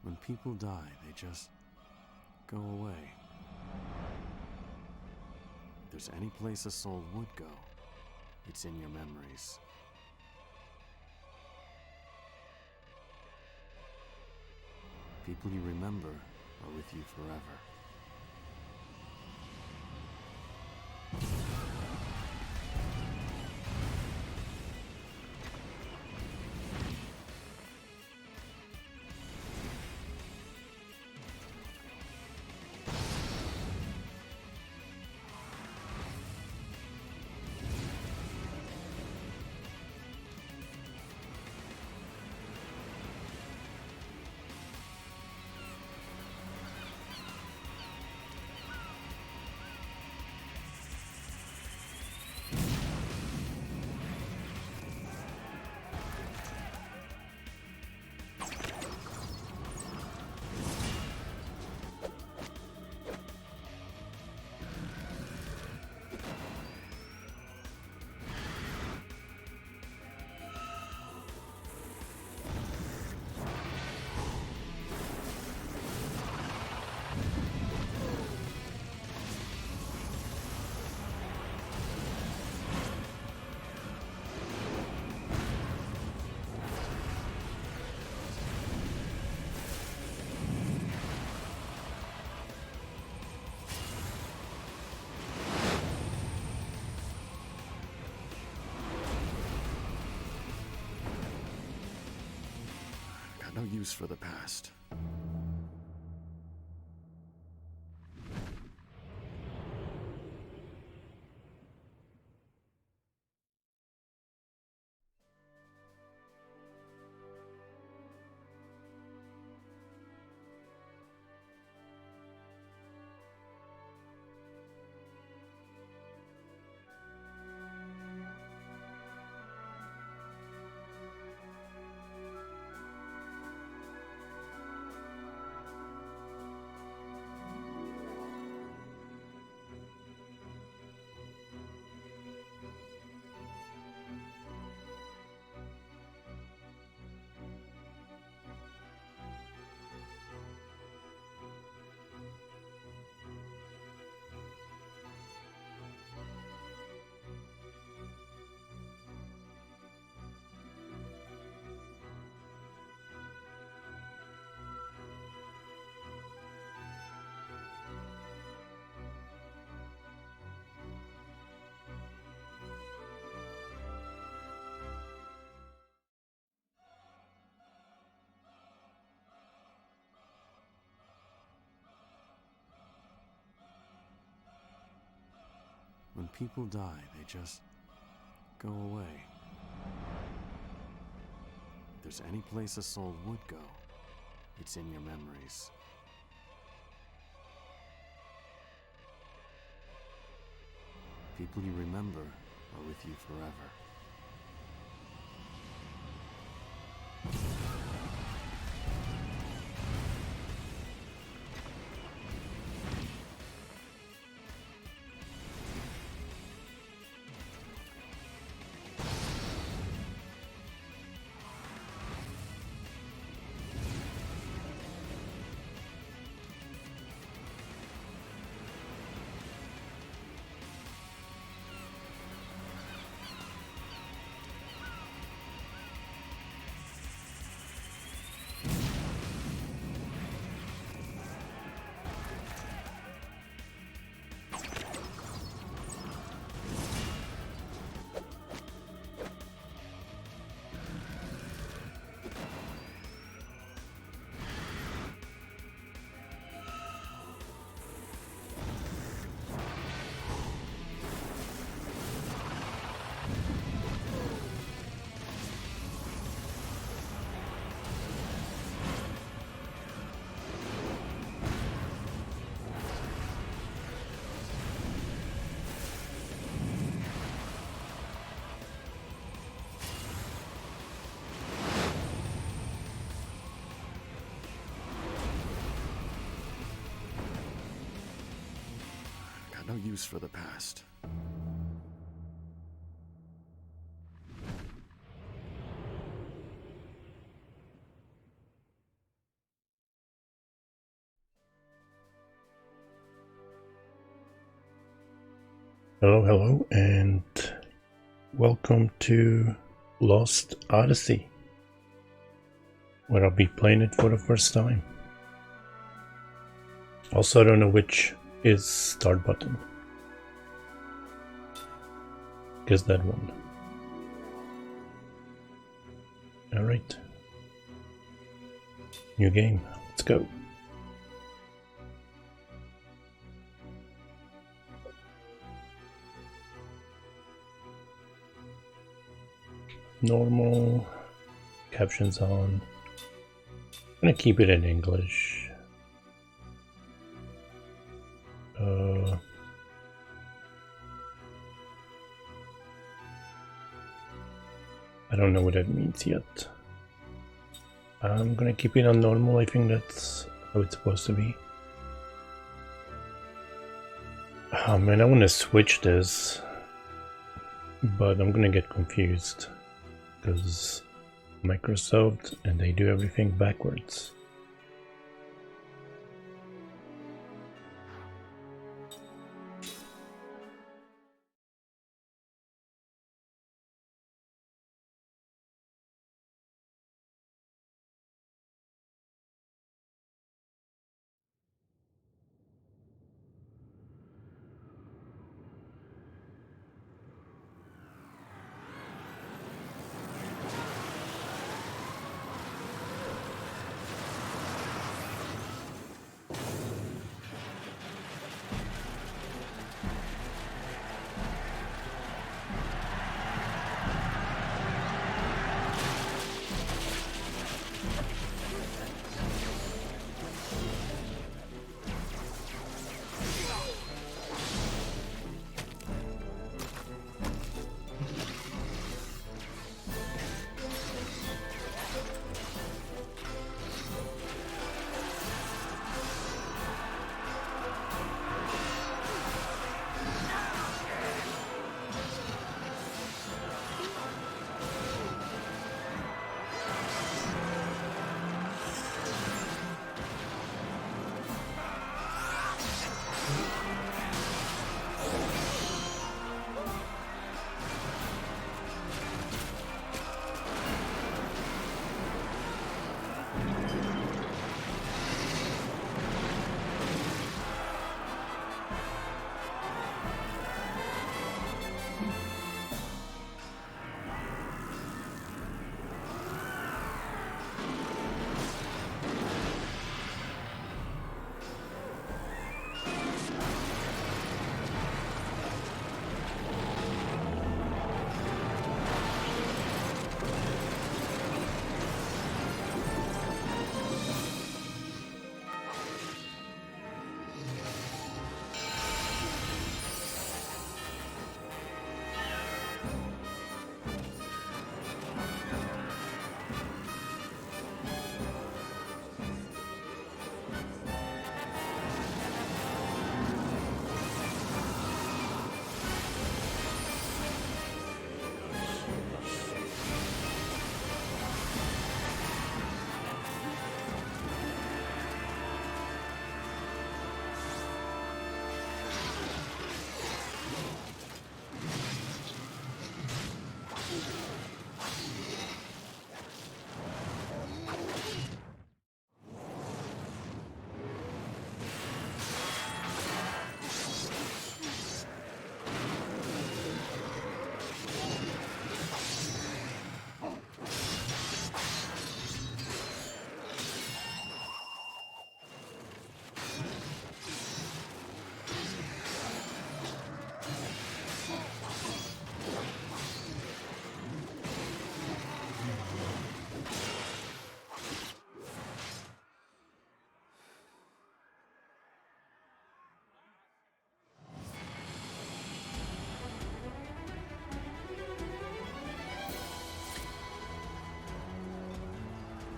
When people die, they just go away. If there's any place a soul would go, it's in your memories. People you remember are with you forever. No use for the past. When people die, they just go away. If there's any place a soul would go, it's in your memories. People you remember are with you forever. No use for the past. Hello, and welcome to Lost Odyssey, where I'll be playing it for the first time. Also, I don't know which is start button. Guess that one. Alright. New game. Let's go. Normal. Captions on. I'm gonna keep it in English. I don't know what that means yet. I'm gonna keep it on normal. I think that's how it's supposed to be. Oh man, I want to switch this, but I'm gonna get confused because Microsoft and they do everything backwards.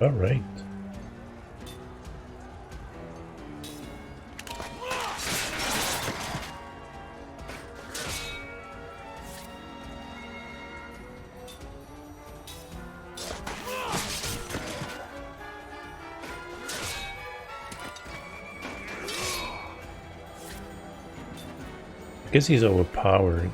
All right. guess he's overpowered.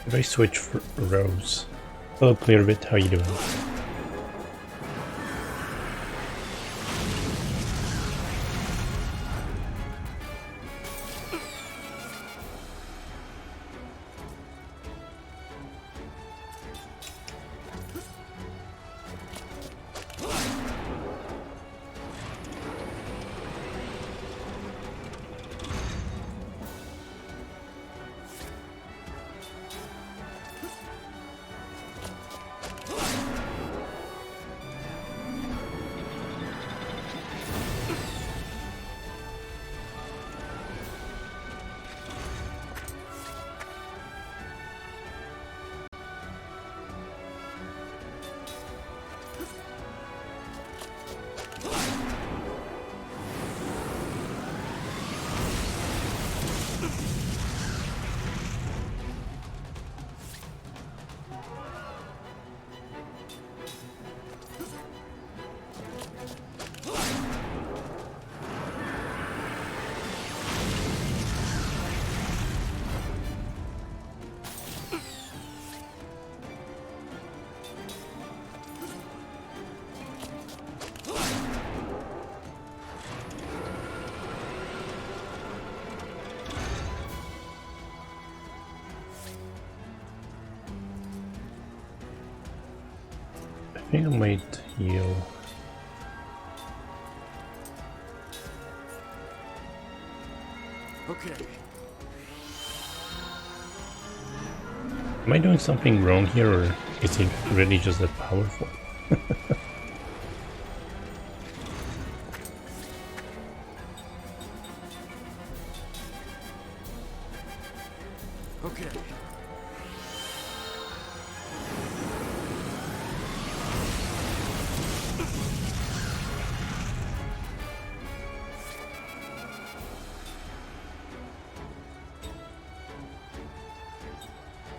If I switch for Rose. Hello, Clearbit, how you doing? I think I might heal. Okay. Am I doing something wrong here, or is he really just that powerful? Okay.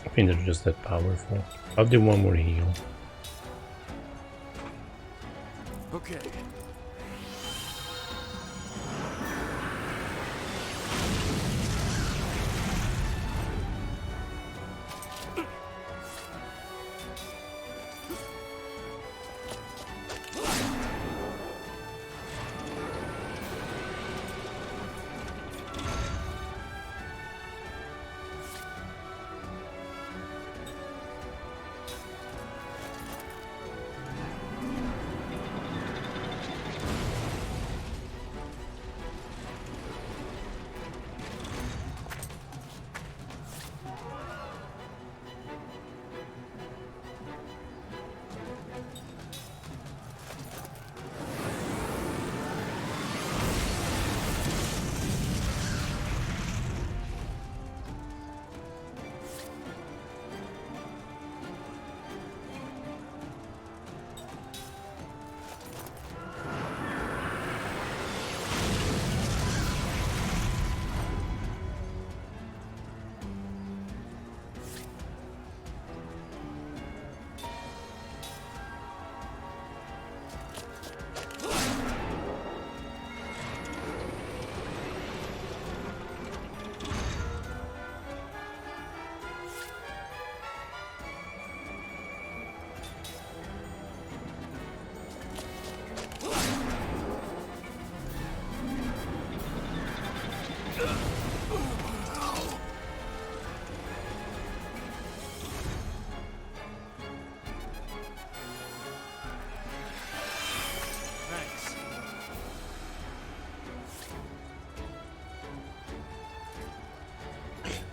I think they're just that powerful. I'll do one more heal. Okay.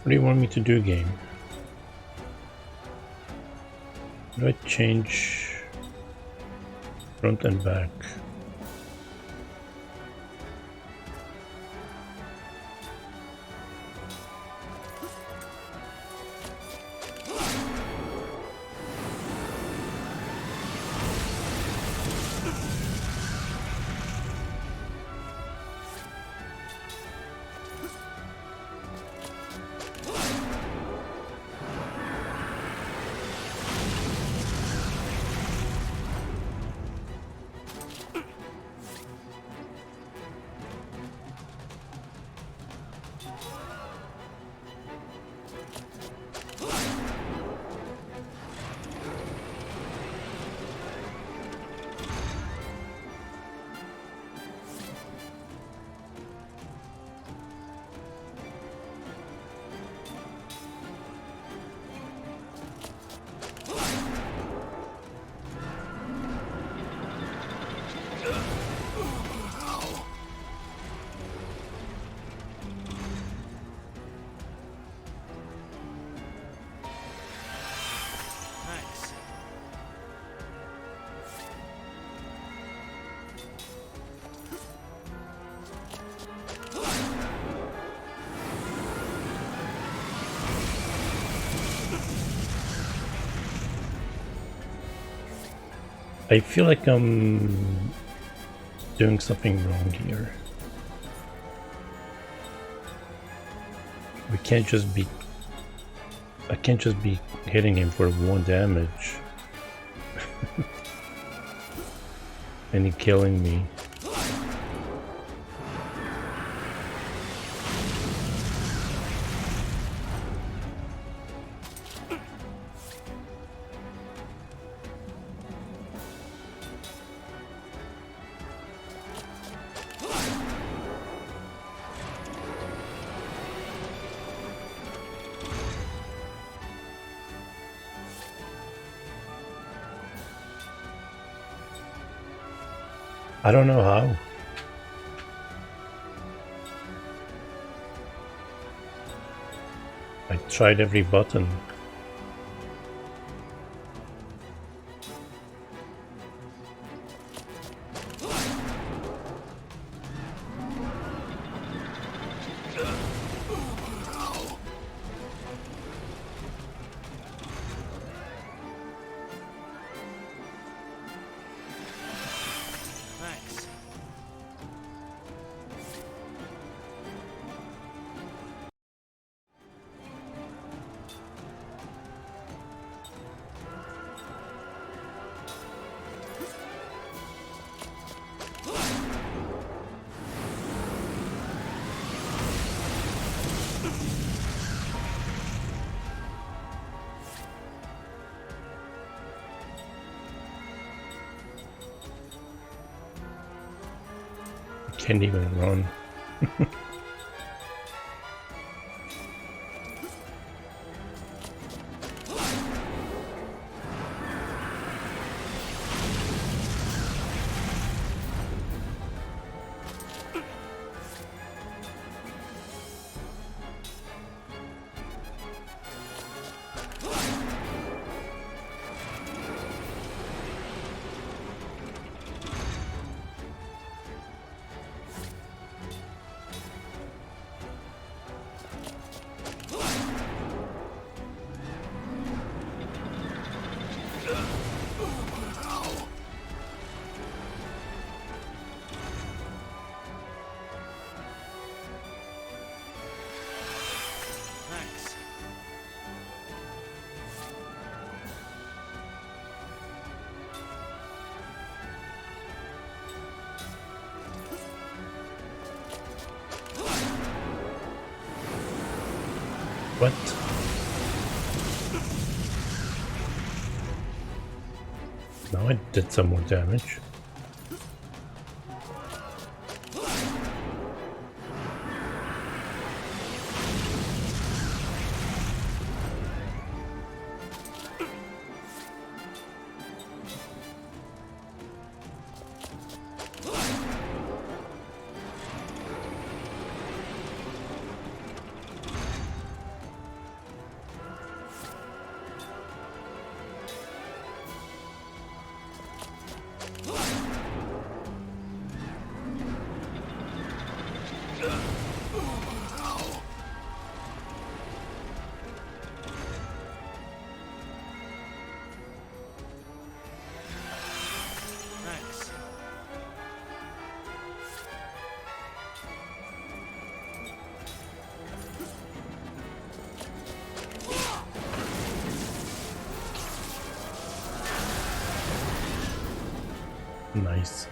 What do you want me to do, game? Do I change front and back? I feel like I'm doing something wrong here. We can't just be... I can't just be hitting him for 1 damage. And he killing me. I don't know how. I tried every button. Can't even run. What? Now I did some more damage. Thanks. Nice.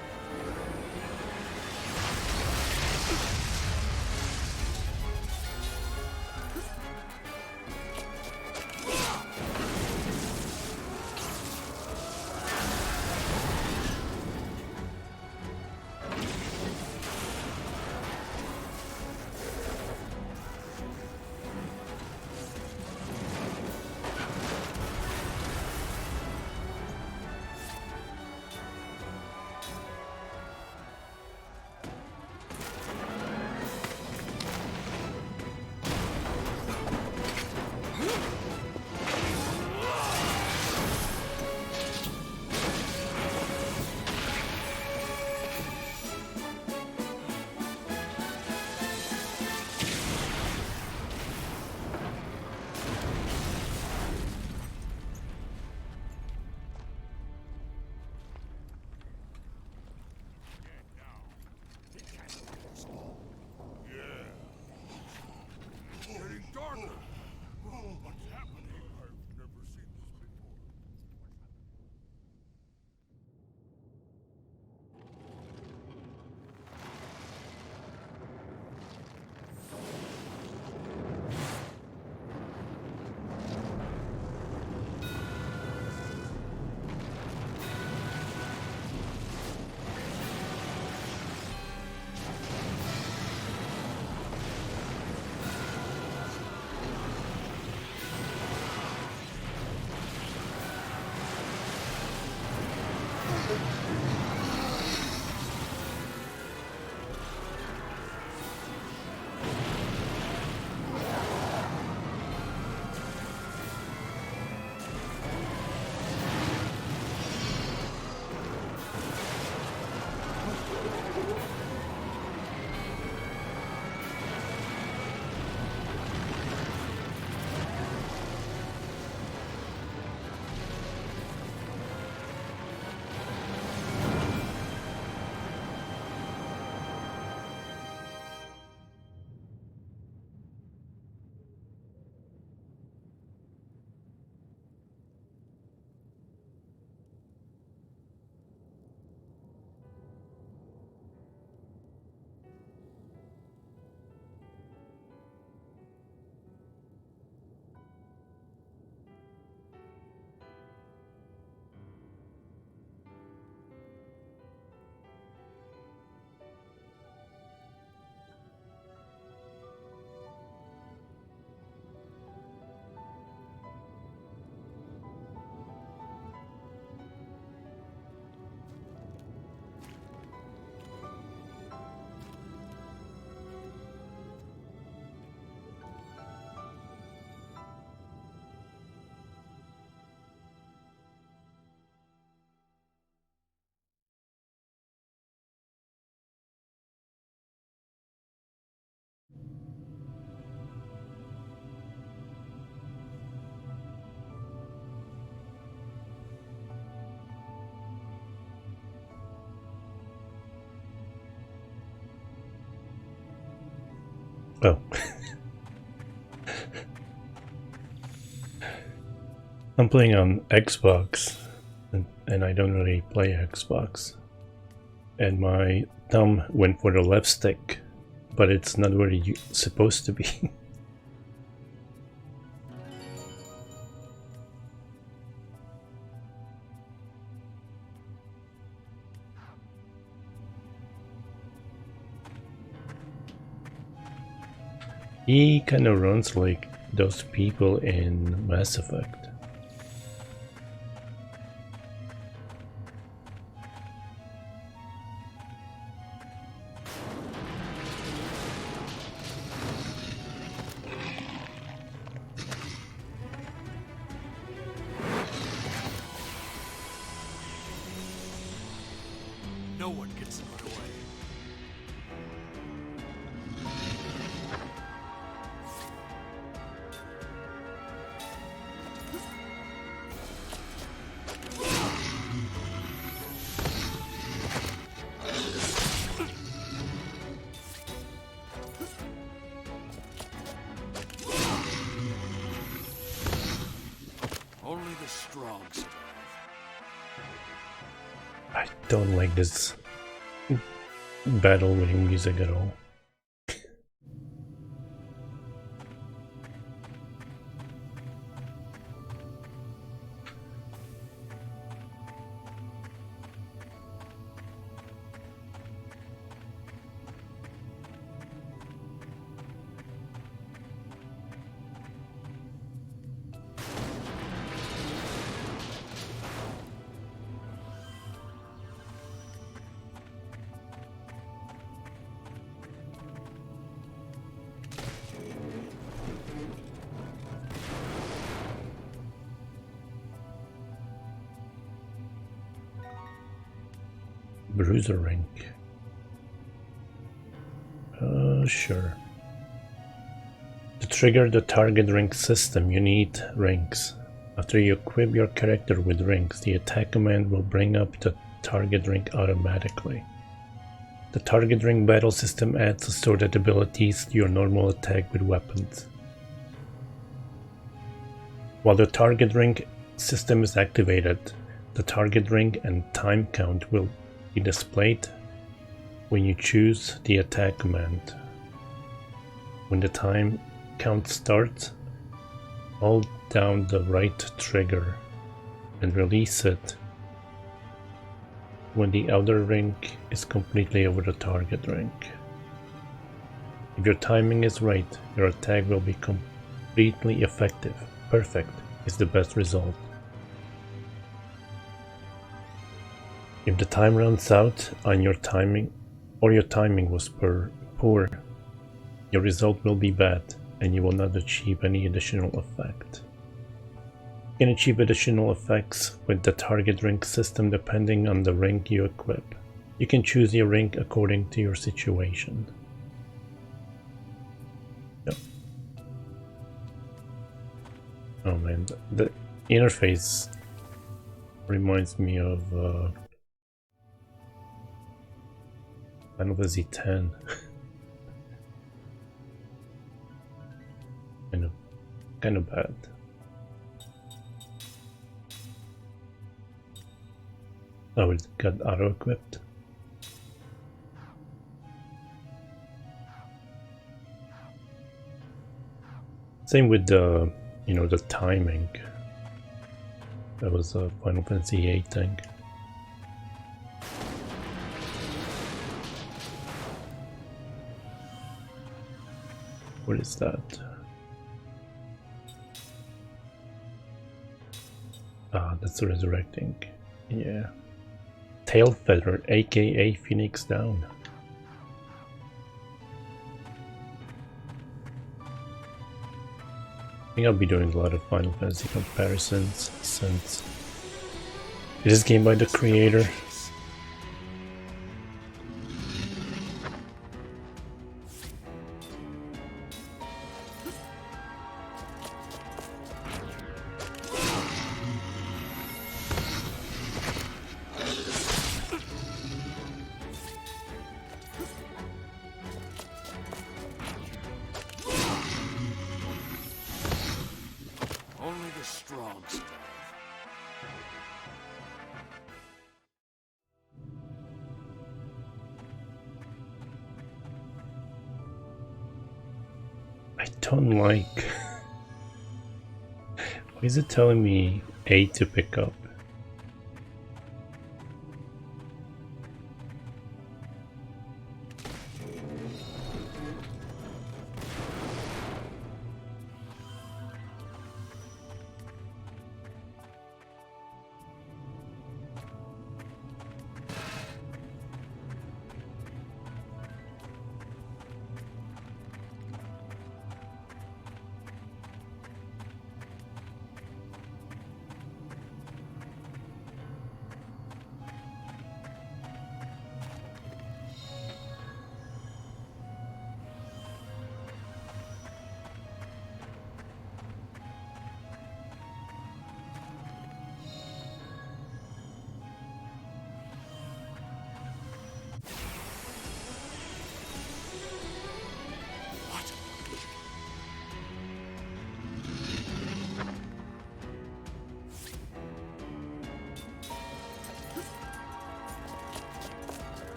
Oh. I'm playing on Xbox, and I don't really play Xbox. And my thumb went for the left stick, but it's not where it's supposed to be. He kind of runs like those people in Mass Effect. No one gets in my way. Only the strong survive. I don't like this battle winning music at all. Bruiser rank. Sure. To trigger the target rank system, you need ranks. After you equip your character with ranks, the attack command will bring up the target rank automatically. The target rank battle system adds assorted abilities to your normal attack with weapons. While the target rank system is activated, the target rank and time count will be displayed when you choose the attack command. When the time count starts, hold down the right trigger and release it when the outer rank is completely over the target rank. If your timing is right, your attack will be completely effective. Perfect is the best result. If the time runs out on your timing, or your timing was poor, your result will be bad and you will not achieve any additional effect. You can achieve additional effects with the target rank system depending on the rank you equip. You can choose your rank according to your situation. Yep. Oh man, the interface reminds me of Final Fantasy X. kind of bad. Oh, it got auto-equipped. Same with the, the timing. That was a Final Fantasy VIII thing. What is that? Ah, that's resurrecting. Yeah. Tail Feather, aka Phoenix Down. I think I'll be doing a lot of Final Fantasy comparisons since it is game by the creator. Only the strong survive. I don't like... Why is it telling me A to pick up?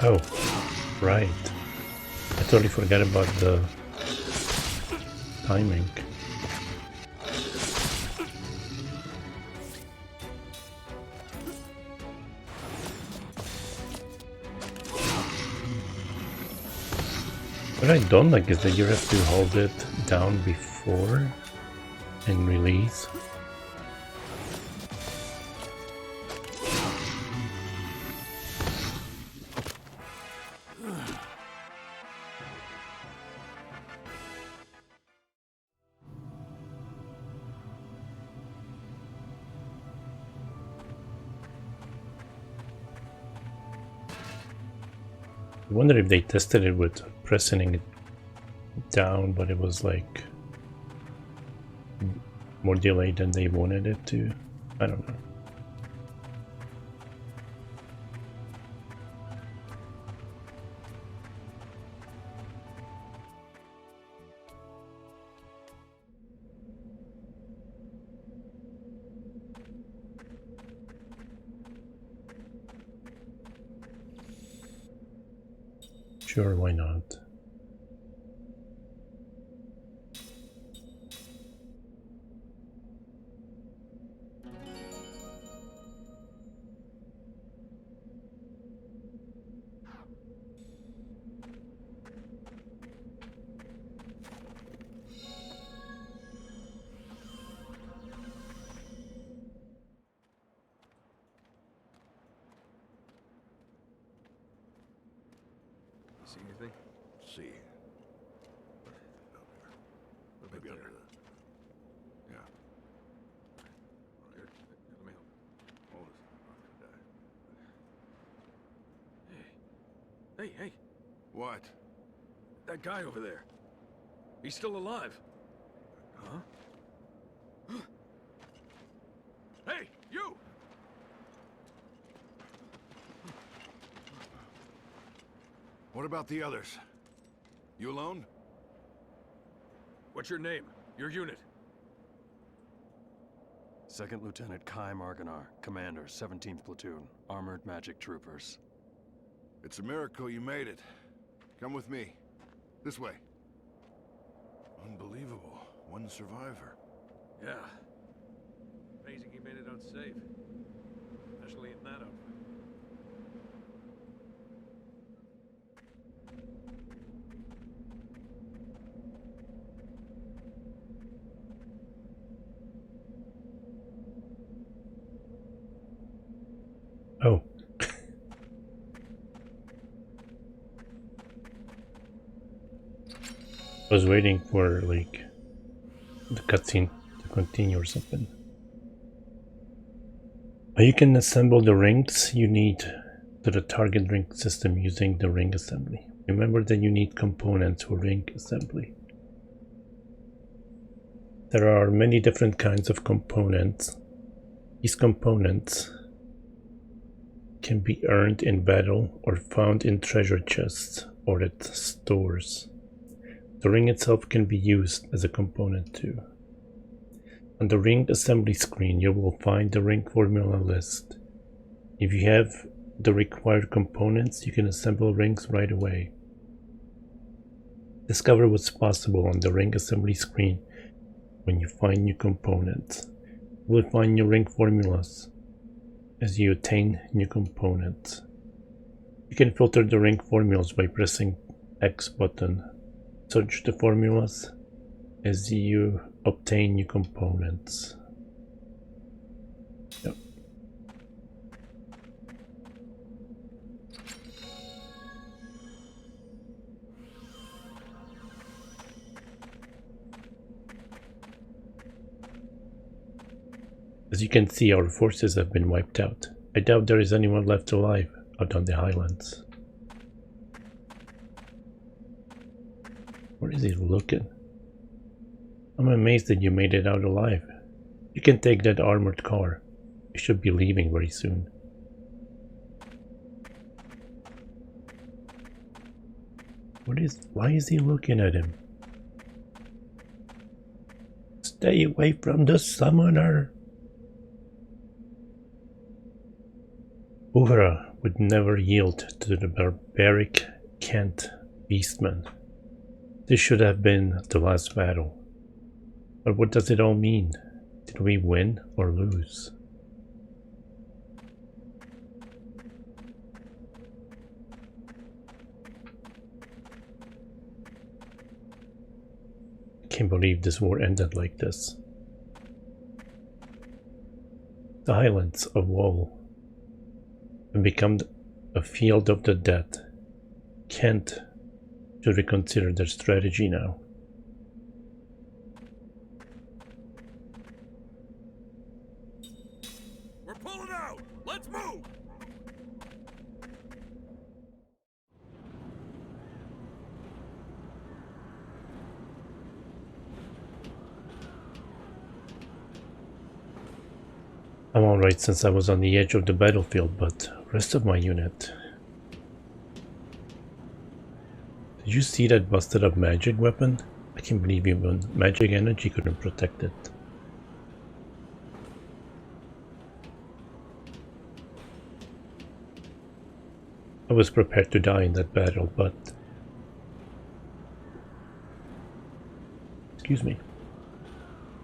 Oh, right. I totally forgot about the timing. What I don't like is that you have to hold it down before and release. I wonder if they tested it with pressing it down, but it was like more delayed than they wanted it to. I don't know. Sure, why not? See anything? See. Maybe under the... Yeah. Here, let me help. Hold us. I'm gonna die. Hey, What? that guy over there. He's still alive. Huh? Hey, you! What about the others? You alone? What's your name? Your unit? Second Lieutenant Kai Marganar, Commander, 17th Platoon, Armored Magic Troopers. It's a miracle you made it. Come with me. This way. Unbelievable. One survivor. Yeah. Amazing he made it out safe. Especially in that outfit. Oh. I was waiting for like the cutscene to continue or something. You can assemble the rings you need to the target ring system using the ring assembly. Remember that you need components for ring assembly. There are many different kinds of components. These components can be earned in battle or found in treasure chests or at stores. The ring itself can be used as a component too. On the ring assembly screen you will find the ring formula list. If you have the required components, you can assemble rings right away. Discover what's possible on the ring assembly screen when you find new components. You will find new ring formulas as you attain new components. You can filter the ring formulas by pressing X button. Search the formulas as you obtain new components. Yep. As you can see, our forces have been wiped out. I doubt there is anyone left alive out on the highlands. Where is he looking? I'm amazed that you made it out alive. You can take that armored car. You should be leaving very soon. Why is he looking at him? Stay away from the summoner. Uhura would never yield to the barbaric Kent beastmen. This should have been the last battle. But what does it all mean? Did we win or lose? I can't believe this war ended like this. The Highlands of Woe have become a field of the dead. Kent should reconsider their strategy now. We're pulling out! Let's move! I'm alright since I was on the edge of the battlefield, but rest of my unit. Did you see that busted up magic weapon? I can't believe even magic energy couldn't protect it. I was prepared to die in that battle, but... Excuse me.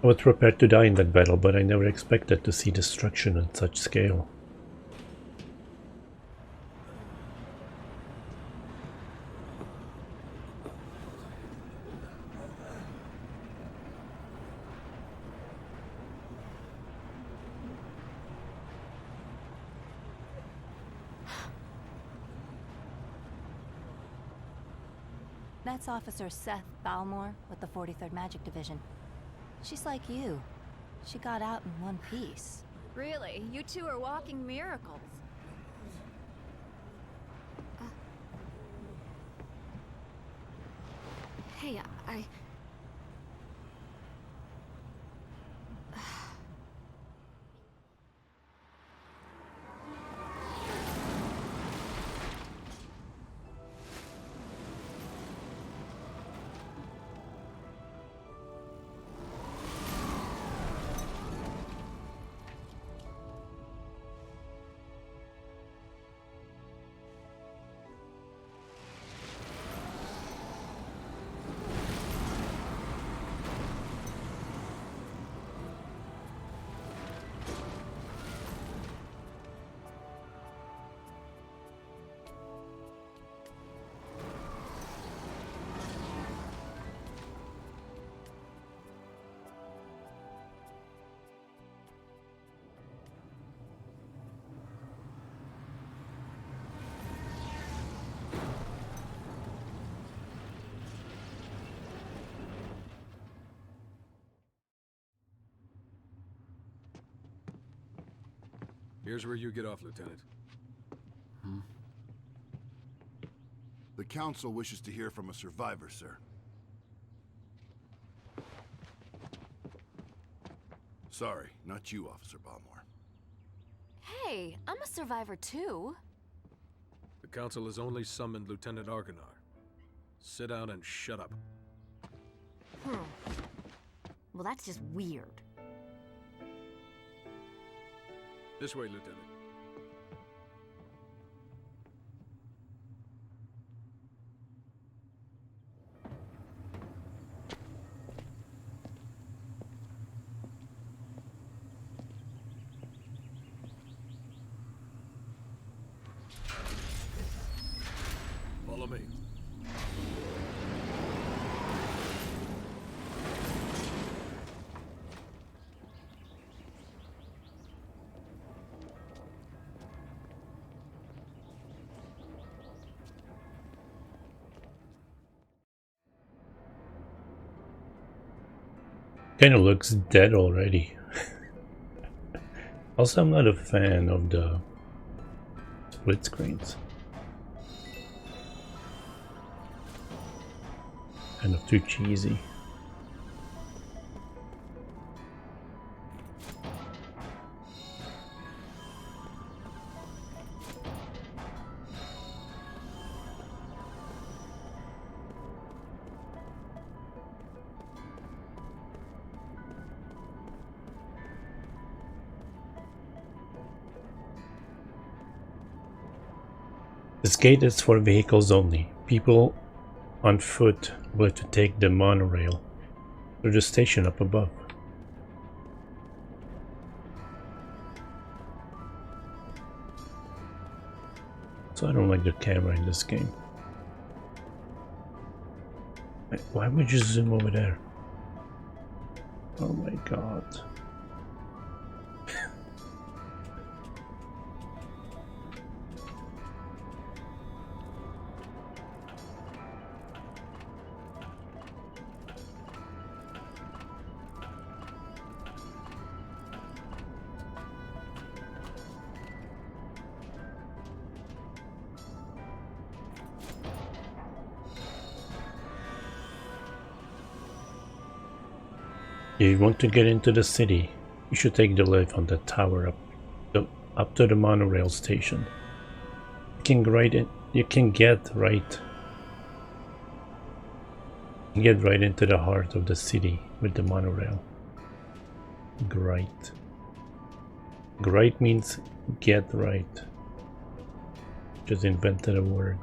I was prepared to die in that battle, but I never expected to see destruction on such scale. That's Officer Seth Balmore with the 43rd Magic Division. She's like you. She got out in one piece. Really? You two are walking miracles. Hey, I... Here's where you get off, Lieutenant. The Council wishes to hear from a survivor, sir. Sorry, not you, Officer Balmore. Hey, I'm a survivor too. The Council has only summoned Lieutenant Argonar. Sit down and shut up. Well, that's just weird. This way, Lieutenant. Follow me. Kinda looks dead already. Also, I'm not a fan of the split screens. Kind of too cheesy. This gate is for vehicles only. People on foot will have to take the monorail through the station up above. So I don't like the camera in this game. Why would you zoom over there? Oh my god. If you want to get into the city, you should take the lift on the tower up to the monorail station. You can get right into the heart of the city with the monorail. Great. Great means get right. Just invented a word.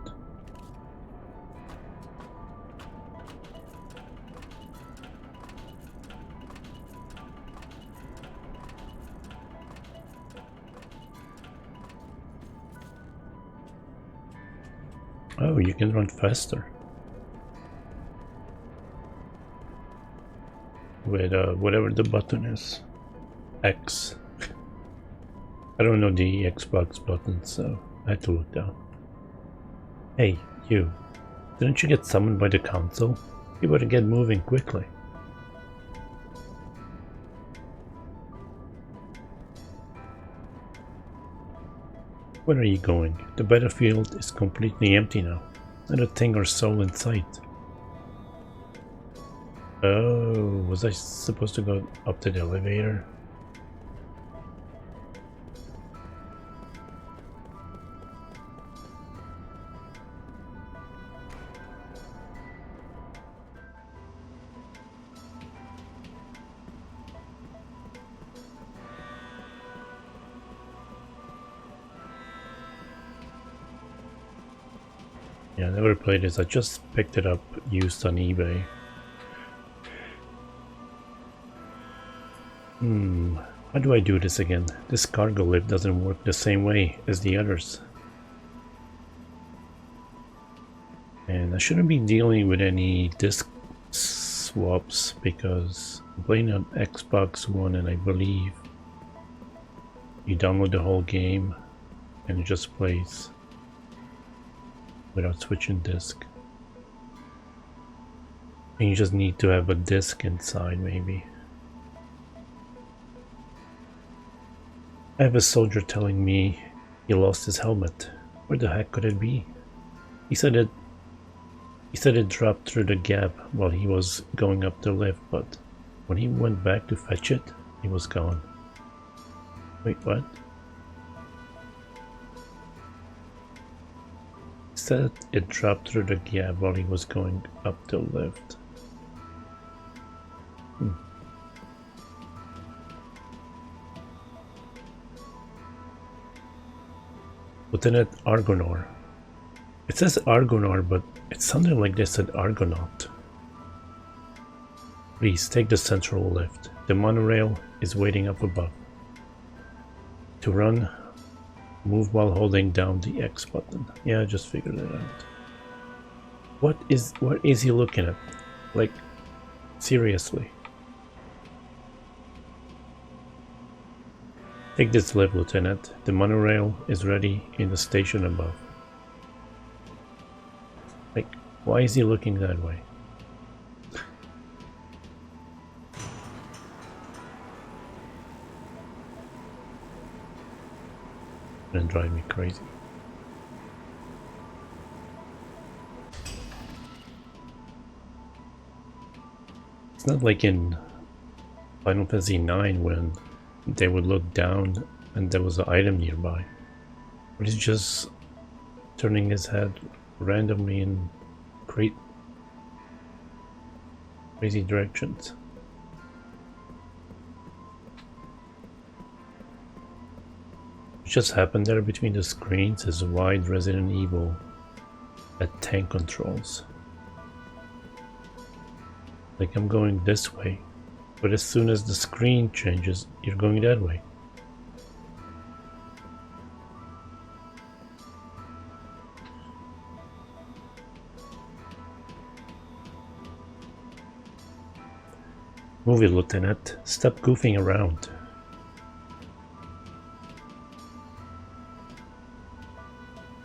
Oh, you can run faster with whatever the button is. X. I don't know the Xbox button, so I had to look down. Hey, you. Didn't you get summoned by the council? You better get moving quickly. Where are you going? The battlefield is completely empty now. Not a thing or soul in sight. Oh, was I supposed to go up to the elevator? Yeah, I never played this. I just picked it up used on eBay. How do I do this again? This cargo lift doesn't work the same way as the others. And I shouldn't be dealing with any disc swaps because I'm playing on Xbox One and I believe you download the whole game and it just plays without switching disc. And you just need to have a disc inside maybe. I have a soldier telling me he lost his helmet. Where the heck could it be? He said it dropped through the gap while he was going up the lift, but when he went back to fetch it, he was gone. Wait, what? He said it dropped through the gap while he was going up the lift. Lieutenant Argonaut. It says Argonaut, but it sounded like they said Argonaut. Please take the central lift. The monorail is waiting up above. To run, move while holding down the X button. Yeah, I just figured it out. What is he looking at? Like, seriously. Take this lift, Lieutenant. The monorail is ready in the station above. Like, why is he looking that way? Gonna drive me crazy. It's not like in Final Fantasy IX when they would look down and there was an item nearby. But he's just turning his head randomly in crazy directions. just happened there between the screens is wide Resident Evil at tank controls. Like I'm going this way, but as soon as the screen changes, you're going that way. Move it, Lieutenant. Stop goofing around.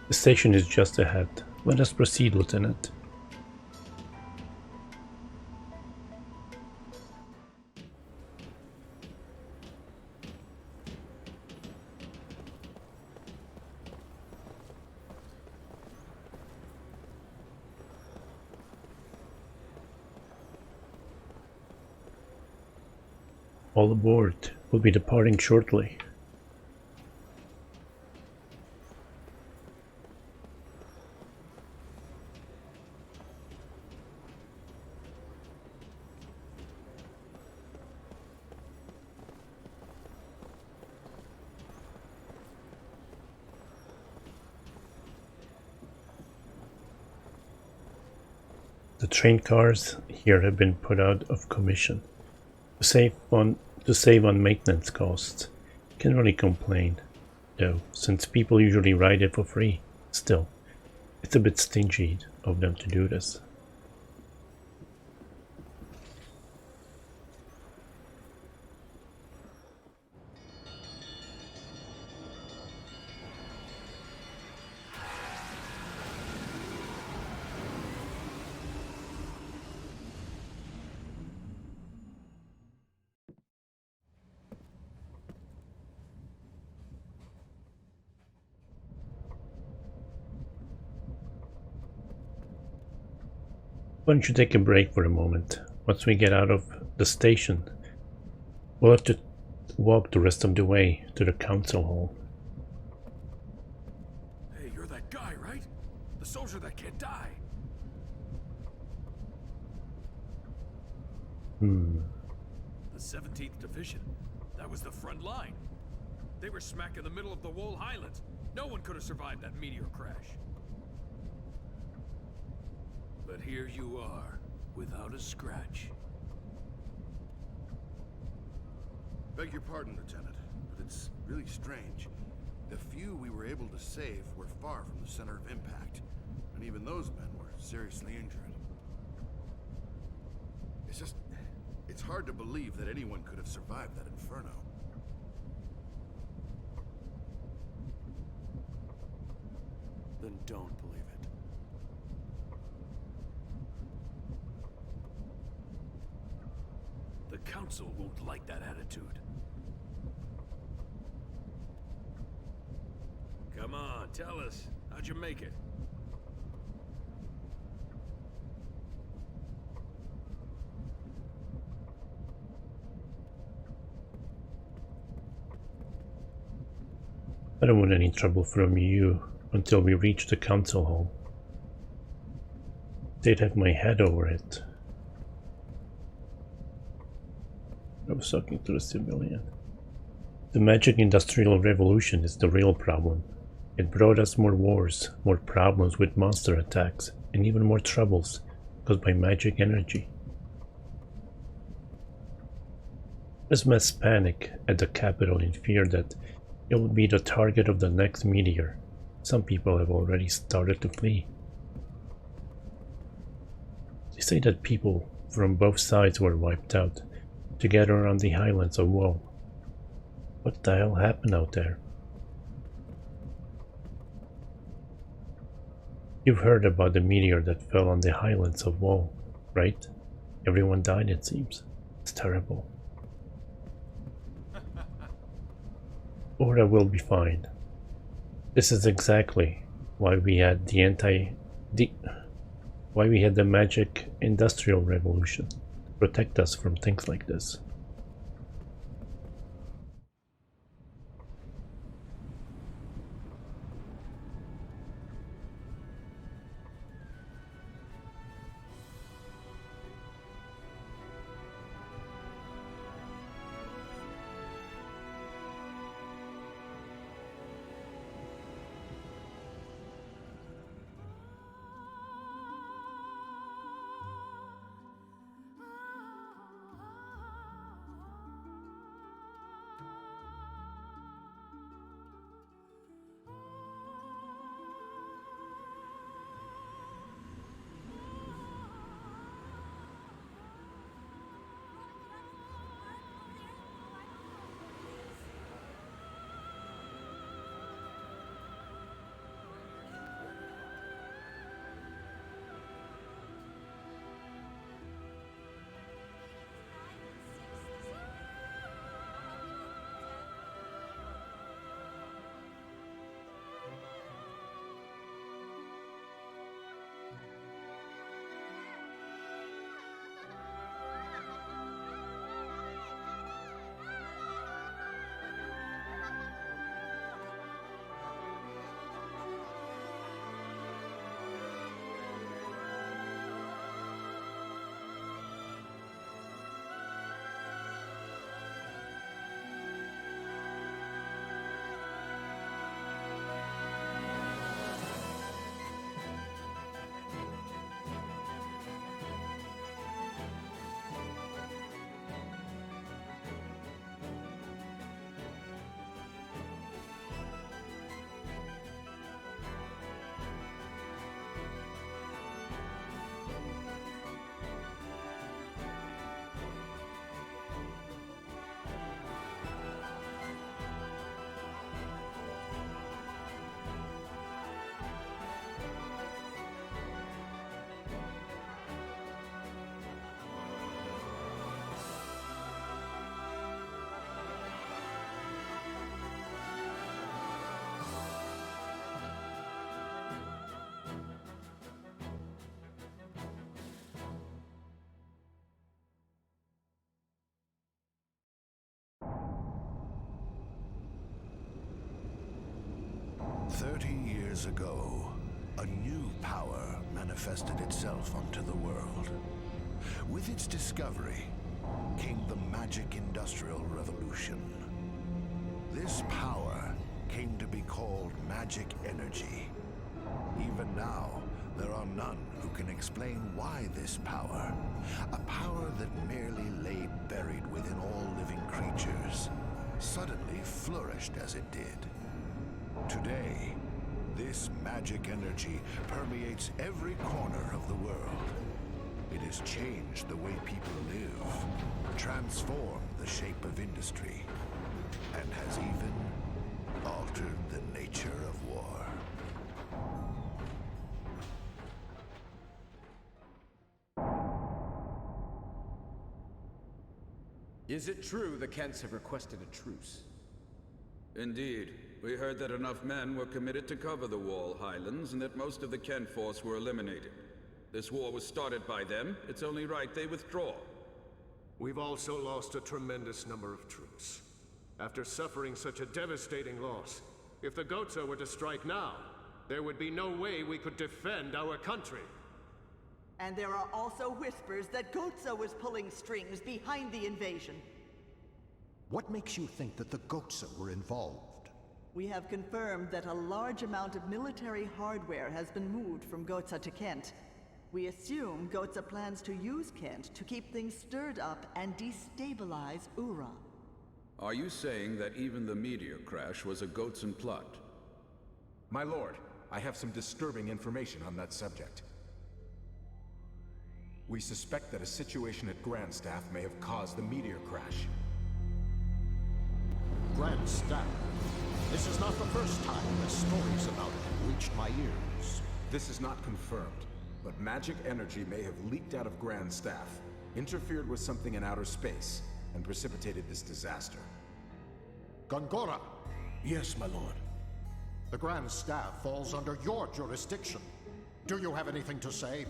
The station is just ahead. Let us proceed, Lieutenant. All aboard. We'll be departing shortly. The train cars here have been put out of commission to save on maintenance costs. Can't really complain, though, since people usually ride it for free. Still, it's a bit stingy of them to do this. Why don't you take a break for a moment? Once we get out of the station, we'll have to walk the rest of the way to the council hall. Hey, you're that guy, right? The soldier that can't die. The 17th Division. That was the front line. They were smack in the middle of the Wool Highlands. No one could have survived that meteor crash. But here you are, without a scratch. Beg your pardon, Lieutenant, but it's really strange. The few we were able to save were far from the center of impact, and even those men were seriously injured. It's hard to believe that anyone could have survived that inferno. Then don't believe it. The Council won't like that attitude. Come on, tell us. How'd you make it? I don't want any trouble from you until we reach the council hall. They'd have my head over it. I was talking to the civilian. The magic industrial revolution is the real problem. It brought us more wars, more problems with monster attacks, and even more troubles caused by magic energy. There's mass panic at the capital in fear that it will be the target of the next meteor. Some people have already started to flee. They say that people from both sides were wiped out, together on the highlands of Woe. What the hell happened out there? You've heard about the meteor that fell on the highlands of Woe, right? Everyone died, it seems. It's terrible. Ora will be fine. This is exactly why we had why we had the magic industrial revolution, to protect us from things like this. 30 years ago, a new power manifested itself onto the world. With its discovery came the magic industrial revolution. This power came to be called magic energy. Even now, there are none who can explain why this power, a power that merely lay buried within all living creatures, suddenly flourished as it did. Today, this magic energy permeates every corner of the world. It has changed the way people live, transformed the shape of industry, and has even altered the nature of war. Is it true the Kents have requested a truce? Indeed. We heard that enough men were committed to cover the Wall Highlands and that most of the Kent force were eliminated. This war was started by them. It's only right they withdraw. We've also lost a tremendous number of troops. After suffering such a devastating loss, if the Goatsa were to strike now, there would be no way we could defend our country. And there are also whispers that Goatsa was pulling strings behind the invasion. What makes you think that the Goatsa were involved? We have confirmed that a large amount of military hardware has been moved from Goatsa to Kent. We assume Goatsa plans to use Kent to keep things stirred up and destabilize Ura. Are you saying that even the meteor crash was a Goatsan plot? My lord, I have some disturbing information on that subject. We suspect that a situation at Grandstaff may have caused the meteor crash. Grandstaff. This is not the first time that stories about it have reached my ears. This is not confirmed, but magic energy may have leaked out of Grandstaff, interfered with something in outer space, and precipitated this disaster. Gongora, Yes, my lord. the Grand Staff falls under your jurisdiction. Do you have anything to say?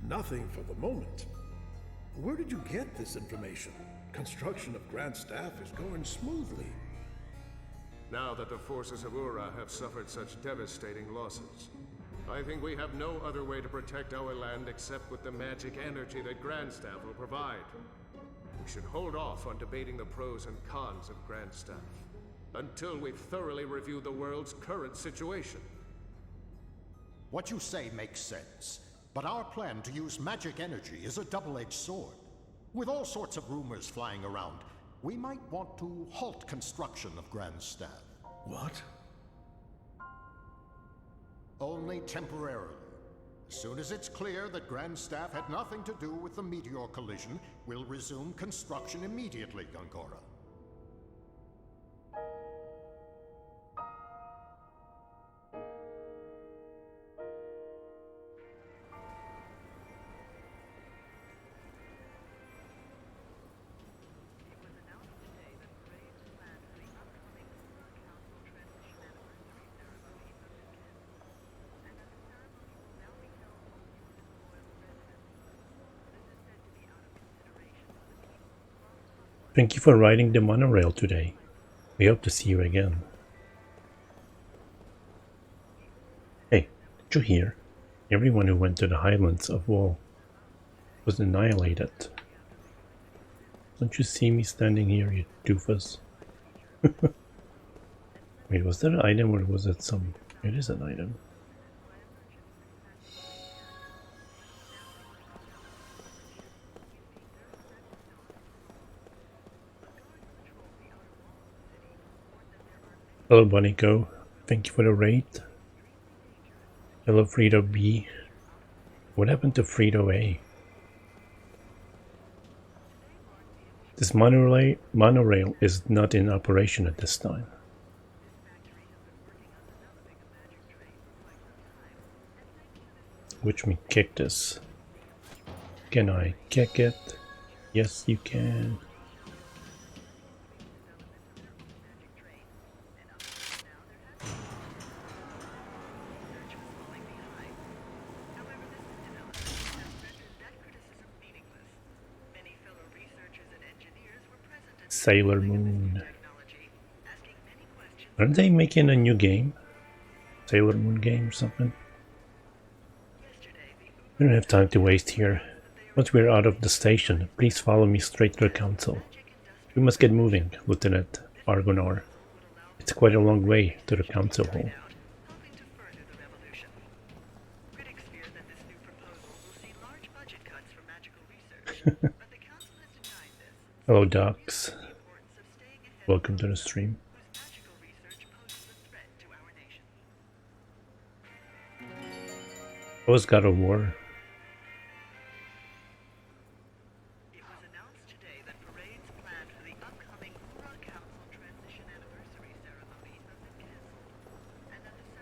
Nothing for the moment. Where did you get this information? Construction of Grand Staff is going smoothly. Now that the forces of Ura have suffered such devastating losses, I think we have no other way to protect our land except with the magic energy that Grandstaff will provide. We should hold off on debating the pros and cons of Grandstaff until we've thoroughly reviewed the world's current situation. What you say makes sense, but our plan to use magic energy is a double-edged sword. With all sorts of rumors flying around, we might want to halt construction of Grand Staff. What? Only temporarily. As soon as it's clear that Grand Staff had nothing to do with the meteor collision, we'll resume construction immediately, Gongora. Thank you for riding the monorail today. We hope to see you again. Hey, did you hear? Everyone who went to the Highlands of Wall was annihilated. Don't you see me standing here, you doofus? Wait, was that an item or was it some... It is an item. Hello Bonico, thank you for the raid. Hello Frito B. What happened to Frito A? This monorail is not in operation at this time. Which me kick this. Can I kick it? Yes you can. Sailor Moon. Aren't they making a new game? Sailor Moon game or something. We don't have time to waste here. Once we're out of the station, please follow me straight to the council. We must get moving, Lieutenant Argonar. It's quite a long way to the council hall. Hello, Docs. Welcome to the stream. How was God of War?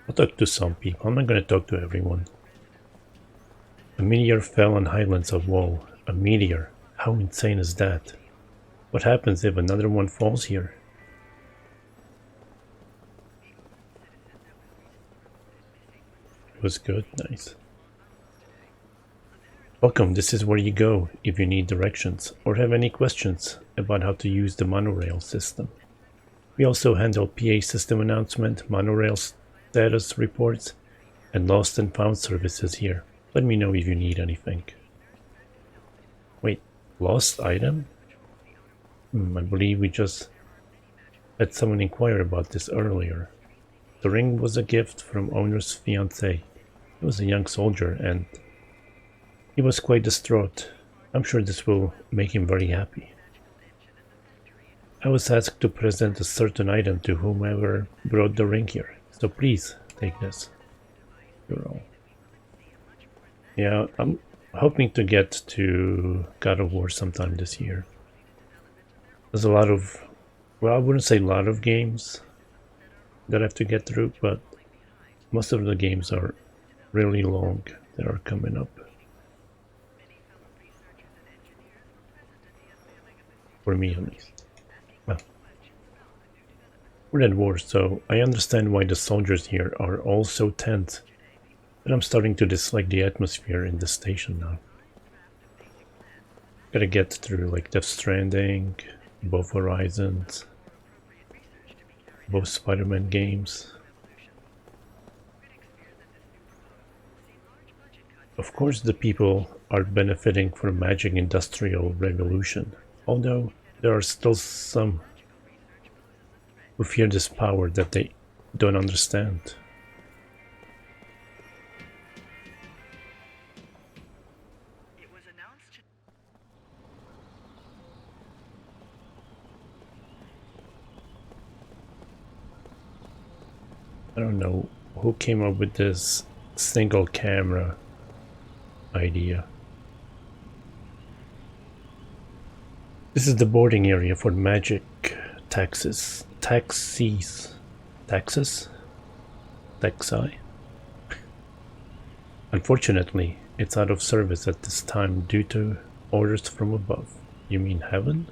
I'll talk to some people. I'm not going to talk to everyone. A meteor fell on Highlands of Wall. A meteor? How insane is that? What happens if another one falls here? It was good, nice. Welcome, this is where you go if you need directions or have any questions about how to use the monorail system. We also handle PA system announcement, monorail status reports, and lost and found services here. Let me know if you need anything. Wait, lost item? I believe we just had someone inquire about this earlier. The ring was a gift from owner's fiancé. He was a young soldier and he was quite distraught. I'm sure this will make him very happy. I was asked to present a certain item to whomever brought the ring here, so please take this. You're all. Yeah, I'm hoping to get to God of War sometime this year. There's a lot of, well, I wouldn't say a lot of games that I have to get through, but most of the games are really long that are coming up. For me at least. Well, we're at war, so I understand why the soldiers here are all so tense, but I'm starting to dislike the atmosphere in the station now. Gotta get through like Death Stranding, both Horizons, both Spider-Man games. Of course the people are benefiting from magic industrial revolution, although there are still some who fear this power that they don't understand. I don't know who came up with this single camera idea. This is the boarding area for magic taxis. Taxis. Taxis? Taxi? Unfortunately, it's out of service at this time due to orders from above. You mean heaven?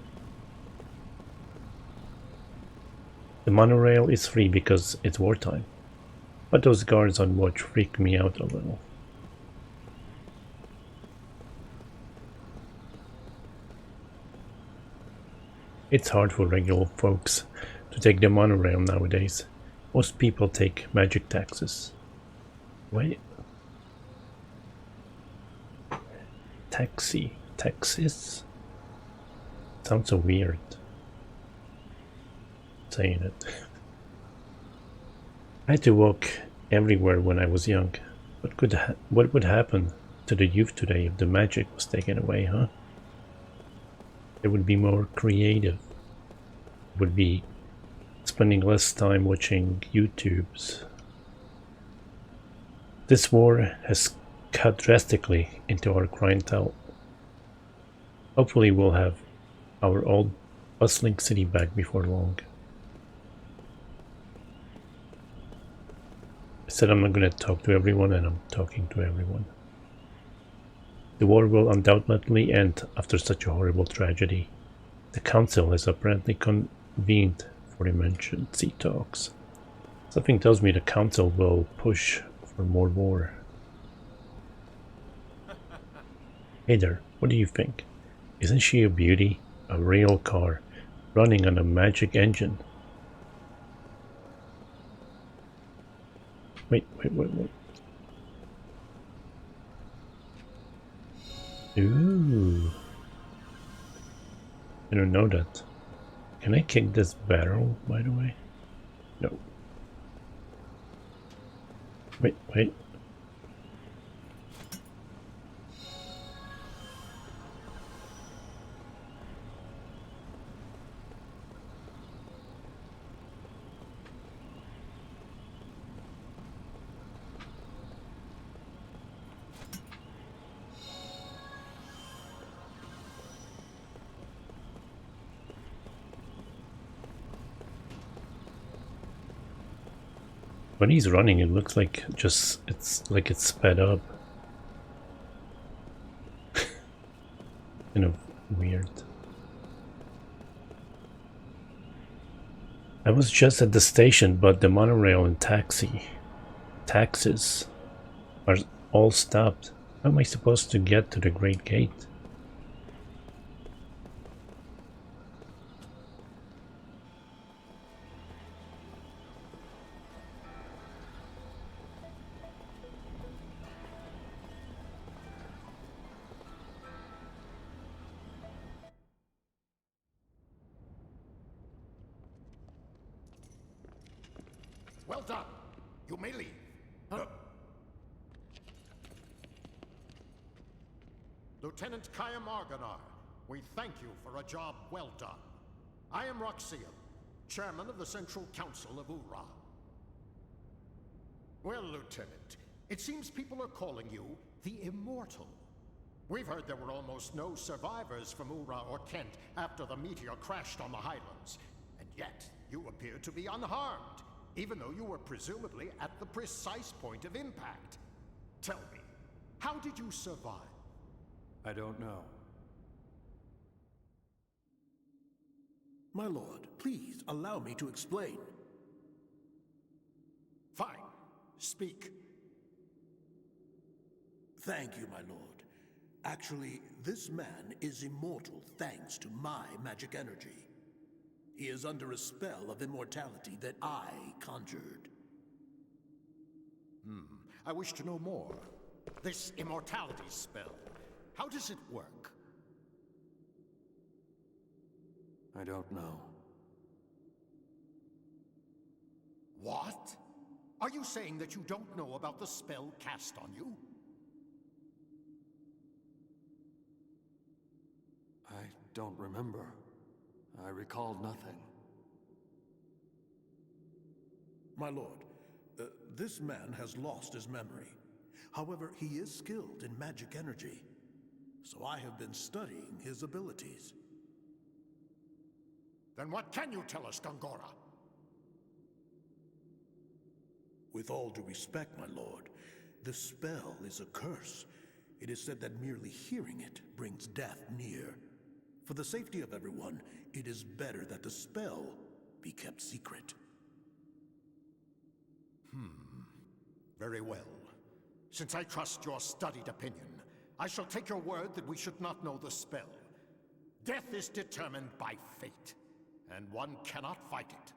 The monorail is free because it's wartime, but those guards on watch freak me out a little. It's hard for regular folks to take the monorail nowadays. Most people take magic taxis. Wait. Taxi. Taxis? Sounds so weird. Saying it. I had to walk everywhere when I was young. What would happen to the youth today if the magic was taken away, huh? They would be more creative. Would be spending less time watching YouTubes. This war has cut drastically into our clientele. Hopefully we'll have our old bustling city back before long. I said I'm not going to talk to everyone, and I'm talking to everyone. The war will undoubtedly end after such a horrible tragedy. The council has apparently convened for emergency talks. Something tells me the council will push for more war. Hey there, what do you think? Isn't she a beauty? A real car, running on a magic engine. Wait. Ooh. I don't know that. Can I kick this barrel, by the way? No. Wait. When he's running, it looks like it's sped up. Kind of weird. I was just at the station, but the monorail and taxis are all stopped. How am I supposed to get to the Great Gate? Well done. You may leave. Lieutenant Kaya Marganar, we thank you for a job well done. I am Roxiel, chairman of the Central Council of Ura. Well, Lieutenant, it seems people are calling you the Immortal. We've heard there were almost no survivors from Ura or Kent after the meteor crashed on the Highlands, and yet you appear to be unharmed, even though you were presumably at the precise point of impact. Tell me, how did you survive? I don't know. My lord, please allow me to explain. Fine. Speak. Thank you, my lord. Actually, this man is immortal thanks to my magic energy. He is under a spell of immortality that I conjured. I wish to know more. This immortality spell, how does it work? I don't know. What? Are you saying that you don't know about the spell cast on you? I don't remember. I recalled nothing. My lord, this man has lost his memory. However, he is skilled in magic energy, so I have been studying his abilities. Then what can you tell us, Gongora? With all due respect, my lord, the spell is a curse. It is said that merely hearing it brings death near. For the safety of everyone, it is better that the spell be kept secret. Very well. Since I trust your studied opinion, I shall take your word that we should not know the spell. Death is determined by fate, and one cannot fight it.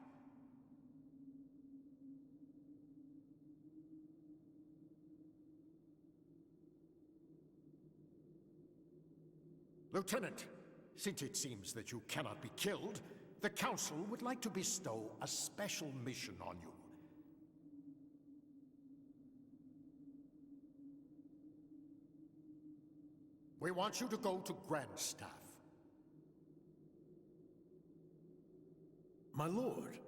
Lieutenant, since it seems that you cannot be killed, the Council would like to bestow a special mission on you. We want you to go to Grandstaff. My lord.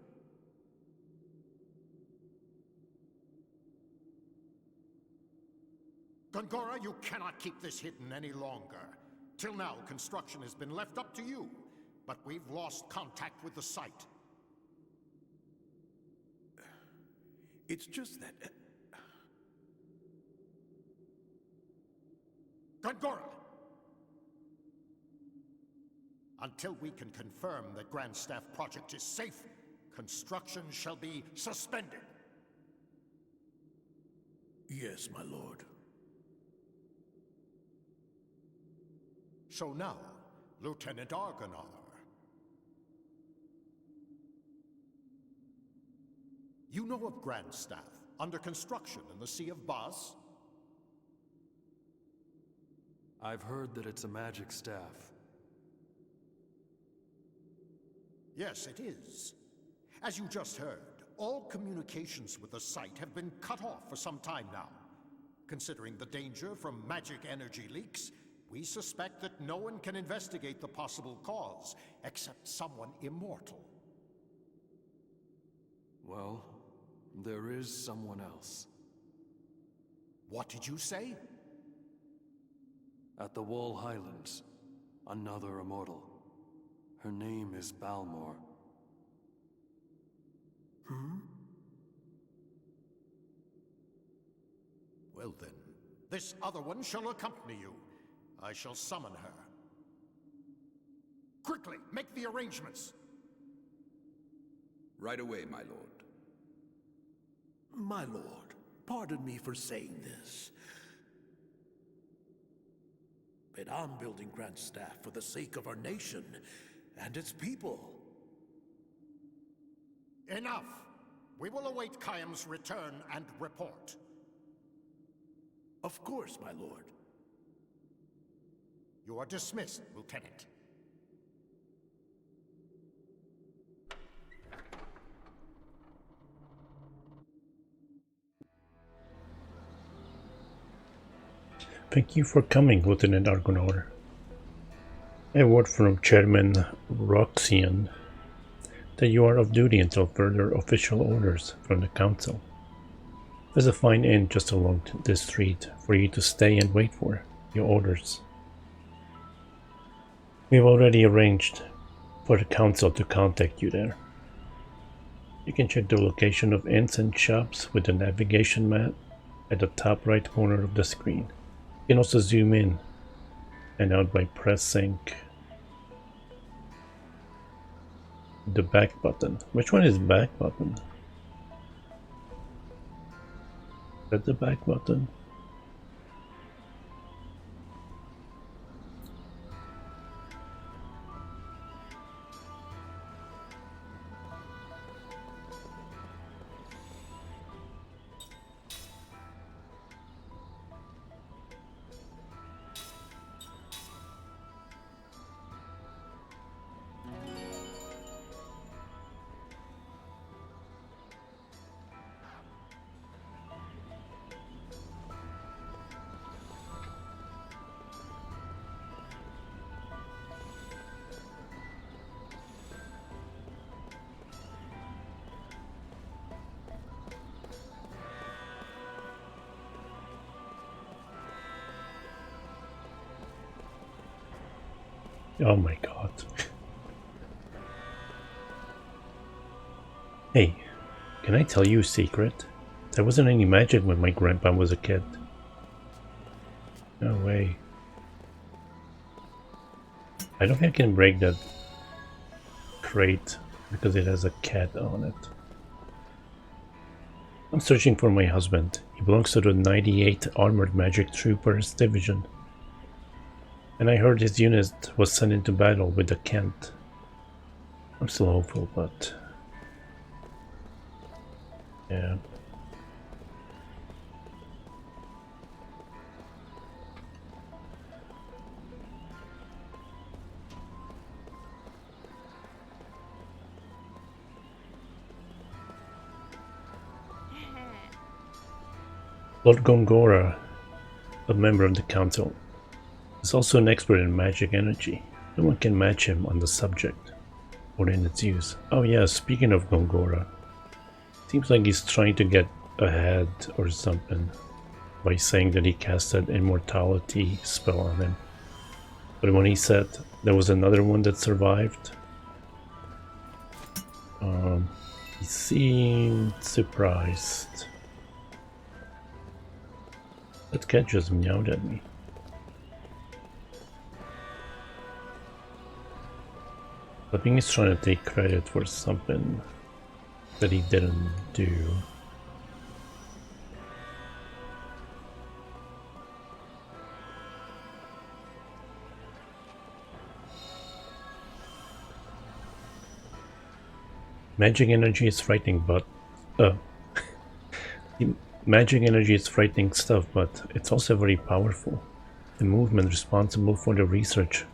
Gongora, you cannot keep this hidden any longer. Till now, construction has been left up to you, but we've lost contact with the site. It's just that... Gongora! Until we can confirm the Grandstaff project is safe, construction shall be suspended. Yes, my lord. So now, Lieutenant Argonar. You know of Grandstaff, under construction in the Sea of Bas? I've heard that it's a magic staff. Yes, it is. As you just heard, all communications with the site have been cut off for some time now. Considering the danger from magic energy leaks, we suspect that no one can investigate the possible cause, except someone immortal. Well, there is someone else. What did you say? At the Wall Highlands, another immortal. Her name is Balmor. Well then, this other one shall accompany you. I shall summon her. Quickly, make the arrangements! Right away, my lord. My lord, pardon me for saying this, but I'm building Grand Staff for the sake of our nation and its people. Enough! We will await Khaim's return and report. Of course, my lord. You are dismissed, Lieutenant. Thank you for coming, Lieutenant Argonaut. A word from Chairman Roxian that you are off duty until further official orders from the Council. There's a fine inn just along this street for you to stay and wait for your orders. We've already arranged for the Council to contact you there. You can check the location of inns and shops with the navigation map at the top right corner of the screen. You can also zoom in and out by pressing the back button. Which one is back button? Is that the back button? Oh my god. Hey, can I tell you a secret? There wasn't any magic when my grandpa was a kid. No way. I don't think I can break that crate because it has a cat on it. I'm searching for my husband. He belongs to the 98th Armored Magic Troopers Division. And I heard his unit was sent into battle with the Kent. I'm still hopeful, but... yeah. Lord Gongora, a member of the Council, is also an expert in magic energy. No one can match him on the subject or in its use. Oh yeah, speaking of Gongora, seems like he's trying to get ahead or something by saying that he casted immortality spell on him. But when he said there was another one that survived, he seemed surprised. That cat just meowed at me. I think he's trying to take credit for something that he didn't do. Magic energy is frightening, but The magic energy is frightening stuff, but it's also very powerful. The movement responsible for the research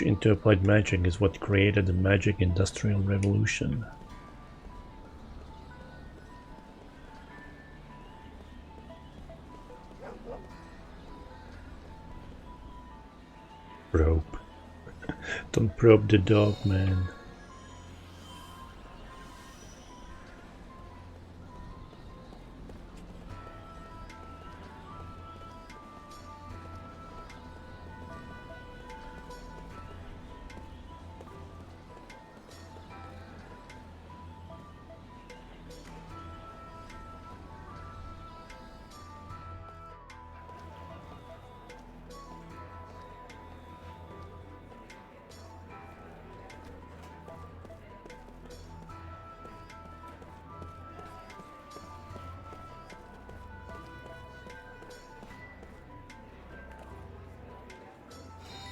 into applied magic is what created the magic industrial revolution. Probe. Don't probe the dog, man.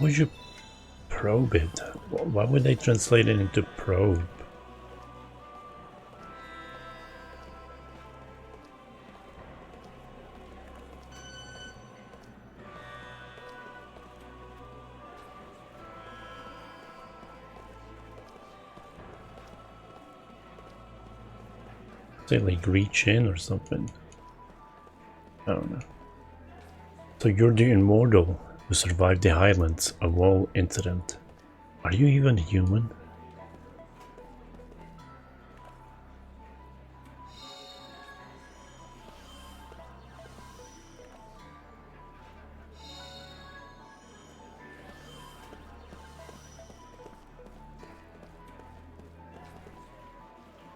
Would you probe it? Why would they translate it into probe? Say like reach in or something. I don't know. So you're the immortal who survived the Highlands, a wall incident. Are you even human?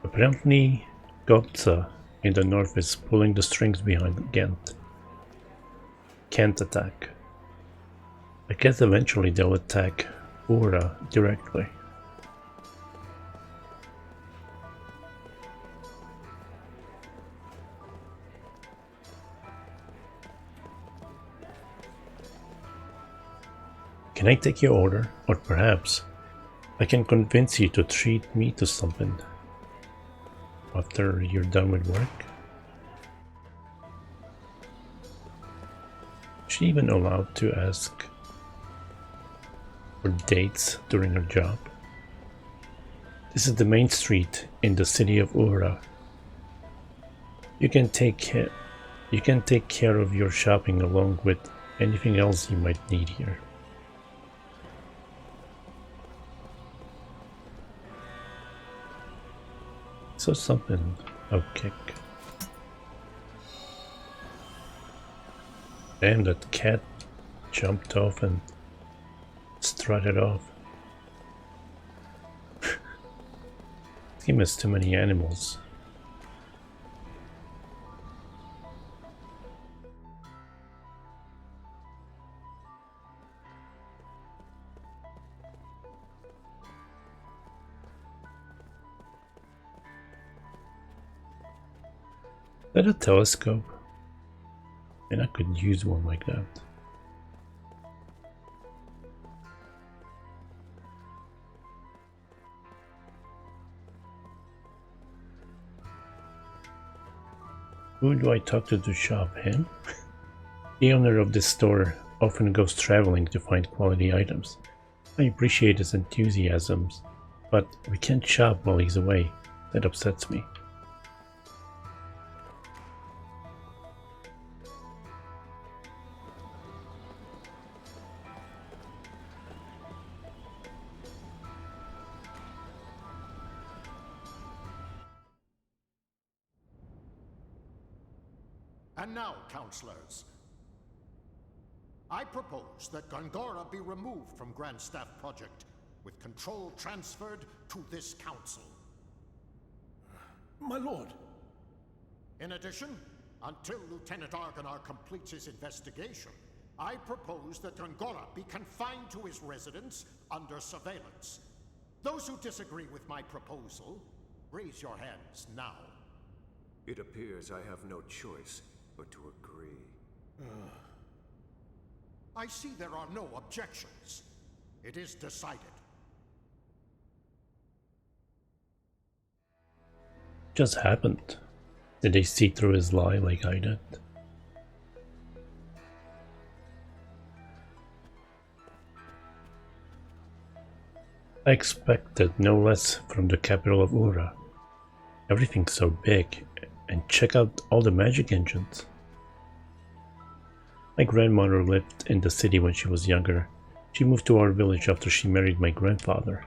Apparently, Gotza in the north is pulling the strings behind Ghent. Can't attack. I guess eventually they'll attack Ura directly. Can I take your order? Or perhaps I can convince you to treat me to something after you're done with work? Is she even allowed to ask for dates during her job? This is the main street in the city of Ura. You can take care of your shopping along with anything else you might need here. So something I'll kick. Damn, that cat jumped off and strutted off. This game has too many animals. Is that a telescope? And I could use one like that. Who do I talk to shop? Him? The owner of this store often goes traveling to find quality items. I appreciate his enthusiasms, but we can't shop while he's away. That upsets me. And now, counselors, I propose that Gongora be removed from Grand Staff Project, with control transferred to this council. My lord. In addition, until Lieutenant Argonar completes his investigation, I propose that Gongora be confined to his residence under surveillance. Those who disagree with my proposal, raise your hands now. It appears I have no choice but to agree. I see there are no objections. It is decided. Just happened. Did they see through his lie like I did? I expected no less from the capital of Ura. Everything's so big, and check out all the magic engines. My grandmother lived in the city when she was younger. She moved to our village after she married my grandfather.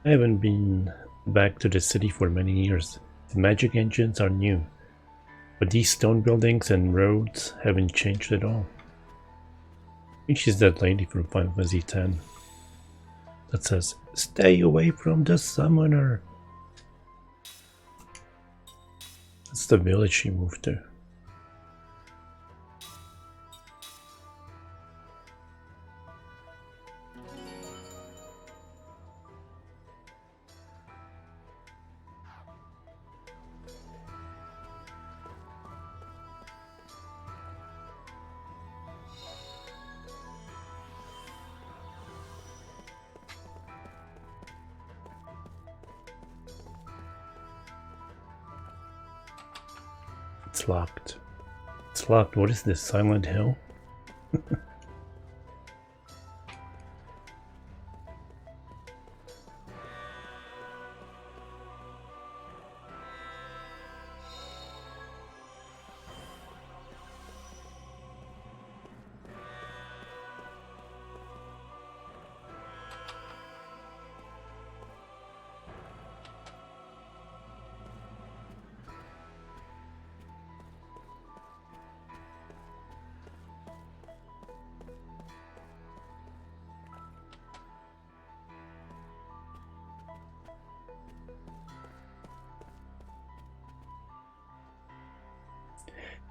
I haven't been back to the city for many years. The magic engines are new, but these stone buildings and roads haven't changed at all. I think she's that lady from Final Fantasy X that says, "Stay away from the summoner." That's the village she moved to. It's locked. It's locked. What is this? Silent Hill?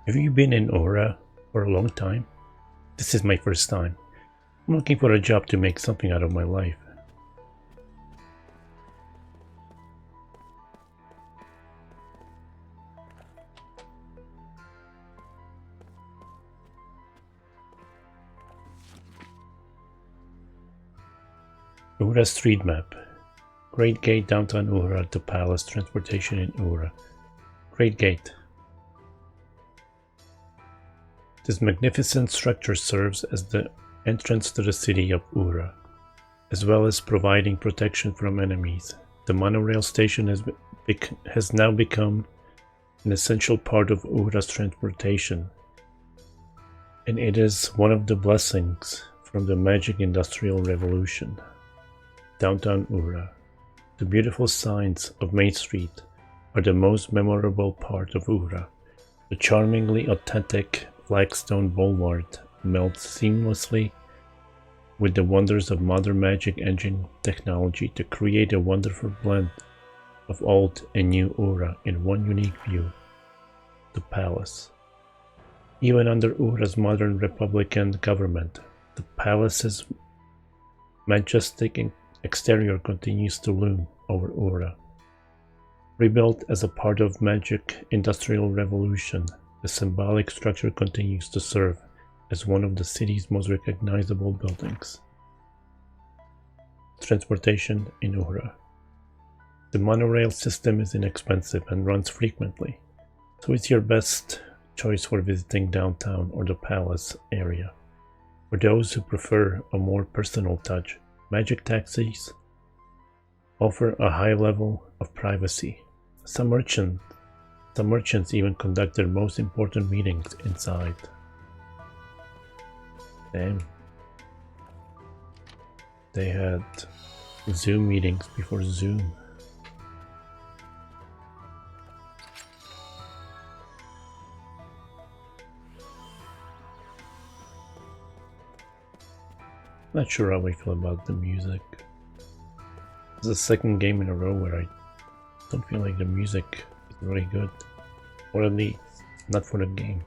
Have you been in Aura for a long time? This is my first time. I'm looking for a job to make something out of my life. Ura street map. Great Gate, downtown Ura to Palace, transportation in Ura. Great Gate. This magnificent structure serves as the entrance to the city of Ura, as well as providing protection from enemies. The monorail station has now become an essential part of Ura's transportation, and it is one of the blessings from the Magic Industrial Revolution. Downtown Ura. The beautiful signs of Main Street are the most memorable part of Ura. The charmingly authentic flagstone boulevard melts seamlessly with the wonders of modern magic engine technology to create a wonderful blend of old and new Ura in one unique view, the palace. Even under Ura's modern republican government, the palace's majestic exterior continues to loom over Ura. Rebuilt as a part of Magic Industrial Revolution, the symbolic structure continues to serve as one of the city's most recognizable buildings. Transportation in Ura. The monorail system is inexpensive and runs frequently, so it's your best choice for visiting downtown or the palace area. For those who prefer a more personal touch, magic taxis offer a high level of privacy. Some merchants even conduct their most important meetings inside. Damn. They had Zoom meetings before Zoom. Not sure how I feel about the music. It's the second game in a row where I don't feel like the music is really good. Or at least not for the game.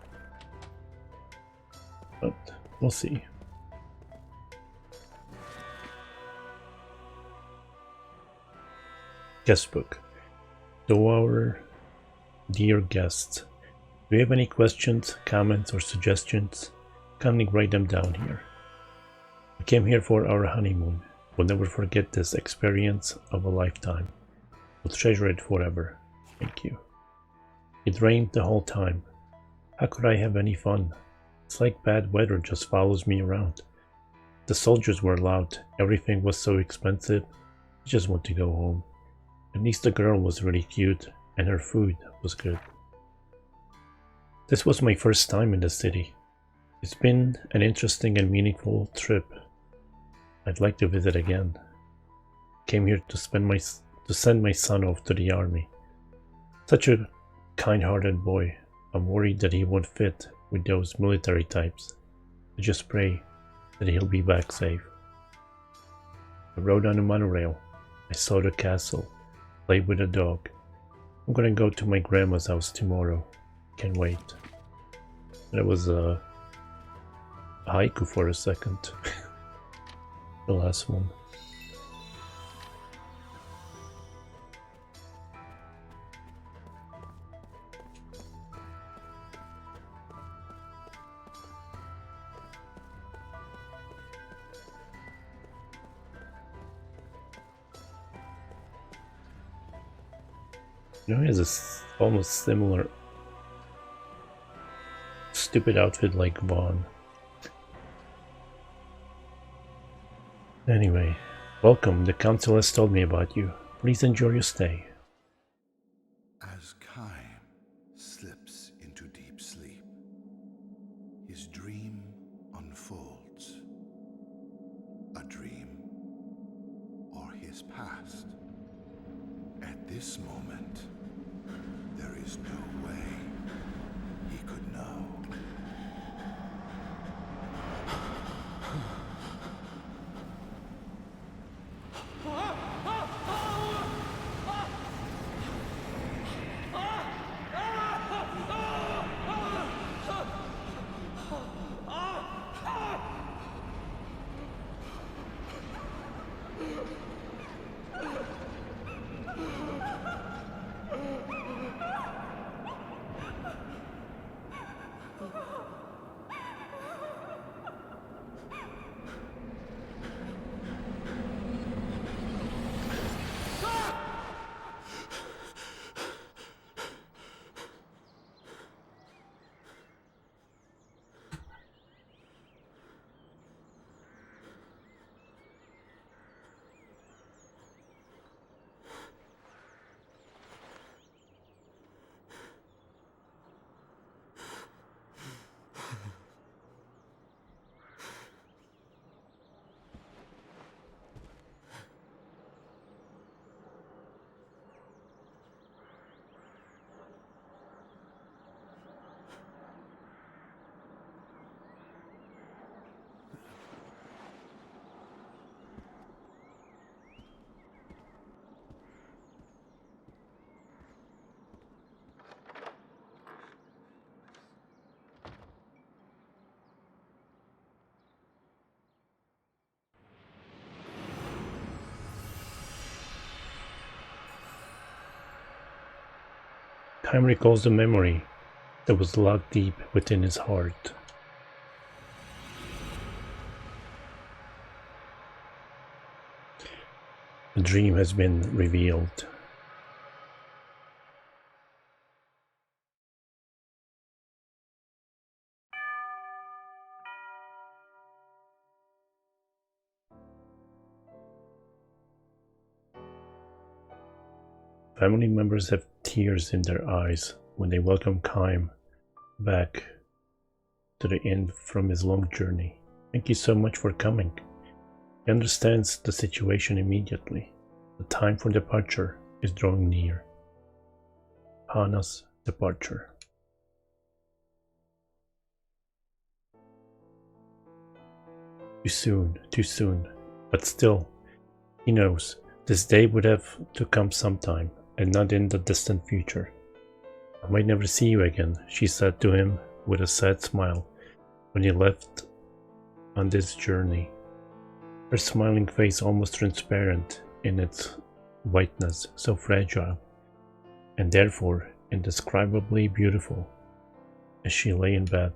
But we'll see. Guestbook. To our dear guests, do you have any questions, comments, or suggestions? Kindly write them down here. We came here for our honeymoon. We'll never forget this experience of a lifetime. I'll treasure it forever. Thank you. It rained the whole time. How could I have any fun? It's like bad weather just follows me around. The soldiers were loud. Everything was so expensive. I just want to go home. At least the girl was really cute, and her food was good. This was my first time in the city. It's been an interesting and meaningful trip. I'd like to visit again. Came here to send my son off to the army. Such a kind-hearted boy. I'm worried that he won't fit with those military types. I just pray that he'll be back safe. I rode on a monorail. I saw the castle. Played with a dog. I'm gonna go to my grandma's house tomorrow. Can't wait. That was a haiku for a second. The last one. You know, he has a almost similar stupid outfit like Vaughn. Anyway, welcome. The council has told me about you. Please enjoy your stay. As Kaim slips into deep sleep, his dream unfolds. A dream or his past. At this moment, there is no way he could know. Time recalls the memory that was locked deep within his heart. The dream has been revealed. Family members have tears in their eyes when they welcome Kaim back to the end from his long journey. Thank you so much for coming. He understands the situation immediately. The time for departure is drawing near. Hana's departure. Too soon. But still, he knows this day would have to come sometime, and not in the distant future. I might never see you again, she said to him with a sad smile when he left on this journey. Her smiling face almost transparent in its whiteness, so fragile, and therefore indescribably beautiful as she lay in bed.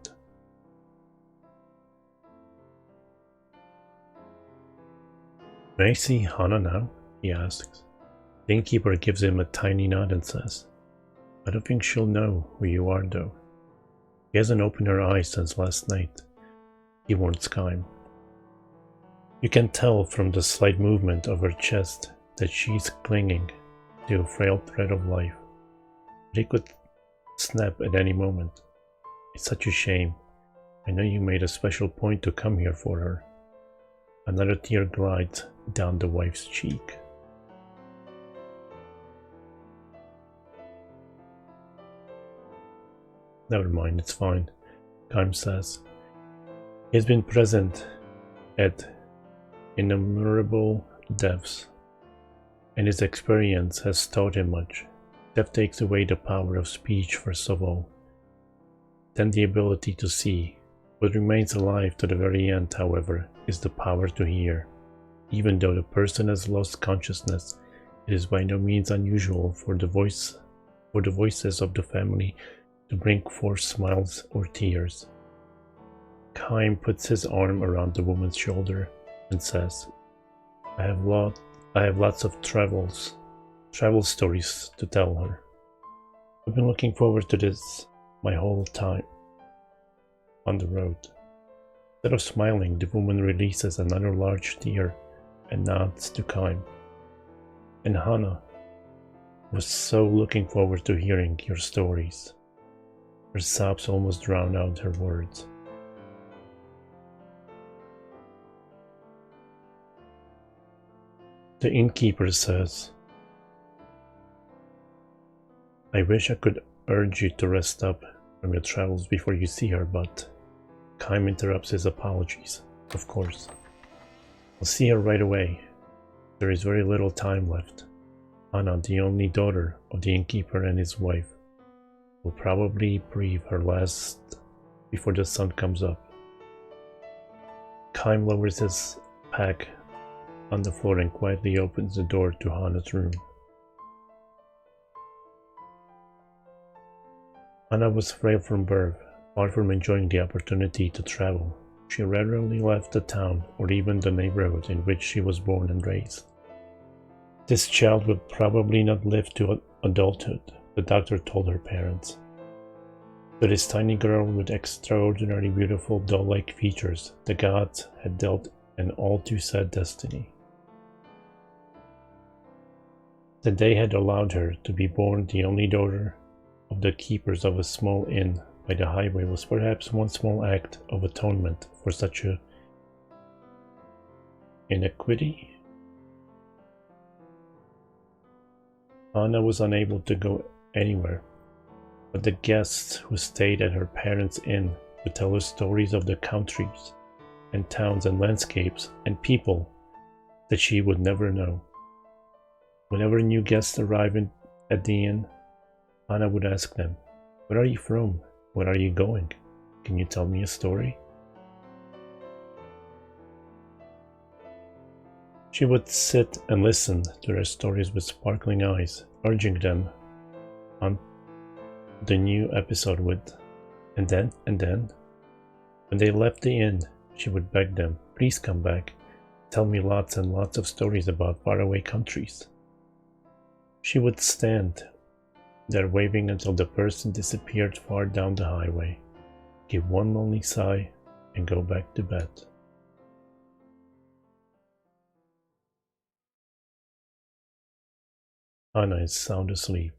May I see Hana now? He asks. The innkeeper gives him a tiny nod and says, "I don't think she'll know who you are, though. She hasn't opened her eyes since last night," he warns Kime. You can tell from the slight movement of her chest that she's clinging to a frail thread of life. But it could snap at any moment. It's such a shame. I know you made a special point to come here for her. Another tear glides down the wife's cheek. Never mind, it's fine, Kime says. He has been present at innumerable deaths, and his experience has taught him much. Death takes away the power of speech first of all, then the ability to see. What remains alive to the very end, however, is the power to hear. Even though the person has lost consciousness, it is by no means unusual for the voices of the family to bring forth smiles or tears. Kime puts his arm around the woman's shoulder and says, I have lots of travel stories to tell her. I've been looking forward to this my whole time on the road." Instead of smiling, the woman releases another large tear and nods to Kime. "And Hannah was so looking forward to hearing your stories." Her sobs almost drown out her words. The innkeeper says, "I wish I could urge you to rest up from your travels before you see her, but..." Kime interrupts his apologies. "Of course. I'll see her right away. There is very little time left. Anna, the only daughter of the innkeeper and his wife, will probably breathe her last before the sun comes up." Kime lowers his pack on the floor and quietly opens the door to Hannah's room. Anna was frail from birth. Far from enjoying the opportunity to travel, she rarely left the town or even the neighborhood in which she was born and raised. This child would probably not live to adulthood, the doctor told her parents. To this tiny girl with extraordinarily beautiful doll-like features, the gods had dealt an all too sad destiny. That they had allowed her to be born the only daughter of the keepers of a small inn by the highway was perhaps one small act of atonement for such a iniquity. Anna was unable to go anywhere, but the guests who stayed at her parents' inn would tell her stories of the countries and towns and landscapes and people that she would never know. Whenever new guests arrived at the inn, Anna would ask them, "Where are you from? Where are you going? Can you tell me a story?" She would sit and listen to their stories with sparkling eyes, urging them on the new episode with, and then, when they left the inn, she would beg them, "Please come back, tell me lots and lots of stories about faraway countries." She would stand there waving until the person disappeared far down the highway, give one lonely sigh, and go back to bed. Anna is sound asleep.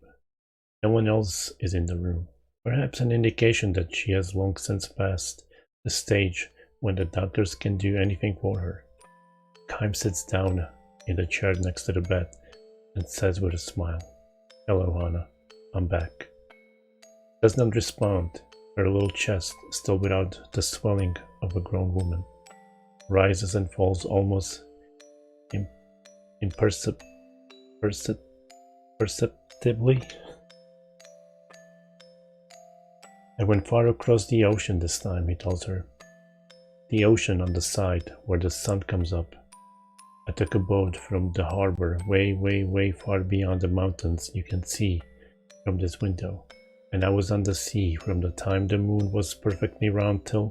No one else is in the room, perhaps an indication that she has long since passed the stage when the doctors can do anything for her. Kime sits down in the chair next to the bed and says with a smile, "Hello, Hannah. I'm back." Does not respond. Her little chest, still without the swelling of a grown woman, rises and falls almost imperceptibly. "I went far across the ocean this time," he tells her. "The ocean on the side where the sun comes up. I took a boat from the harbor way, way, way far beyond the mountains you can see from this window, and I was on the sea from the time the moon was perfectly round till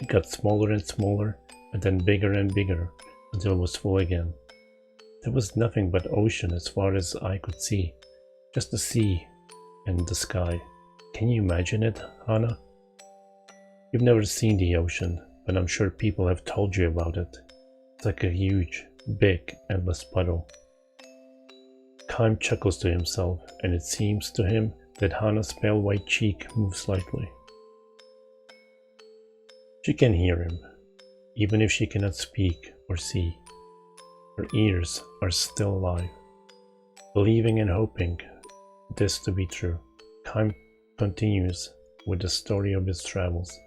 it got smaller and smaller and then bigger and bigger until it was full again. There was nothing but ocean as far as I could see. Just the sea and the sky. Can you imagine it, Hannah? You've never seen the ocean, but I'm sure people have told you about it. It's like a huge, big, endless puddle. Kime chuckles to himself, and it seems to him that Hannah's pale white cheek moves slightly. She can hear him, even if she cannot speak or see. Her ears are still alive. Believing and hoping this to be true, Kime continues with the story of his travels.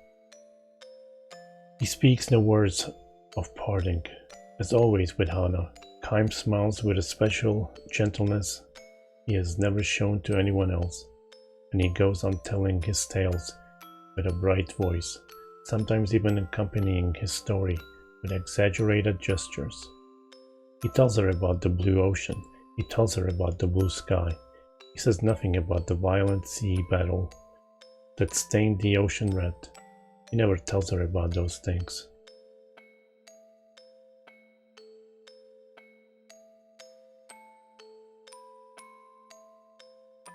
He speaks no words of parting. As always with Hannah, Kime smiles with a special gentleness he has never shown to anyone else, and he goes on telling his tales with a bright voice, sometimes even accompanying his story with exaggerated gestures. He tells her about the blue ocean, he tells her about the blue sky. He says nothing about the violent sea battle that stained the ocean red. He never tells her about those things.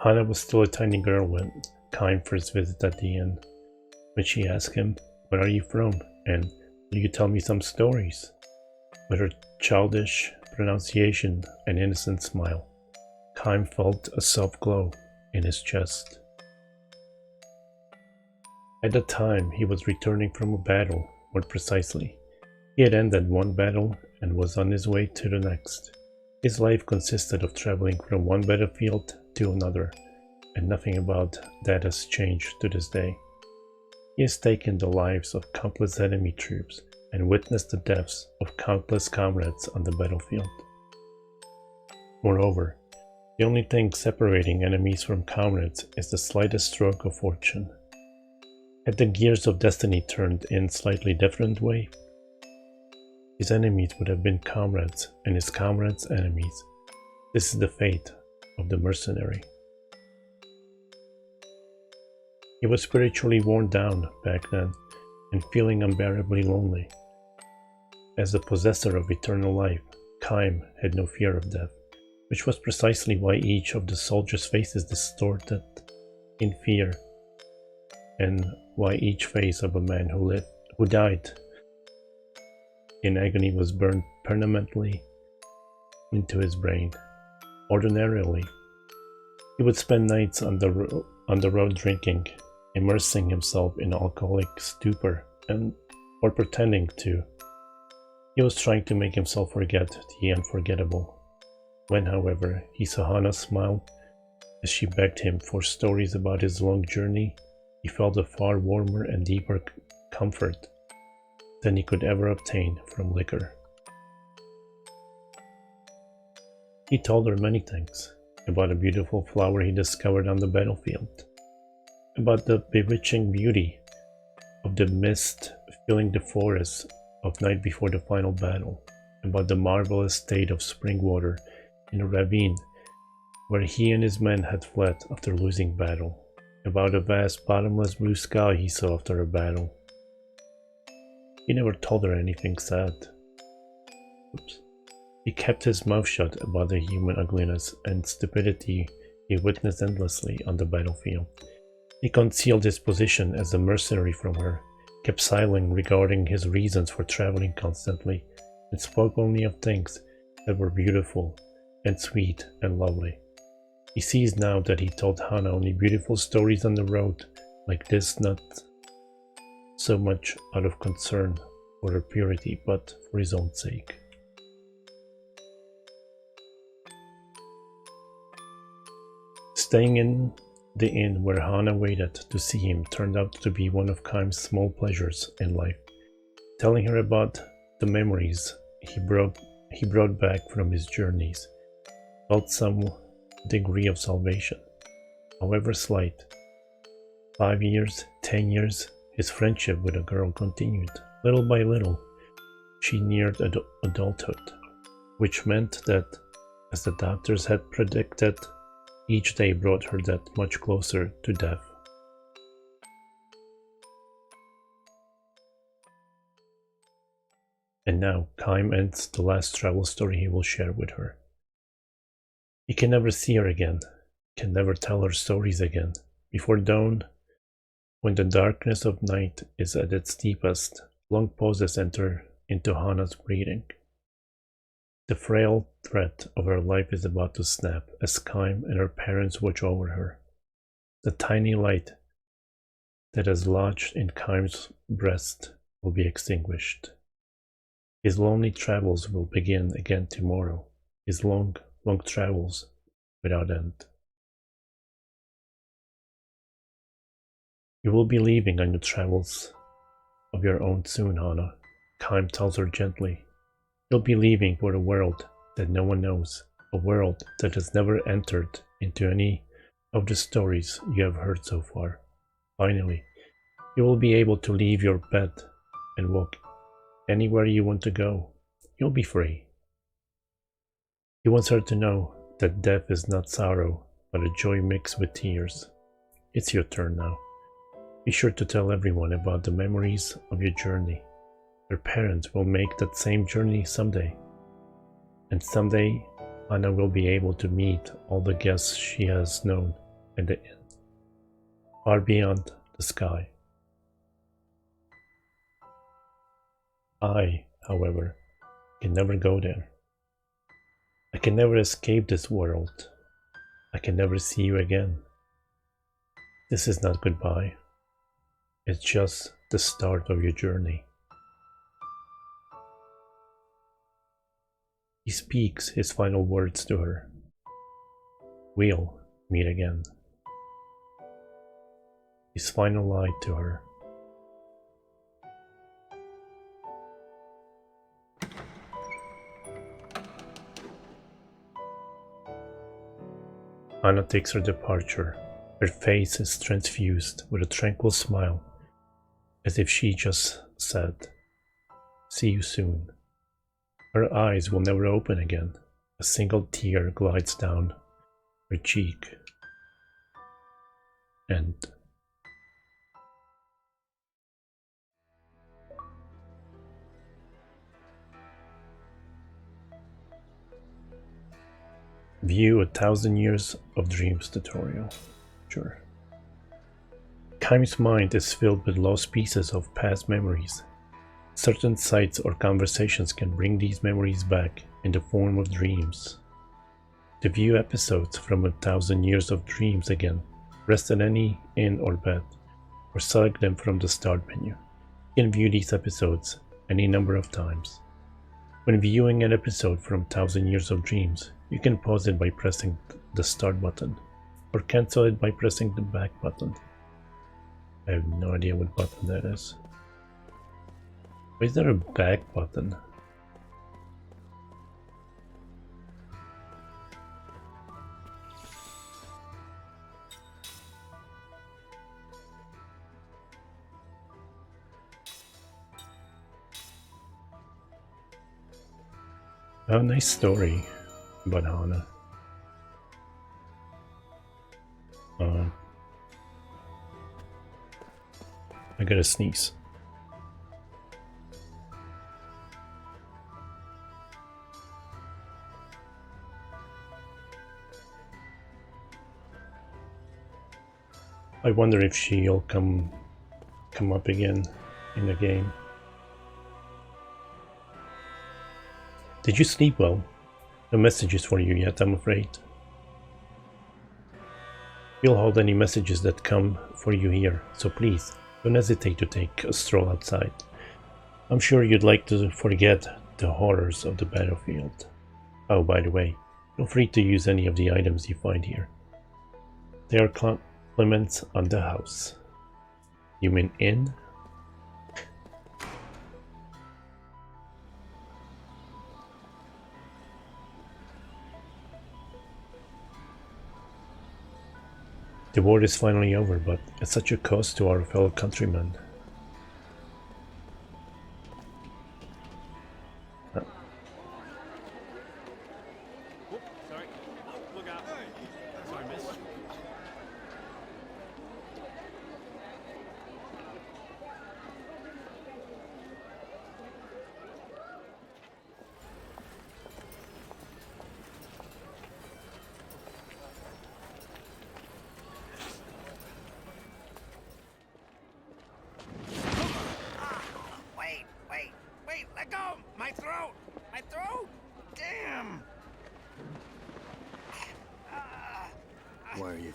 Hannah was still a tiny girl when Kime first visited the inn. When she asked him, "Where are you from?" and "Will you tell me some stories?" With her childish pronunciation and innocent smile, Kime felt a soft glow in his chest. At the time, he was returning from a battle, more precisely. He had ended one battle and was on his way to the next. His life consisted of traveling from one battlefield to another, and nothing about that has changed to this day. He has taken the lives of countless enemy troops and witnessed the deaths of countless comrades on the battlefield. Moreover, the only thing separating enemies from comrades is the slightest stroke of fortune. Had the gears of destiny turned in slightly different way, his enemies would have been comrades and his comrades' enemies. This is the fate of the mercenary. He was spiritually worn down back then and feeling unbearably lonely. As the possessor of eternal life, Kime had no fear of death, which was precisely why each of the soldiers' faces distorted in fear, and why each face of a man who died in agony was burned permanently into his brain. Ordinarily, he would spend nights on the road drinking, immersing himself in alcoholic stupor, or pretending to. He was trying to make himself forget the unforgettable. When, however, he saw Hannah smile as she begged him for stories about his long journey, he felt a far warmer and deeper comfort than he could ever obtain from liquor. He told her many things, about a beautiful flower he discovered on the battlefield, about the bewitching beauty of the mist filling the forest of night before the final battle, about the marvelous state of spring water in a ravine where he and his men had fled after losing battle, about a vast bottomless blue sky he saw after a battle. He never told her anything sad. He kept his mouth shut about the human ugliness and stupidity he witnessed endlessly on the battlefield. He concealed his position as a mercenary from her, kept silent regarding his reasons for traveling constantly, and spoke only of things that were beautiful and sweet and lovely. He sees now that he told Hannah only beautiful stories on the road like this, not so much out of concern for her purity, but for his own sake. Staying in the inn where Hannah waited to see him turned out to be one of Kime's small pleasures in life. Telling her about the memories he brought back from his journeys felt some degree of salvation, however slight. 5 years, 10 years, his friendship with the girl continued. Little by little, she neared adulthood, which meant that, as the doctors had predicted, each day brought her that much closer to death. And now Kaim ends the last travel story he will share with her. He can never see her again, can never tell her stories again. Before dawn, when the darkness of night is at its deepest, long pauses enter into Hana's breathing. The frail thread of her life is about to snap as Kaim and her parents watch over her. The tiny light that has lodged in Kaim's breast will be extinguished. His lonely travels will begin again tomorrow, his long, long travels without end. You will be leaving on your travels of your own soon, Hana, Kaim tells her gently. You'll be leaving for a world that no one knows, a world that has never entered into any of the stories you have heard so far. Finally, you will be able to leave your bed and walk anywhere you want to go. You'll be free. He wants her to know that death is not sorrow, but a joy mixed with tears. It's your turn now. Be sure to tell everyone about the memories of your journey. Her parents will make that same journey someday. And someday, Hana will be able to meet all the guests she has known at the inn, far beyond the sky. I, however, can never go there. I can never escape this world. I can never see you again. This is not goodbye. It's just the start of your journey. He speaks his final words to her. We'll meet again. His final lie to her. Hana takes her departure. Her face is transfused with a tranquil smile, as if she just said, "See you soon." Her eyes will never open again. A single tear glides down her cheek. End. View 1,000 Years of Dreams tutorial. Sure. Kaim's mind is filled with lost pieces of past memories. Certain sights or conversations can bring these memories back in the form of dreams. To view episodes from 1,000 Years of Dreams again, rest at any inn or bed, or select them from the start menu. You can view these episodes any number of times. When viewing an episode from 1,000 Years of Dreams, you can pause it by pressing the start button, or cancel it by pressing the back button. I have no idea what button that is. Why is there a back button? Oh, nice story about Hana. I gotta sneeze. I wonder if she'll come up again in the game. Did you sleep well? No messages for you yet, I'm afraid. We'll hold any messages that come for you here, so please, don't hesitate to take a stroll outside. I'm sure you'd like to forget the horrors of the battlefield. Oh, by the way, feel free to use any of the items you find here. They are compliments on the house. You mean inn? The war is finally over, but at such a cost to our fellow countrymen.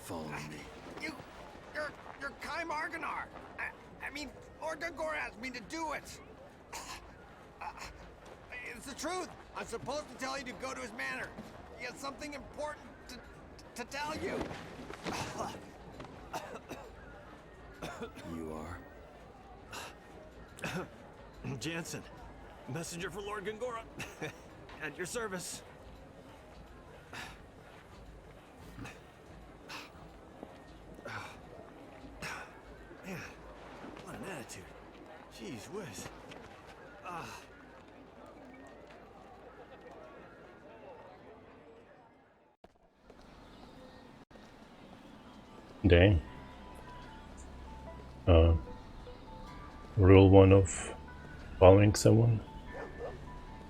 following me? You're Kai Marganar. I mean, Lord Gongora asked me to do it. It's the truth. I'm supposed to tell you to go to his manor. He has something important to tell you. You are? Jansen, messenger for Lord Gongora. At your service. Man, what an attitude. Jeez whiz. Dang. Rule 1 of following someone: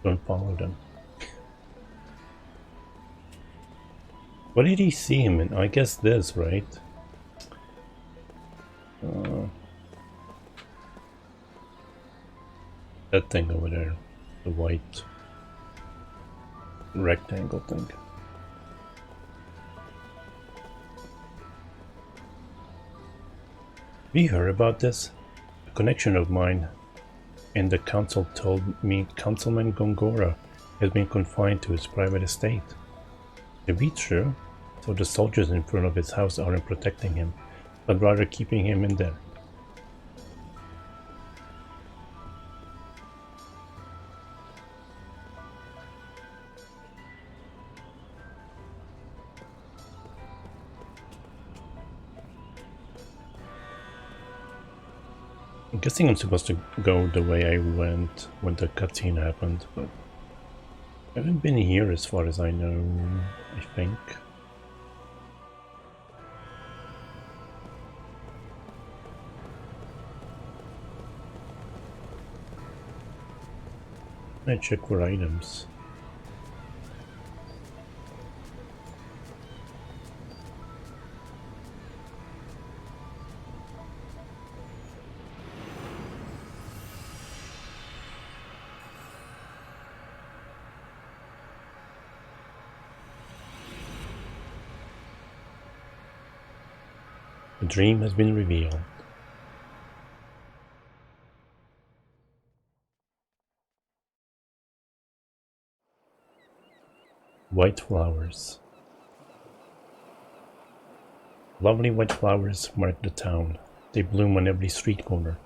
don't follow them. What did he see him in? I guess this, right? That thing over there. The white rectangle thing. Have you heard about this? A connection of mine in the council told me Councilman Gongora has been confined to his private estate. It be true, so the soldiers in front of his house aren't protecting him, but rather keeping him in there. I'm guessing I'm supposed to go the way I went when the cutscene happened, but I haven't been here as far as I know, I think. I check for items. The dream has been revealed. White flowers. Lovely white flowers mark the town. They bloom on every street corner,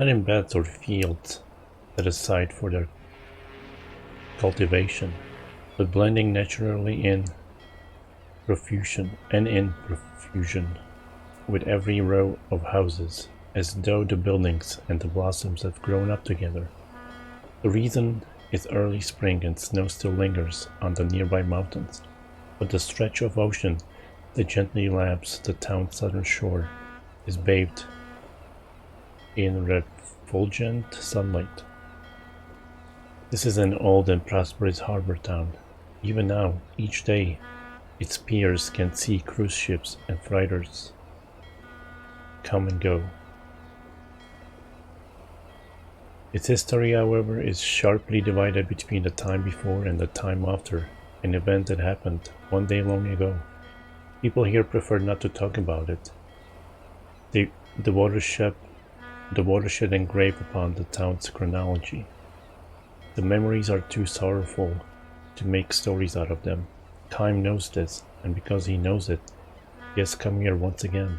not in beds or fields set aside for their cultivation, but blending naturally in profusion with every row of houses, as though the buildings and the blossoms have grown up together. The reason is early spring and snow still lingers on the nearby mountains, but the stretch of ocean that gently laps the town's southern shore is bathed in refulgent sunlight. This is an old and prosperous harbor town. Even now, each day, its piers can see cruise ships and freighters come and go. Its history, however, is sharply divided between the time before and the time after an event that happened one day long ago. People here prefer not to talk about it. The watershed engraved upon the town's chronology. The memories are too sorrowful to make stories out of them. Time knows this, and because he knows it, he has come here once again.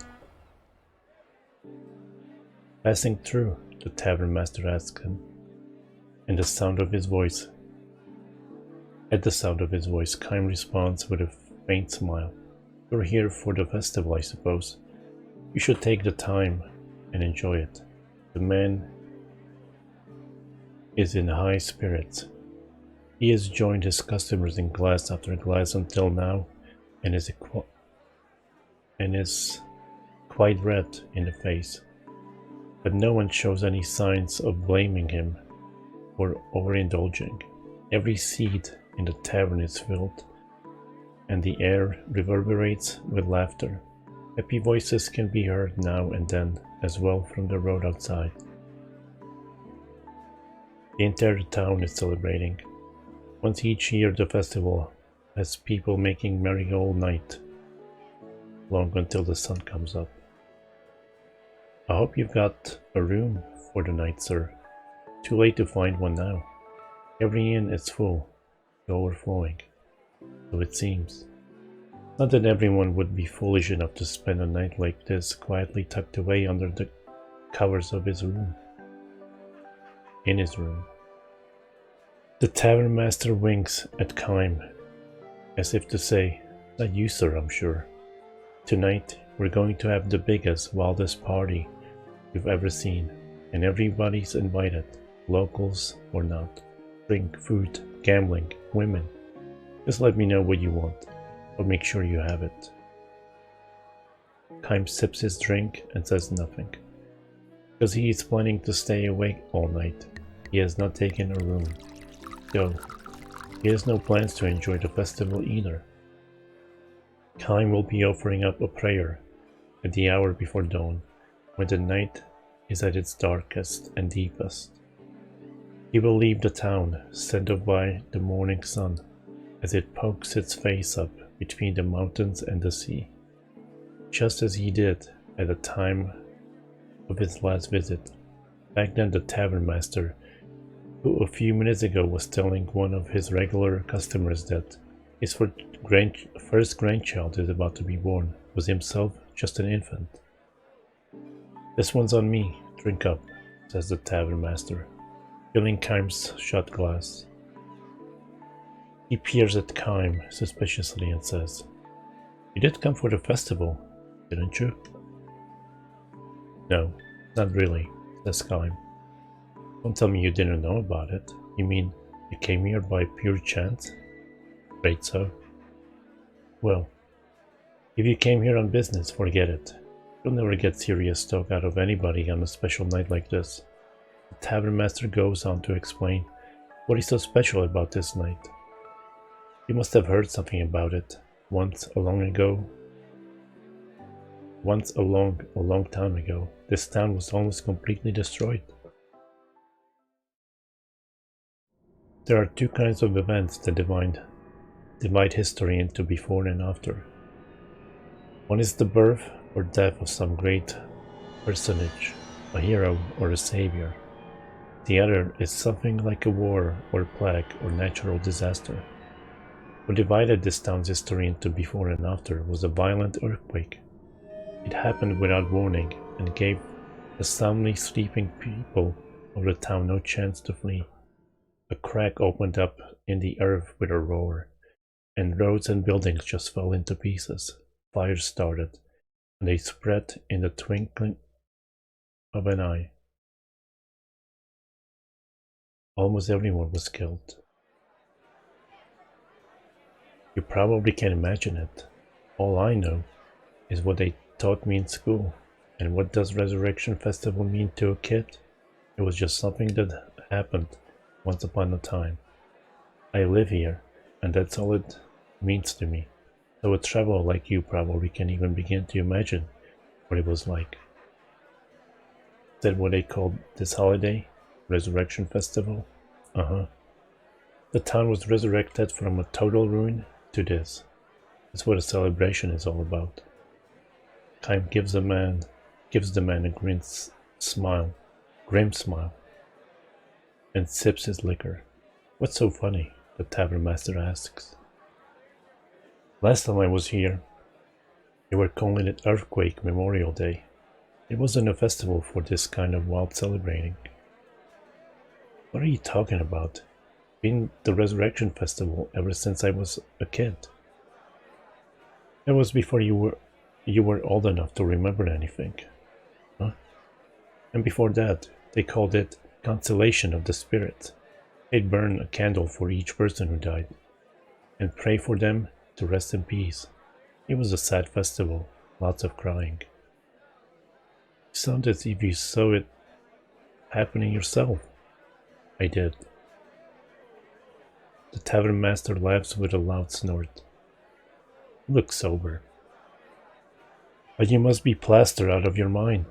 Passing through, the tavern master asked him, and the sound of his voice. At the sound of his voice, Kime responds with a faint smile. You're here for the festival, I suppose. You should take the time and enjoy it. The man is in high spirits. He has joined his customers in glass after glass until now, and is quite red in the face. But no one shows any signs of blaming him for overindulging. Every seat in the tavern is filled, and the air reverberates with laughter. Happy voices can be heard now and then, as well from the road outside. The entire town is celebrating. Once each year the festival has people making merry all night long until the sun comes up. I hope you've got a room for the night, sir. Too late to find one now. Every inn is full, to overflowing. So it seems. Not that everyone would be foolish enough to spend a night like this quietly tucked away under the covers of his room. In his room. The tavern master winks at Kime, as if to say, "Not you, sir, I'm sure. Tonight, we're going to have the biggest, wildest party you've ever seen, and everybody's invited, locals or not. Drink, food, gambling, women. Just let me know what you want. I'll make sure you have it." Kime sips his drink and says nothing. Because he is planning to stay awake all night. He has not taken a room. Though, he has no plans to enjoy the festival either. Kime will be offering up a prayer at the hour before dawn, when the night is at its darkest and deepest. He will leave the town, sent off by the morning sun, as it pokes its face up between the mountains and the sea, just as he did at the time of his last visit. Back then the tavern master, who a few minutes ago was telling one of his regular customers that his first grandchild is about to be born, was himself just an infant. "This one's on me, drink up," says the tavern master, filling Kime's shot glass. He peers at Kime suspiciously and says, "You did come for the festival, didn't you?" "No, not really," says Kime. "Don't tell me you didn't know about it. You mean you came here by pure chance?" "Afraid so." "Well, if you came here on business, forget it. You'll never get serious talk out of anybody on a special night like this." The tavern master goes on to explain what is so special about this night. "You must have heard something about it once a long time ago. This town was almost completely destroyed. There are two kinds of events that divide history into before and after. One is the birth or death of some great personage, a hero or a savior. The other is something like a war or plague or natural disaster. What divided this town's history into before and after was a violent earthquake. It happened without warning and gave the soundly sleeping people of the town no chance to flee. A crack opened up in the earth with a roar, and roads and buildings just fell into pieces. Fires started, and they spread in the twinkling of an eye. Almost everyone was killed. You probably can imagine it. All I know is what they taught me in school. And what does Resurrection Festival mean to a kid? It was just something that happened once upon a time. I live here, and that's all it means to me. So a traveler like you probably can't even begin to imagine what it was like. Is that what they called this holiday? Resurrection Festival? Uh-huh. The town was resurrected from a total ruin to this. That's what a celebration is all about. Kime gives the man a grim smile, and sips his liquor. "What's so funny?" the tavern master asks. "Last time I was here, they were calling it Earthquake Memorial Day. It wasn't a festival for this kind of wild celebrating." "What are you talking about? Been the Resurrection Festival ever since I was a kid." "That was before you were old enough to remember anything." "Huh? And before that, they called it Consolation of the Spirit. They'd burn a candle for each person who died, and pray for them to rest in peace. It was a sad festival, lots of crying." "You sound as if you saw it happening yourself." "I did." The tavern master laughs with a loud snort. "You look sober. But you must be plastered out of your mind.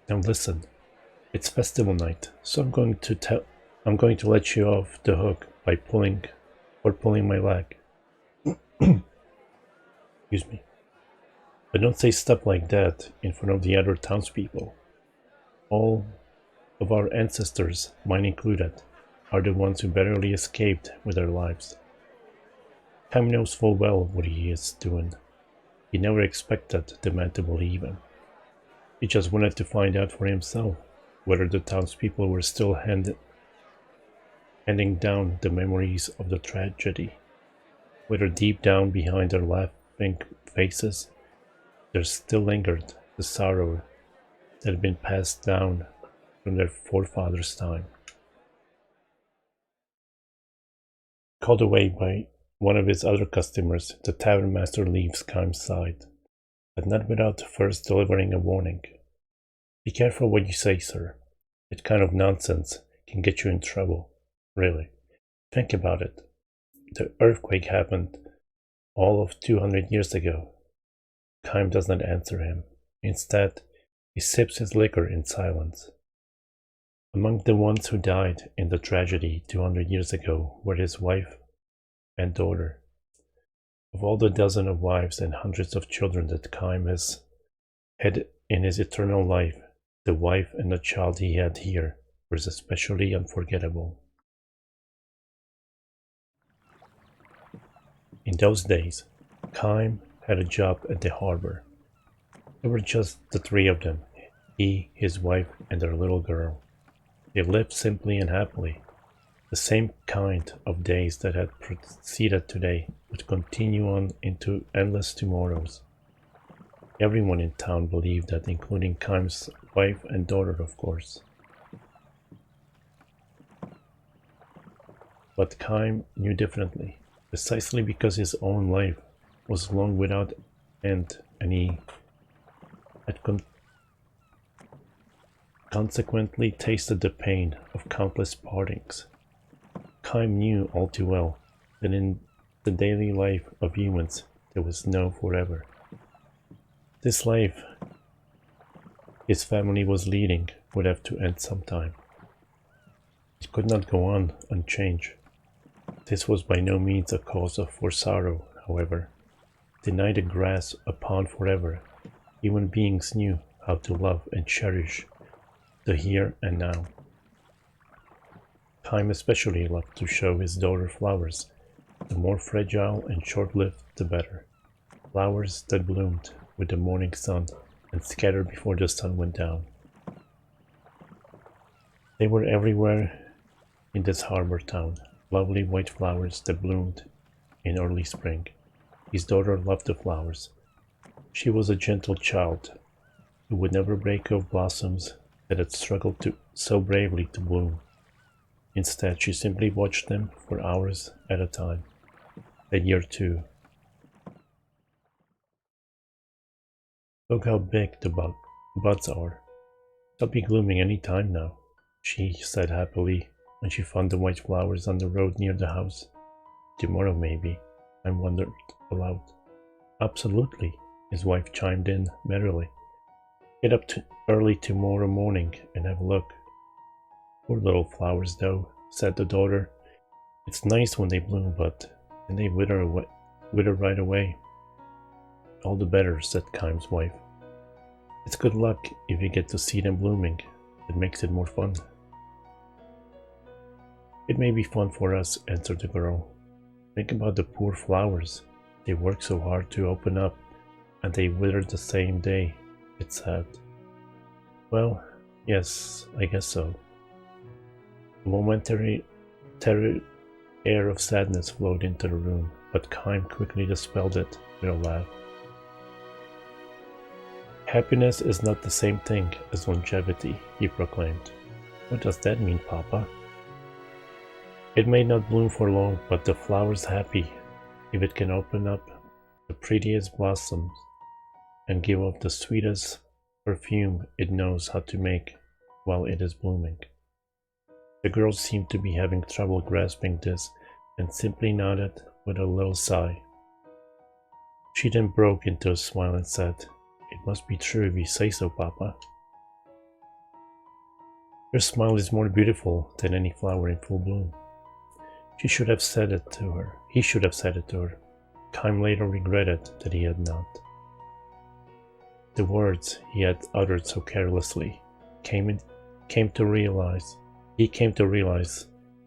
Now listen, it's festival night, so I'm going to let you off the hook by pulling my leg." Excuse me. But don't say stuff like that in front of the other townspeople. All of our ancestors, mine included, are the ones who barely escaped with their lives. Cam knows full well what he is doing. He never expected the man to believe him. He just wanted to find out for himself whether the townspeople were still handing down the memories of the tragedy, whether deep down behind their laughing faces there still lingered the sorrow that had been passed down from their forefathers' time. Called away by one of his other customers, the tavern master leaves Kaim's side, but not without first delivering a warning. Be careful what you say, sir. That kind of nonsense can get you in trouble, really. Think about it. The earthquake happened all of 200 years ago. Kaim does not answer him. Instead, he sips his liquor in silence. Among the ones who died in the tragedy 200 years ago were his wife and daughter. Of all the dozen of wives and hundreds of children that Kaim has had in his eternal life, the wife and the child he had here was especially unforgettable. In those days, Kaim had a job at the harbor. There were just the three of them, he, his wife, and their little girl. They lived simply and happily. The same kind of days that had preceded today would continue on into endless tomorrows. Everyone in town believed that, including Kaim's wife and daughter, of course. But Kaim knew differently, precisely because his own life was long without end, and he had consequently tasted the pain of countless partings. Kaim knew all too well that in the daily life of humans there was no forever. This life his family was leading would have to end sometime. It could not go on unchanged. This was by no means a cause for sorrow, however. Deny the grass upon forever, human beings knew how to love and cherish the here and now. Kaim especially loved to show his daughter flowers. The more fragile and short-lived, the better. Flowers that bloomed with the morning sun and scattered before the sun went down. They were everywhere in this harbor town, lovely white flowers that bloomed in early spring. His daughter loved the flowers. She was a gentle child who would never break off blossoms that had struggled so bravely to bloom. Instead, she simply watched them for hours at a time. A year too. Look how big the buds are. They'll be blooming any time now, she said happily when she found the white flowers on the road near the house. Tomorrow maybe, I wondered aloud. Absolutely, his wife chimed in merrily. Get up early tomorrow morning and have a look. Poor little flowers though, said the daughter. It's nice when they bloom, but then they wither right away. All the better, said Kaim's wife. It's good luck if you get to see them blooming. It makes it more fun. It may be fun for us, answered the girl. Think about the poor flowers. They work so hard to open up, and they wither the same day. It's sad. Well, yes, I guess so. A momentary air of sadness flowed into the room, but Kaim quickly dispelled it with a laugh. Happiness is not the same thing as longevity, he proclaimed. What does that mean, Papa? It may not bloom for long, but the flower's happy if it can open up the prettiest blossoms and give off the sweetest perfume it knows how to make while it is blooming. The girl seemed to be having trouble grasping this and simply nodded with a little sigh. She then broke into a smile and said, It must be true if you say so, Papa. Your smile is more beautiful than any flower in full bloom. She should have said it to her. He should have said it to her. Kaim later regretted that he had not. The words he had uttered so carelessly he came to realize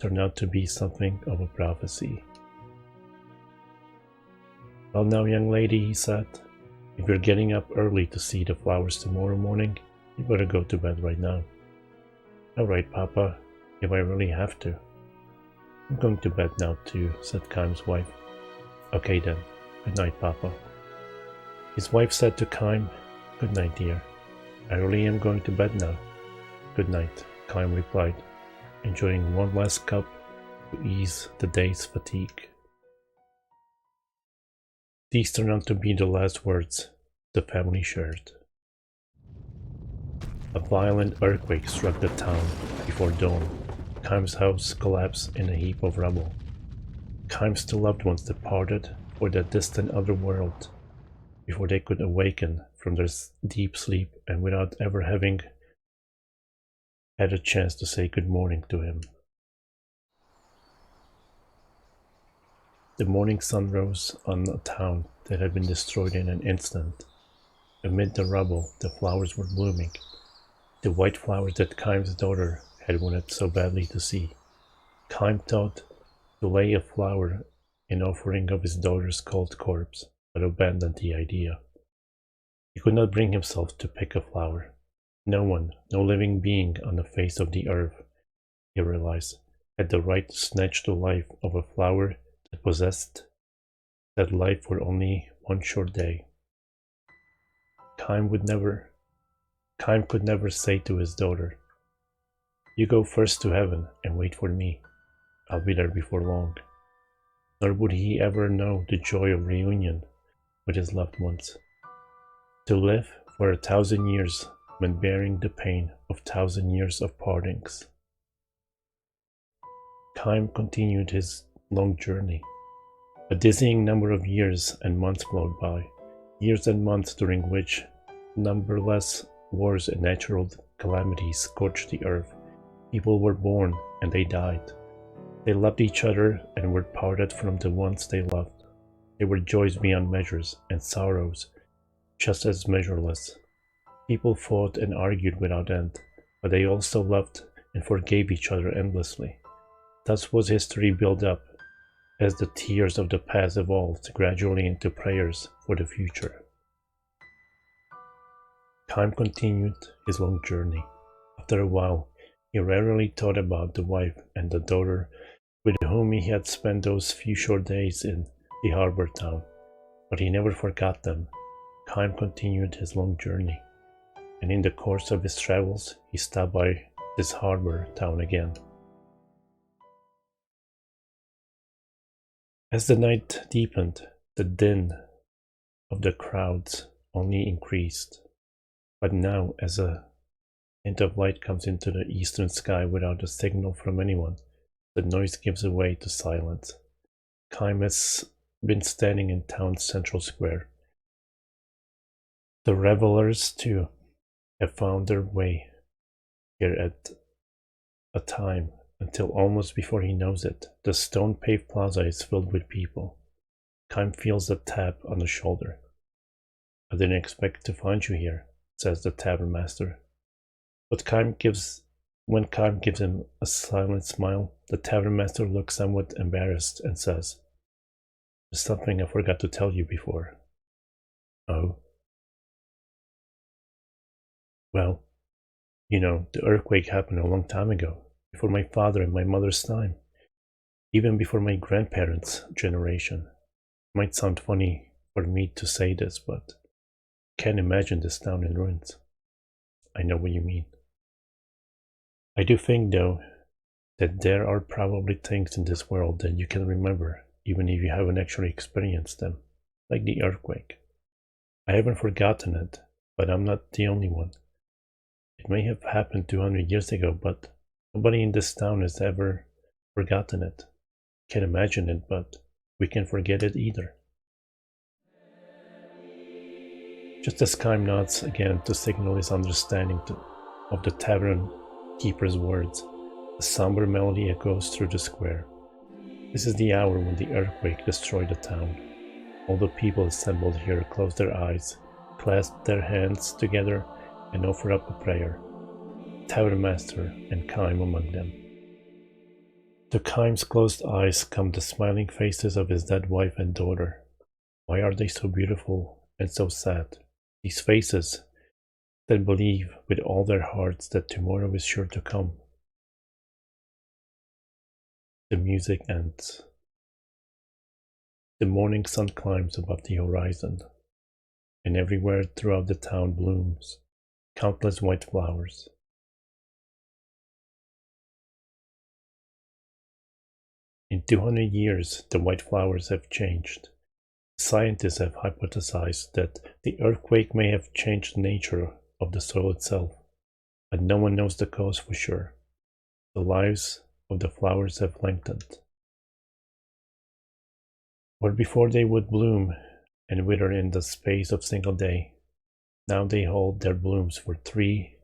turned out to be something of a prophecy. "Well now, young lady," he said, "if you're getting up early to see the flowers tomorrow morning, you better go to bed right now." "All right, Papa, if I really have to." "I'm going to bed now too," said Kaim's wife. "Okay then, good night, Papa." His wife said to Kaim, "Good night, dear. I really am going to bed now." "Good night," Kaim replied, enjoying one last cup to ease the day's fatigue. These turned out to be the last words the family shared. A violent earthquake struck the town before dawn. Kaim's house collapsed in a heap of rubble. Kaim's two loved ones departed for the distant other world before they could awaken from their deep sleep and without ever having had a chance to say good morning to him. The morning sun rose on a town that had been destroyed in an instant. Amid the rubble, the flowers were blooming, the white flowers that Kaim's daughter had wanted so badly to see. Kaim thought to lay a flower in offering of his daughter's cold corpse, but abandoned the idea. He could not bring himself to pick a flower. No one, no living being on the face of the earth, he realized, had the right to snatch the life of a flower that possessed that life for only one short day. Kaim could never say to his daughter, "You go first to heaven and wait for me. I'll be there before long." Nor would he ever know the joy of reunion with his loved ones. To live for 1,000 years meant bearing the pain of 1,000 years of partings. Kaim continued his long journey. A dizzying number of years and months flowed by, years and months during which numberless wars and natural calamities scorched the earth. People were born and they died. They loved each other and were parted from the ones they loved. There were joys beyond measures and sorrows just as measureless. People fought and argued without end, but they also loved and forgave each other endlessly. Thus was history built up, as the tears of the past evolved gradually into prayers for the future. Kaim continued his long journey. After a while, he rarely thought about the wife and the daughter with whom he had spent those few short days in the harbor town, but he never forgot them. Kaim continued his long journey, and in the course of his travels, he stopped by this harbor town again. As the night deepened, the din of the crowds only increased. But now, as a hint of light comes into the eastern sky without a signal from anyone, the noise gives way to silence. Kaim has been standing in town's central square. The revelers, too, have found their way here at a time until almost before he knows it, the stone-paved plaza is filled with people. Kaim feels a tap on the shoulder. "I didn't expect to find you here," says the tavern master. When Kaim gives him a silent smile, the tavern master looks somewhat embarrassed and says, "There's something I forgot to tell you before." "Oh?" "Well, you know, the earthquake happened a long time ago, before my father and my mother's time, even before my grandparents' generation. It might sound funny for me to say this, but I can't imagine this town in ruins." "I know what you mean." "I do think, though, that there are probably things in this world that you can remember, even if you haven't actually experienced them, like the earthquake. I haven't forgotten it, but I'm not the only one. It may have happened 200 years ago, but nobody in this town has ever forgotten it. Can't imagine it, but we can't forget it either." Just as Kaim nods again to signal his understanding of the tavern keeper's words, a somber melody echoes through the square. This is the hour when the earthquake destroyed the town. All the people assembled here close their eyes clasp their hands together and offer up a prayer. Tavern Master and Kime among them. To Kime's closed eyes come the smiling faces of his dead wife and daughter. Why are they so beautiful and so sad? These faces that believe with all their hearts that tomorrow is sure to come. The music ends. The morning sun climbs above the horizon, and everywhere throughout the town blooms countless white flowers. In 200 years, the white flowers have changed. Scientists have hypothesized that the earthquake may have changed the nature of the soil itself, but no one knows the cause for sure. The lives of the flowers have lengthened. Where before they would bloom and wither in the space of a single day, now they hold their blooms for 3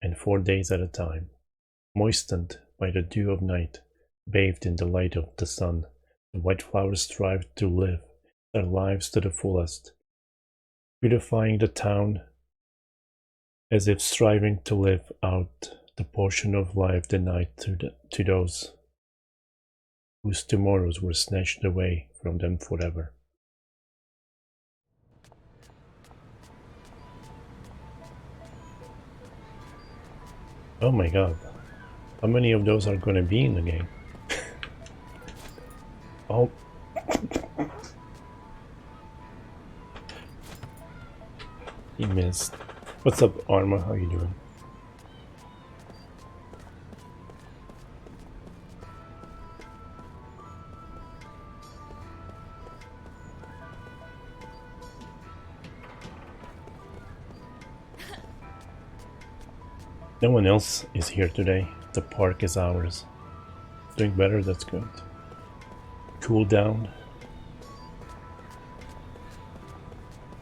and 4 days at a time, moistened by the dew of night, bathed in the light of the sun. The white flowers strive to live their lives to the fullest, beautifying the town as if striving to live out the portion of life denied to those whose tomorrows were snatched away from them forever. Oh my god, how many of those are gonna be in the game? Oh. He missed. What's up, Arma? How you doing? No one else is here today. The park is ours. Doing better, that's good. Cool down.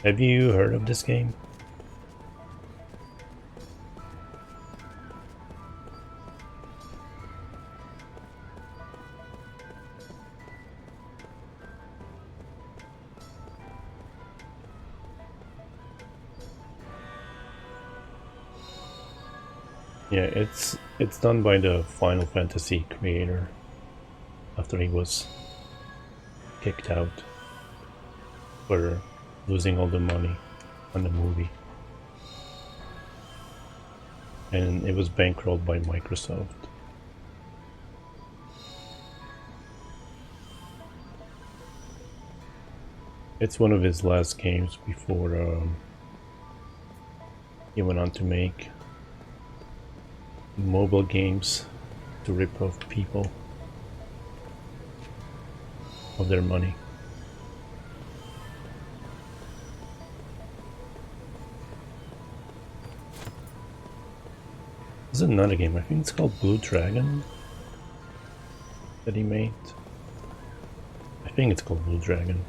Have you heard of this game? Yeah, it's done by the Final Fantasy creator after he was kicked out for losing all the money on the movie. And it was bankrolled by Microsoft. It's one of his last games before he went on to make mobile games to rip off people of their money. There's another game, I think it's called Blue Dragon, that he made. I think it's called Blue Dragon.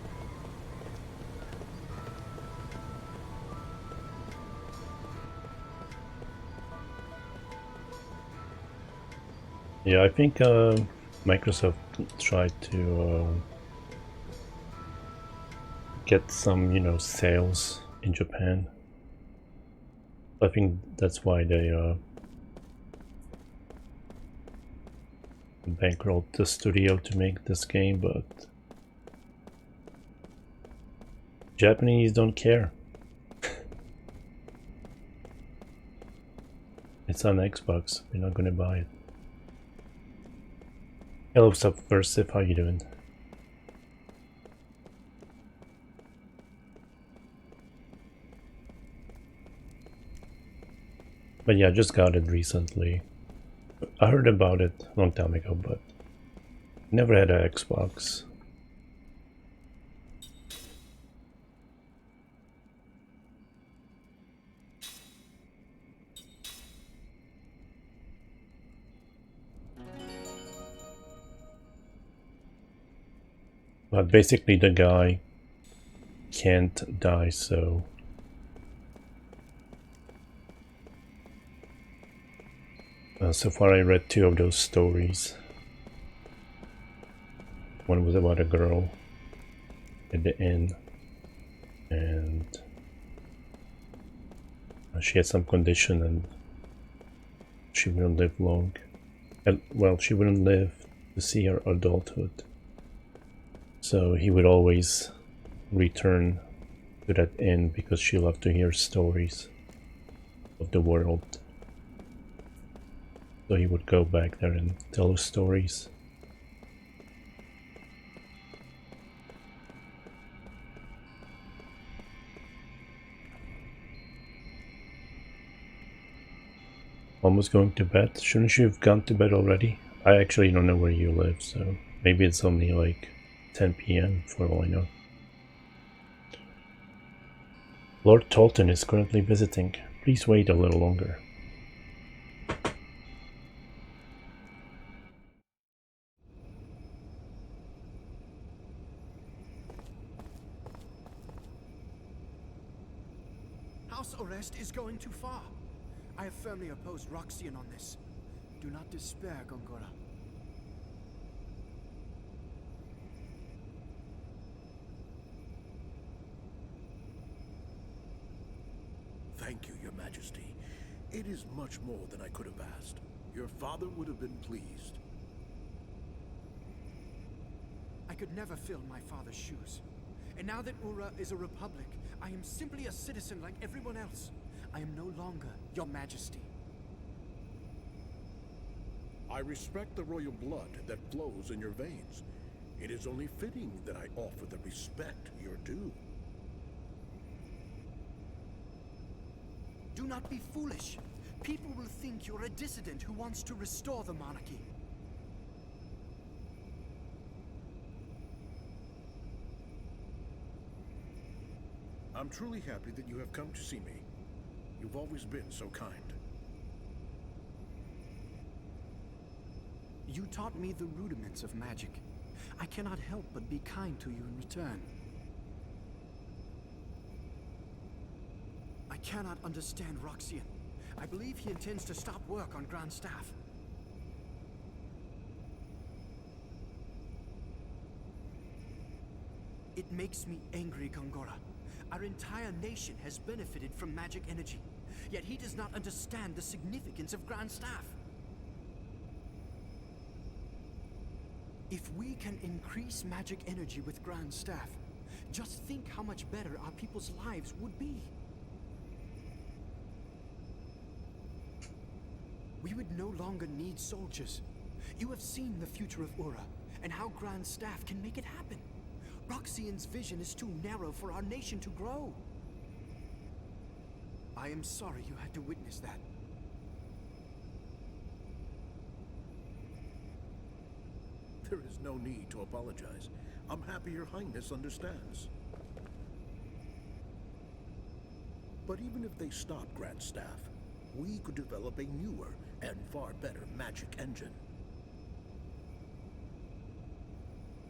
Yeah, I think Microsoft tried to get some, sales in Japan. I think that's why they bankrolled the studio to make this game, but Japanese don't care. It's on Xbox, we're not gonna buy it. Hello, Subversive, how you doing? But yeah, I just got it recently. I heard about it a long time ago, but never had an Xbox. But basically the guy can't die, so so far I read 2 of those stories. One was about a girl at the inn, and She had some condition and she wouldn't live long. And, well, she wouldn't live to see her adulthood. So he would always return to that inn because she loved to hear stories of the world. So he would go back there and tell her stories. Almost going to bed? Shouldn't you have gone to bed already? I actually don't know where you live, so maybe it's only like 10 p.m. for all I know. Lord Tolton is currently visiting. Please wait a little longer. House arrest is going too far. I have firmly opposed Roxian on this. Do not despair, Gongora. Thank you, Your Majesty. It is much more than I could have asked. Your father would have been pleased. I could never fill my father's shoes. And now that Ura is a republic, I am simply a citizen like everyone else. I am no longer Your Majesty. I respect the royal blood that flows in your veins. It is only fitting that I offer the respect you're due. Do not be foolish. People will think you're a dissident who wants to restore the monarchy. I'm truly happy that you have come to see me. You've always been so kind. You taught me the rudiments of magic. I cannot help but be kind to you in return. I cannot understand Roxian. I believe he intends to stop work on Grand Staff. It makes me angry, Gongora. Our entire nation has benefited from magic energy, yet he does not understand the significance of Grand Staff. If we can increase magic energy with Grand Staff, just think how much better our people's lives would be. We would no longer need soldiers. You have seen the future of Ura, and how Grand Staff can make it happen. Roxian's vision is too narrow for our nation to grow. I am sorry you had to witness that. There is no need to apologize. I'm happy Your Highness understands. But even if they stop Grand Staff, we could develop a newer and far better magic engine.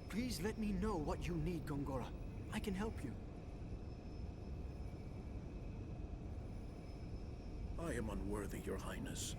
Please let me know what you need, Gongora. I can help you. I am unworthy, Your Highness.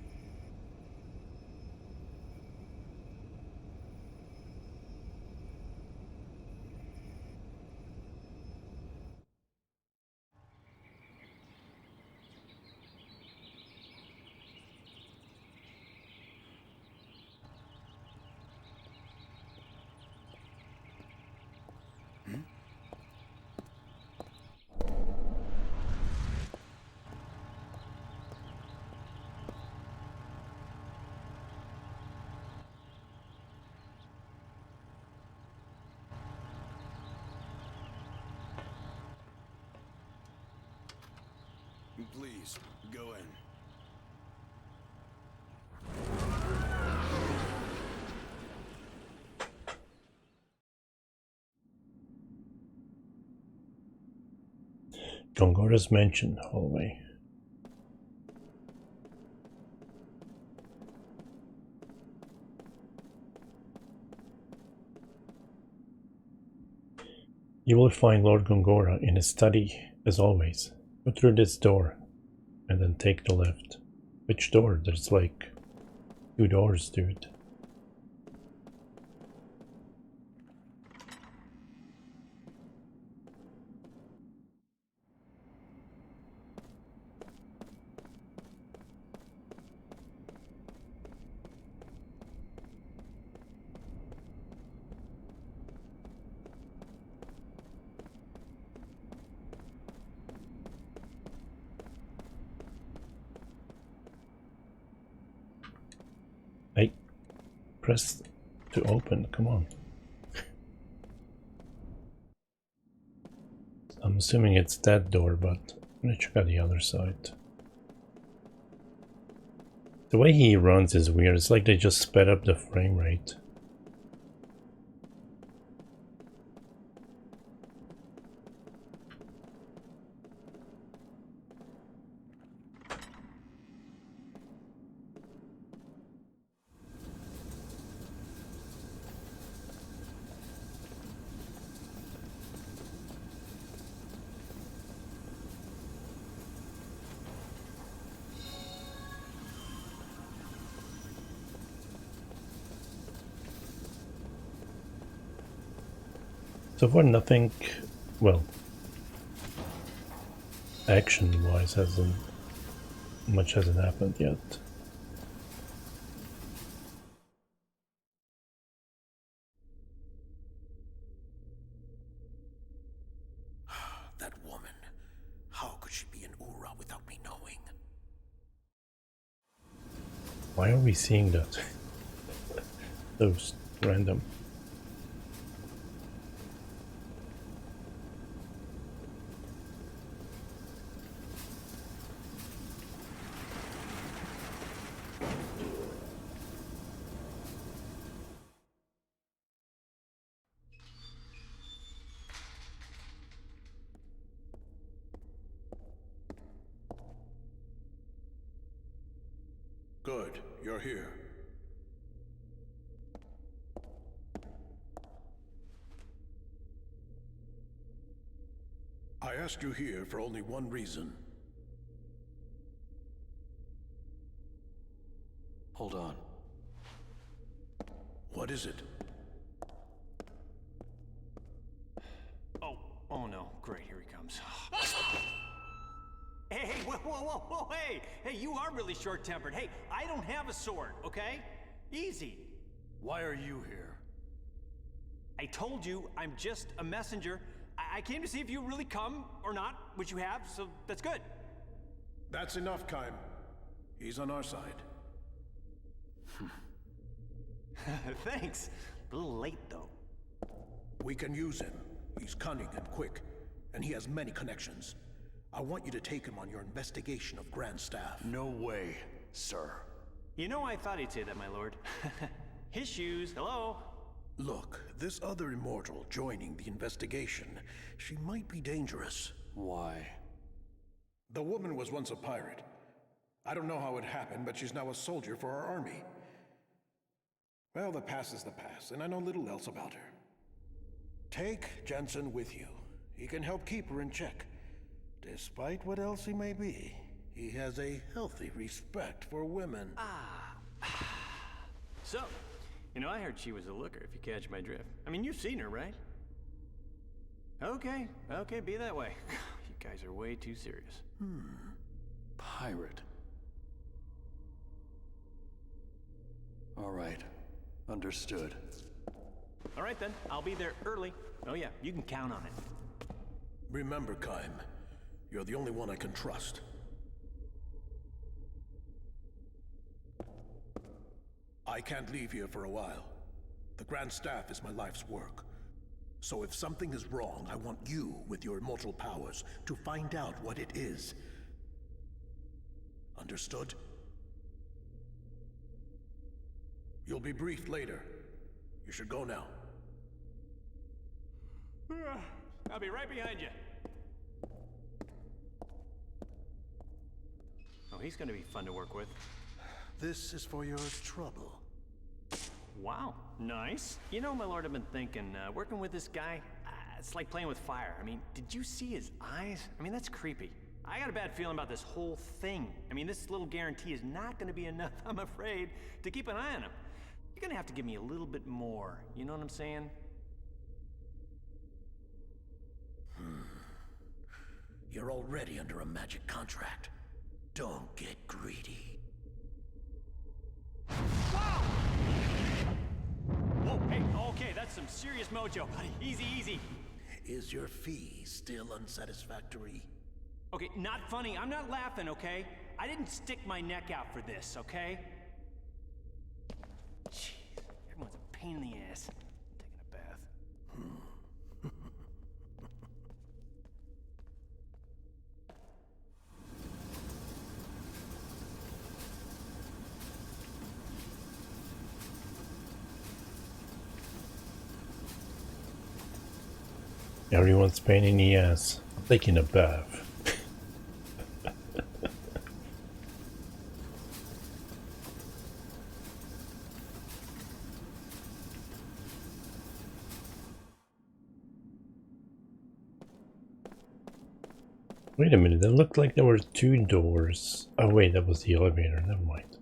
Please, go in. Gongora's mansion hallway. You will find Lord Gongora in his study, as always. Go through this door, and then take the left. Which door? There's like 2 doors, dude. press to open, come on. I'm assuming it's that door, but I'm gonna check out the other side. The way he runs is weird, it's like they just sped up the frame rate. So far nothing, well, action-wise much hasn't happened yet. That woman, how could she be in Ura without me knowing? Why are we seeing that? Those random. Good, you're here. I asked you here for only one reason. Hold on. What is it? Oh no, great, here he comes. Hey, whoa, hey, you are really short-tempered. Hey, I don't have a sword, okay? Easy. Why are you here? I told you, I'm just a messenger. I came to see if you really come or not, which you have, so that's good. That's enough, Kaim. He's on our side. Thanks. A little late, though. We can use him. He's cunning and quick, and he has many connections. I want you to take him on your investigation of Grand Staff. No way, sir. You know, I thought he'd say that, my lord. His shoes, hello? Look, this other immortal joining the investigation, she might be dangerous. Why? The woman was once a pirate. I don't know how it happened, but she's now a soldier for our army. Well, the past is the past, and I know little else about her. Take Jensen with you. He can help keep her in check. Despite what else he may be, he has a healthy respect for women. So, you know, I heard she was a looker, if you catch my drift. I mean, you've seen her, right? Okay, be that way. You guys are way too serious. Pirate. All right. Understood. All right, then. I'll be there early. Oh, yeah, you can count on it. Remember, Kaim, you're the only one I can trust. I can't leave here for a while. The Grand Staff is my life's work. So if something is wrong, I want you, with your immortal powers, to find out what it is. Understood? You'll be briefed later. You should go now. I'll be right behind you. Oh, he's gonna be fun to work with. This is for your trouble. Wow, nice. You know, my lord, I've been thinking, working with this guy, it's like playing with fire. I mean, did you see his eyes? I mean, that's creepy. I got a bad feeling about this whole thing. I mean, this little guarantee is not gonna be enough, I'm afraid, to keep an eye on him. You're gonna have to give me a little bit more, you know what I'm saying? You're already under a magic contract. Don't get greedy. Whoa, hey, okay, that's some serious mojo, buddy. Easy, easy. Is your fee still unsatisfactory? Okay, not funny. I'm not laughing, okay? I didn't stick my neck out for this, okay? Jeez. pain in the ass. Taking a bath. Everyone's pain in the ass. Taking a bath. Wait a minute, that looked like there were two doors. Oh wait, that was the elevator, never mind.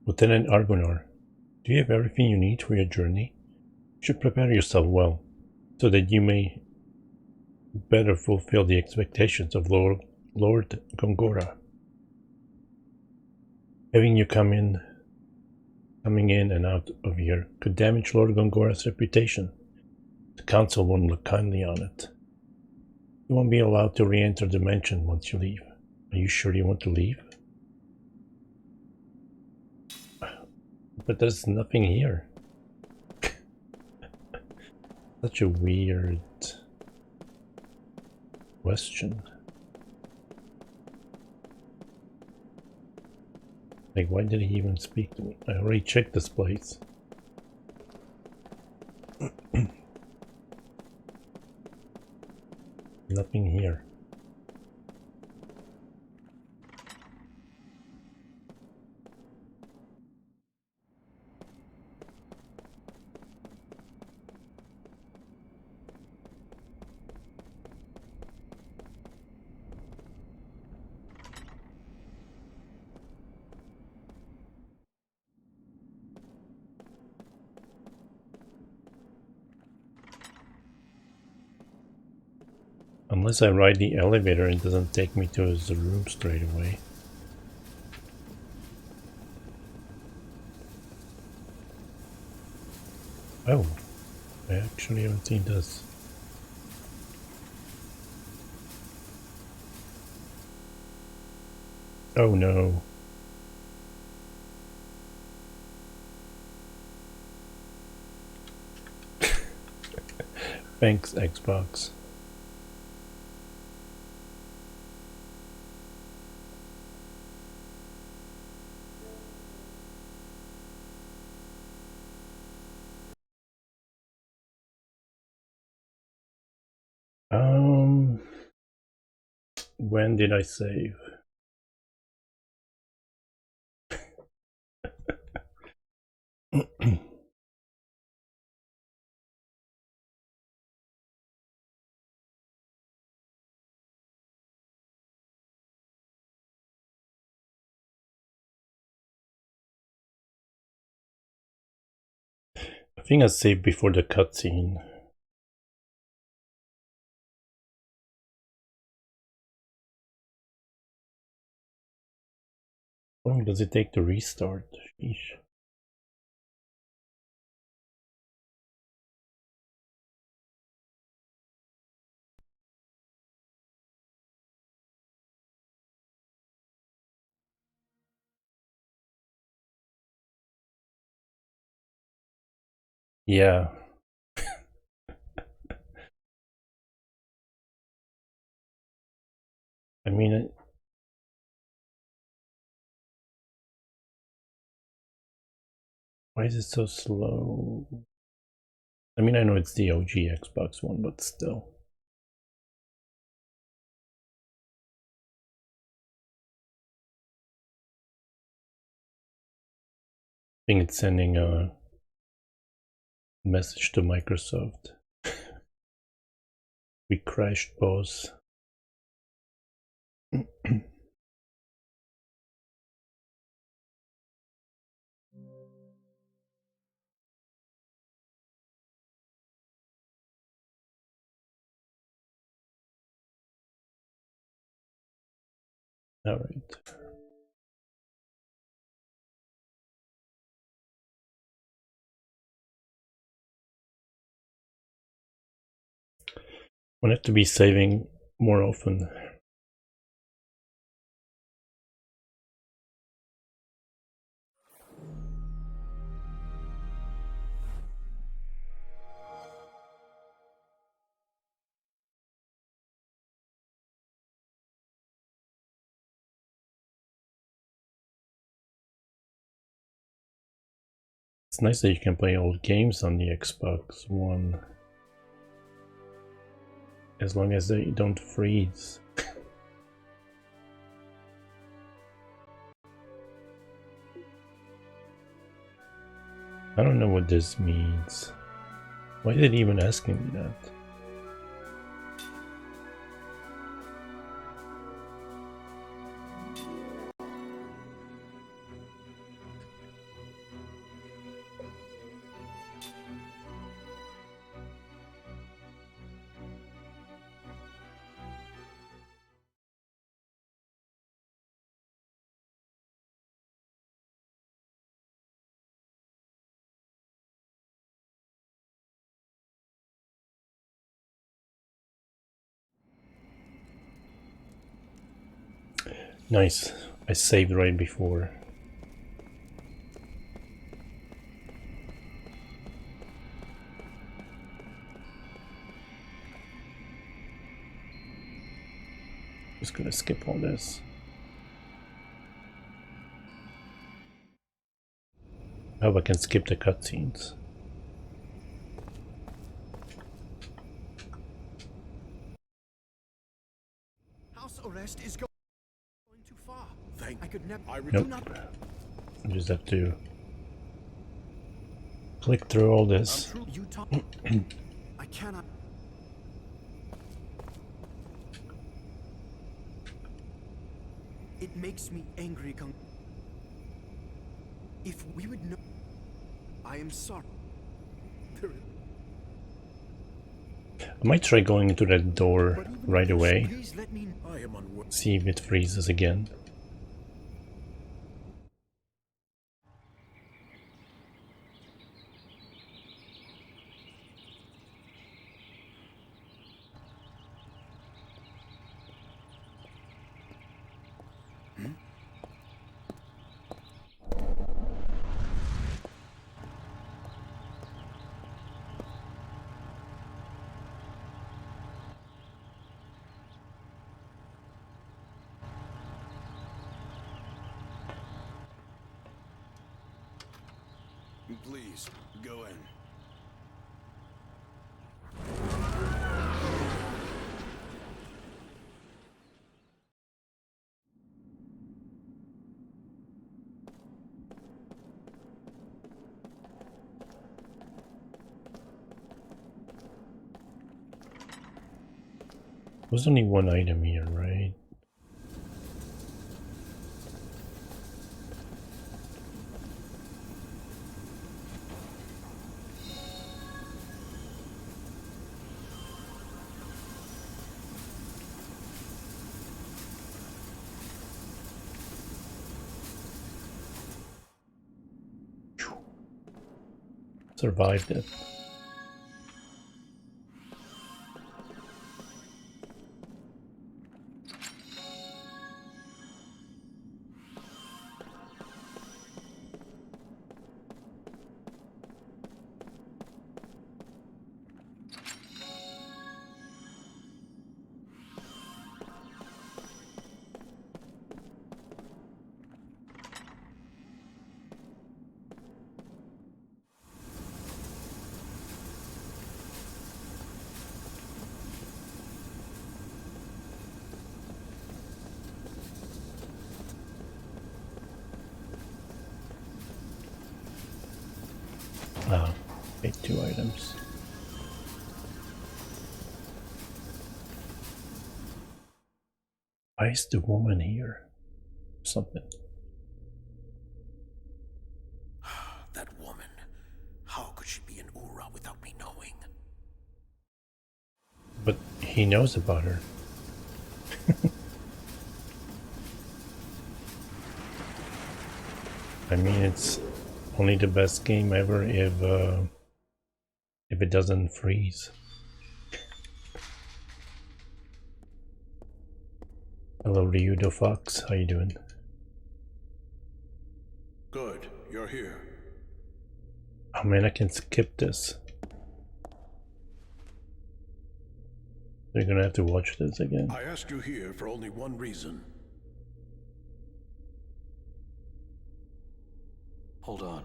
Lieutenant Argonar, do you have everything you need for your journey? You should prepare yourself well, so that you may better fulfill the expectations of Lord Gongora. Having you coming in and out of here could damage Lord Gongora's reputation. The council won't look kindly on it. You won't be allowed to re-enter the mansion once you leave. Are you sure you want to leave? But there's nothing here. Such a weird question. Like, why did he even speak to me? I already checked this place. Nothing here. Unless I ride the elevator, it doesn't take me to the room straight away. Oh, I actually haven't seen this. Oh no. Thanks, Xbox. When did I save? I think I saved before the cutscene. How long does it take to restart? Sheesh. Yeah. I mean, why is it so slow? I mean, I know it's the OG Xbox One, but still. I think it's sending a message to Microsoft. We crashed, boss. All right. We'll have to be saving more often. It's nice that you can play old games on the Xbox One. As long as they don't freeze. I don't know what this means. Why is it even asking me that? Nice. I saved right before. Just gonna skip all this. I hope I can skip the cutscenes. House arrest is going too far. I could never. Nope. I just have to click through all this. I cannot. It makes me angry. If we would know, I am sorry. I might try going into that door right away. Please let me. I am unworthy. See if it freezes again. Please, go in. There's only one item here, right? Survived it. Ah, take 2 items. Why is the woman here? Something. That woman. How could she be in Ura without me knowing? But he knows about her. I mean, it's only the best game ever if it doesn't freeze. Hello, Ryudo Fox. How you doing? Good, you're here. Oh man, I can skip this. They're gonna have to watch this again. I asked you here for only one reason. Hold on.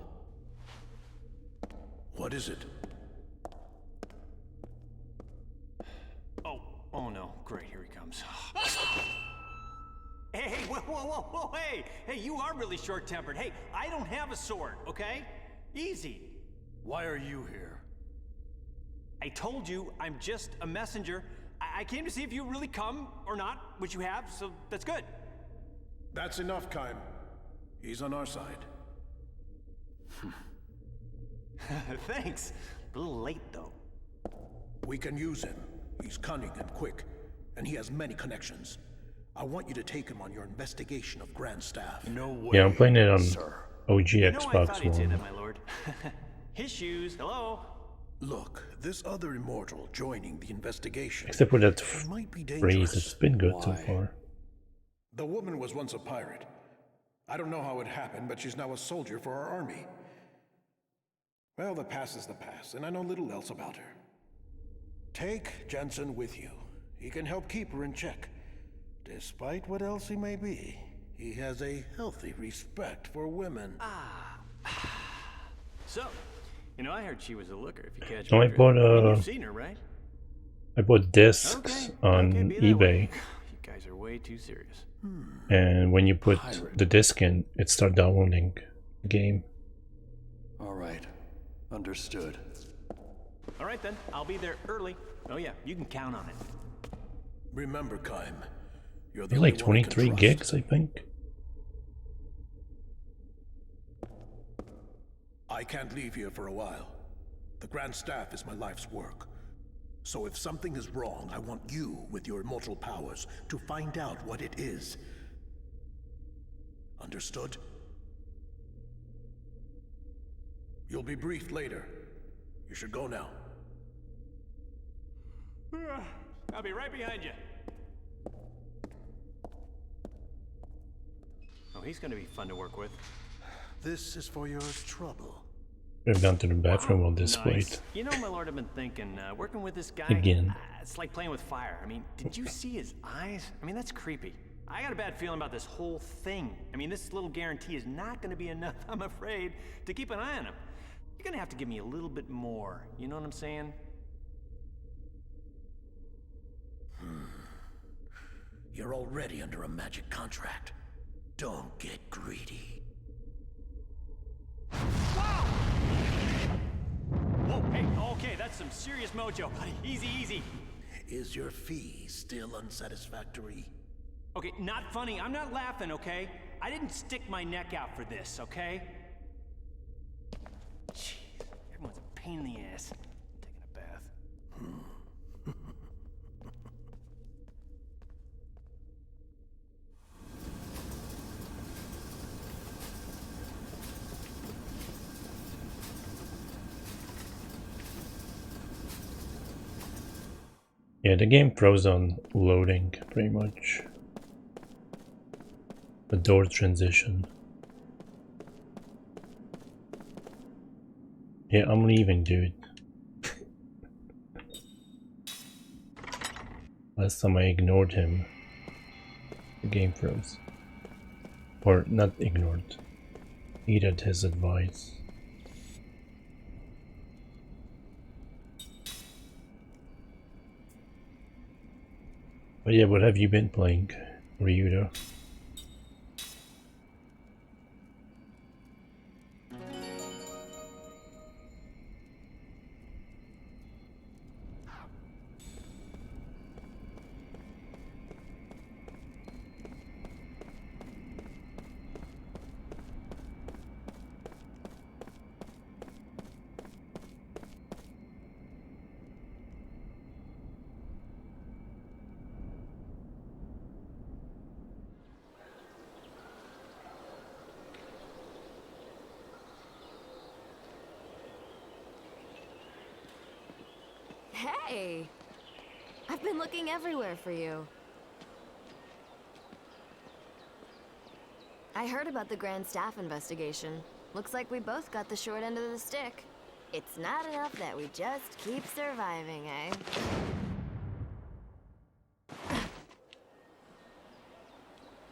What is it? Oh no, great, here he comes. Hey, whoa, hey, you are really short-tempered. Hey, I don't have a sword, okay? Easy. Why are you here? I told you, I'm just a messenger. I came to see if you really come or not, which you have, so that's good. That's enough, Kaim. He's on our side. Thanks. A little late, though. We can use him. He's cunning and quick, and he has many connections. I want you to take him on your investigation of Grand Staff. No way, Yeah, I'm playing it on sir. OG I Xbox thought he'd say One. that, my lord. His shoes, hello? Look, this other immortal joining the investigation. Except for that might be phrase, dangerous. it's been good so Why? far. The woman was once a pirate. I don't know how it happened, but she's now a soldier for our army. Well, the past is the past, and I know little else about her. Take Jensen with you. He can help keep her in check. Despite what else he may be, he has a healthy respect for women. So, you know, I heard she was a looker, if you catch Oh, my I drift. bought, I mean, you've seen her, right? I bought discs on be that way. eBay, You guys are way too serious. and when you put the disc in, it starts downloading the game. All right. Understood. All right, then. I'll be there early. Oh, yeah. You can count on it. Remember, Kaim, you're the It's only like one I can 23 trust. gigs, I think. I can't leave here for a while. The Grand Staff is my life's work. So if something is wrong, I want you, with your immortal powers, to find out what it is. Understood? You'll be briefed later. You should go now. I'll be right behind you. Oh, he's gonna be fun to work with. This is for your trouble. I've gone to the bathroom while this Nice. wait. You know, my lord, I've been thinking, working with this guy... Again. It's like playing with fire. I mean, did you see his eyes? I mean, that's creepy. I got a bad feeling about this whole thing. I mean, this little guarantee is not gonna be enough, I'm afraid, to keep an eye on him. You're gonna have to give me a little bit more. You know what I'm saying? You're already under a magic contract. Don't get greedy. Whoa, hey, okay, that's some serious mojo, buddy. Easy, easy. Is your fee still unsatisfactory? Okay, not funny. I'm not laughing, okay? I didn't stick my neck out for this, okay? Jeez, everyone's a pain in the ass. I'm taking a bath. Yeah, the game froze on loading, pretty much. The door transition. Yeah, I'm leaving, dude. Last time I ignored him, the game froze. Or not ignored. Heeded his advice. But yeah, what have you been playing, Ryudo? Hey! I've been looking everywhere for you. I heard about the Grand Staff investigation. Looks like we both got the short end of the stick. It's not enough that we just keep surviving, eh?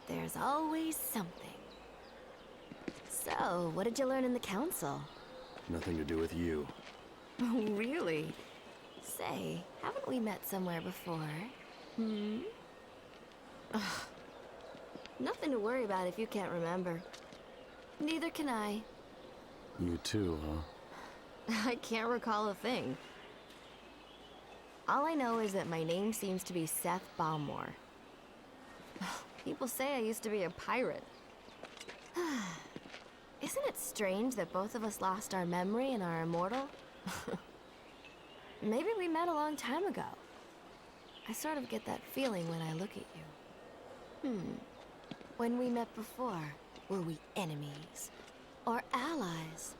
There's always something. So, what did you learn in the council? Nothing to do with you. Oh, really? Say, haven't we met somewhere before? Hmm? Ugh. Nothing to worry about if you can't remember. Neither can I. You too, huh? I can't recall a thing. All I know is that my name seems to be Seth Balmore. People say I used to be a pirate. Isn't it strange that both of us lost our memory and are immortal? Maybe we met a long time ago. I sort of get that feeling when I look at you. When we met before, were we enemies? Or allies?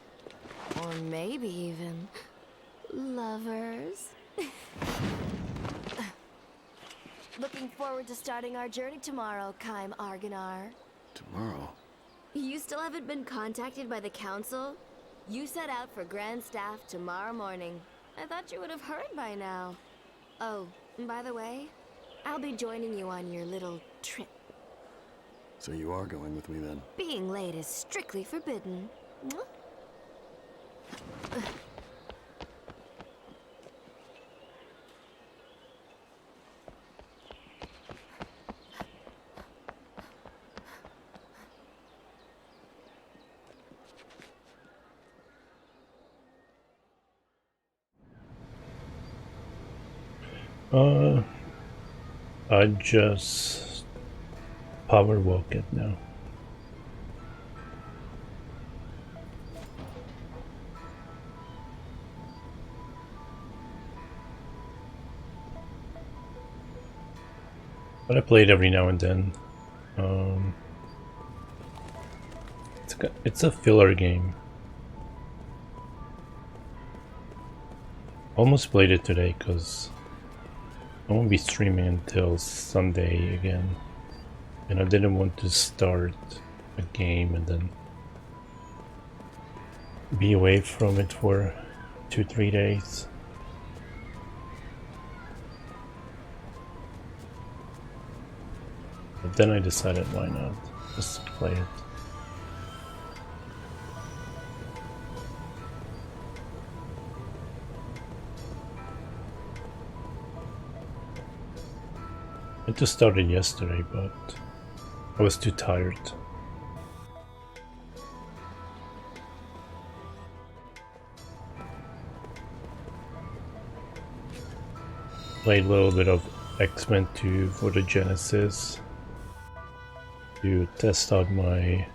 Or maybe even lovers? Looking forward to starting our journey tomorrow, Kaim Argonar. Tomorrow? You still haven't been contacted by the council? You set out for Grand Staff tomorrow morning. I thought you would have heard by now. Oh, and by the way, I'll be joining you on your little trip. So you are going with me then? Being late is strictly forbidden. Mwah. I just power walk it now. But I play it every now and then. It's a filler game. Almost played it today because I won't be streaming until Sunday again, and I didn't want to start a game and then be away from it for 2-3 days. But then I decided, why not just play it. I just started yesterday, but I was too tired. Played a little bit of X-Men 2 for the Genesis to test out my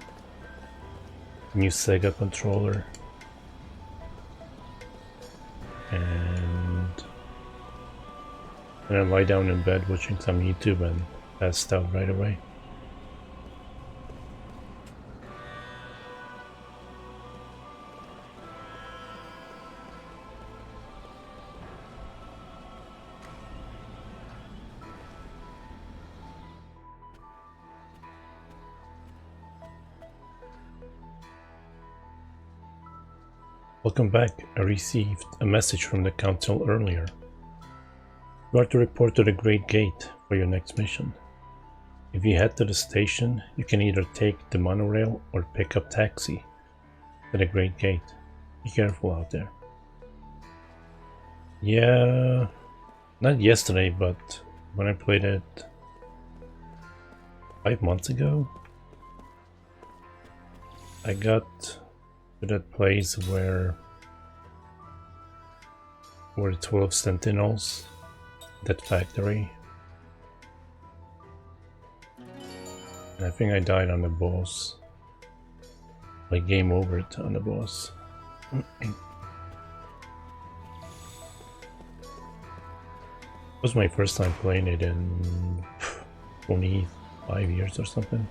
new Sega controller, and I lie down in bed watching some YouTube and passed out right away. Welcome back. I received a message from the council earlier. You are to report to the Great Gate for your next mission. If you head to the station, you can either take the monorail or pick up taxi to the Great Gate. Be careful out there. Yeah, not yesterday, but when I played it 5 months ago, I got to that place where the 12 Sentinels, that factory, and I think I died on the boss, like game over on the boss. It was my first time playing it in 25 years or something.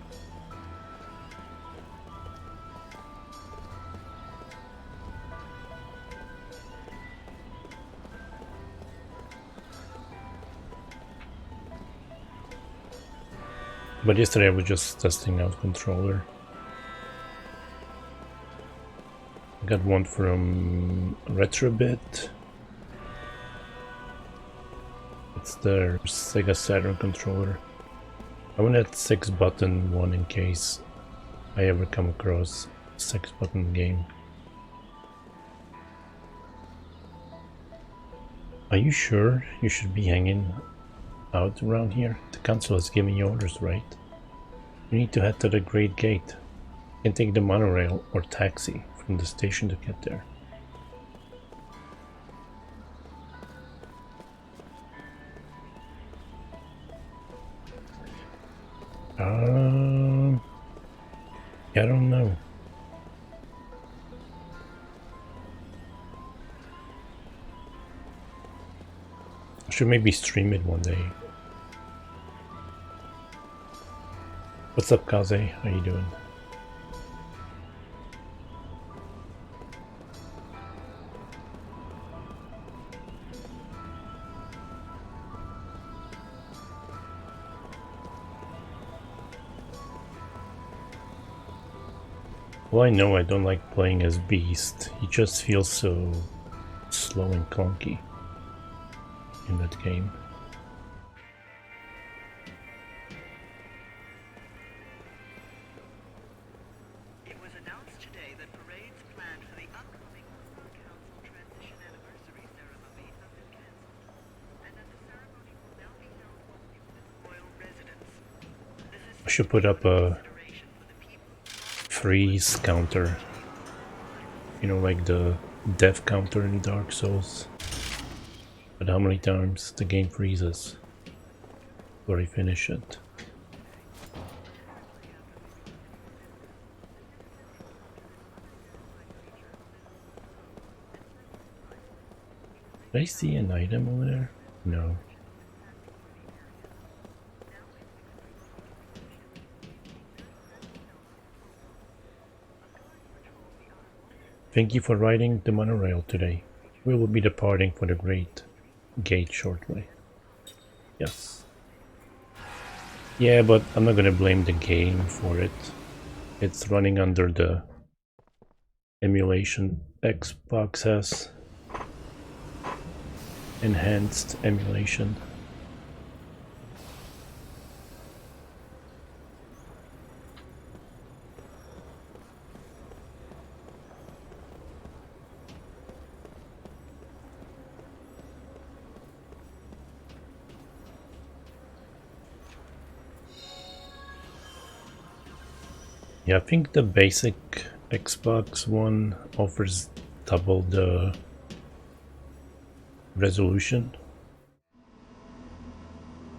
But yesterday I was just testing out controller. I got one from Retrobit. It's the Sega Saturn controller. I want that 6-button one in case I ever come across a 6-button game. Are you sure you should be hanging out around here? The council has given you orders, right? You need to head to the Great Gate. You can take the monorail or taxi from the station to get there. I don't know. I should maybe stream it one day. What's up, Kaze? How you doing? Well, I know I don't like playing as Beast. He just feels so slow and clunky in that game. It was announced today that parades planned for the upcoming Council Transition Anniversary ceremony have been cancelled, and that the ceremony will now be held only within the royal residence. I should put up a freeze counter, you know, like the death counter in Dark Souls, but how many times the game freezes before I finish it. Did I see an item over there? No. Thank you for riding the monorail today. We will be departing for the Great Gate shortly. Yes. Yeah, but I'm not gonna blame the game for it. It's running under the emulation Xbox has. Enhanced emulation. Yeah, I think the basic Xbox One offers double the resolution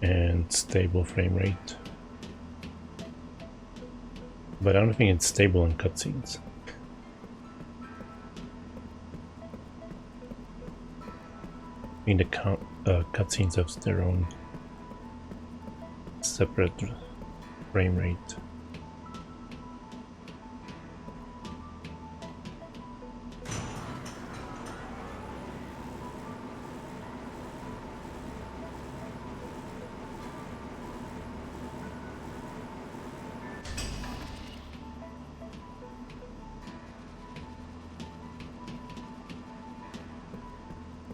and stable frame rate, but I don't think it's stable in cutscenes. I mean, the cutscenes have their own separate frame rate.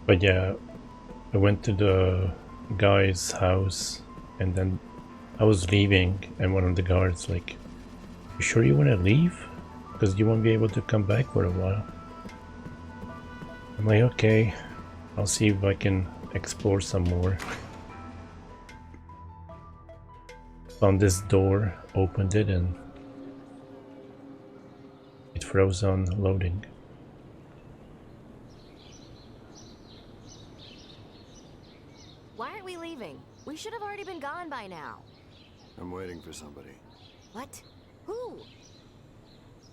But yeah, I went to the guy's house and then I was leaving and one of the guards like, "You sure you want to leave? Because you won't be able to come back for a while." I'm like, okay, I'll see if I can explore some more. Found this door, opened it, and it froze on loading. Why aren't we leaving? We should have already been gone by now. I'm waiting for somebody. What? Who?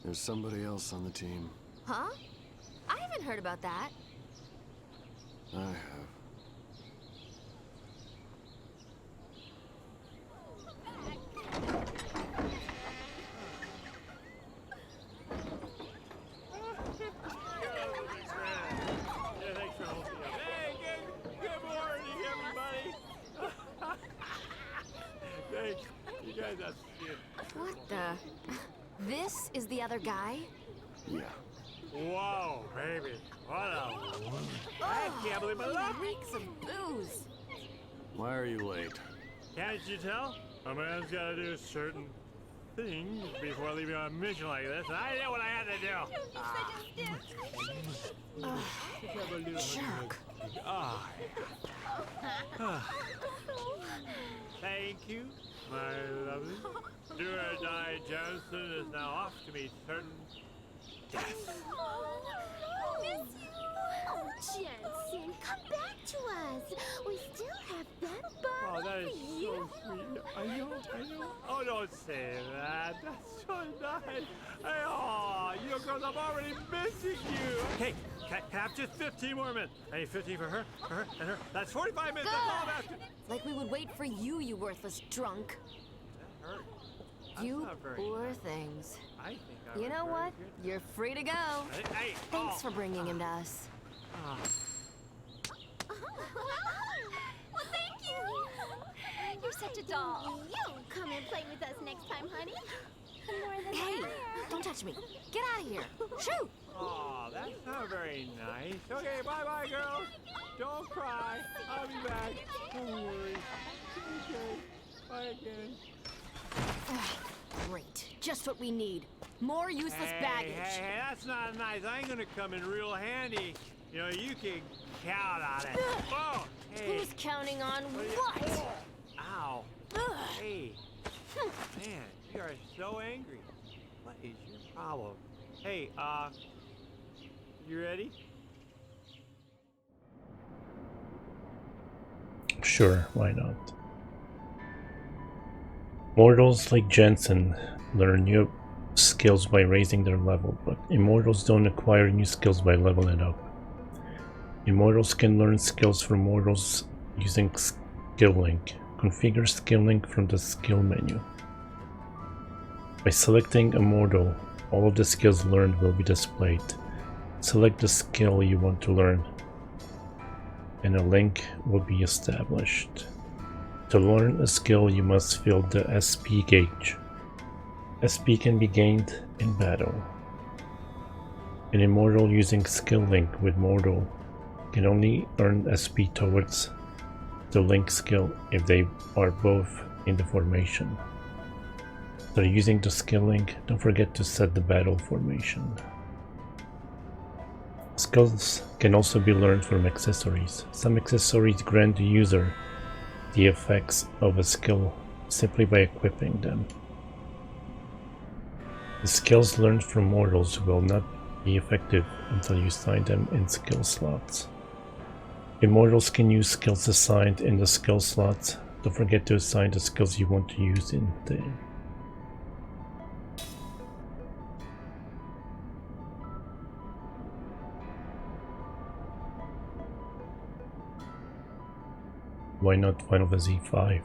There's somebody else on the team. Huh? I haven't heard about that. I have. What the? This is the other guy? Yeah. Whoa, baby. What a... I can't believe my luck. Reeks of booze. Why are you late? Can't you tell? A man's gotta do certain things before leaving on a mission like this, and I knew what I had to do. Jerk. Thank you, my lovely. Do or die Johnson is now off to meet certain death. Miss you. Oh, Jensen, come back to us. We still have that bottle Oh, that is for you. so sweet. I know. Oh, don't say that. That's so nice. Hey, oh, you know, girls, I'm already missing you. Hey, can I have just 15 more minutes? I need 15 for her, and her. That's 45 minutes. That's all I'm asking. Like we would wait for you, you worthless drunk. That hurt. You not very poor nice. things. I think I You was know very what? good. You're free to go. Hey, Thanks for bringing him to us. Well, thank you. You're such a doll. You'll come and play with us next time, honey. More than Hey, don't touch me. Get out of here. Shoot. Oh, that's not very nice. Okay, bye-bye, girls. Don't cry. I'll be back. Don't worry. Okay. Bye again. Great. Just what we need. More useless baggage. Hey, that's not nice. I ain't gonna come in real handy. You know, you can count on it. Oh, hey. Who's counting on what? Ow. Hey. Man, you are so angry. What is your problem? Hey, you ready? Sure, why not? Mortals like Jensen learn new skills by raising their level, but immortals don't acquire new skills by leveling up. Immortals can learn skills from mortals using Skill Link. Configure Skill Link from the skill menu. By selecting a mortal, all of the skills learned will be displayed. Select the skill you want to learn, and a link will be established. To learn a skill, you must fill the SP gauge. SP can be gained in battle. An immortal using Skill Link with mortal can only earn SP towards the link skill if they are both in the formation. So using the skill link, don't forget to set the battle formation. Skills can also be learned from accessories. Some accessories grant the user the effects of a skill simply by equipping them. The skills learned from mortals will not be effective until you assign them in skill slots. Immortals can use skills assigned in the skill slots. Don't forget to assign the skills you want to use in there. Why not Final Fantasy V?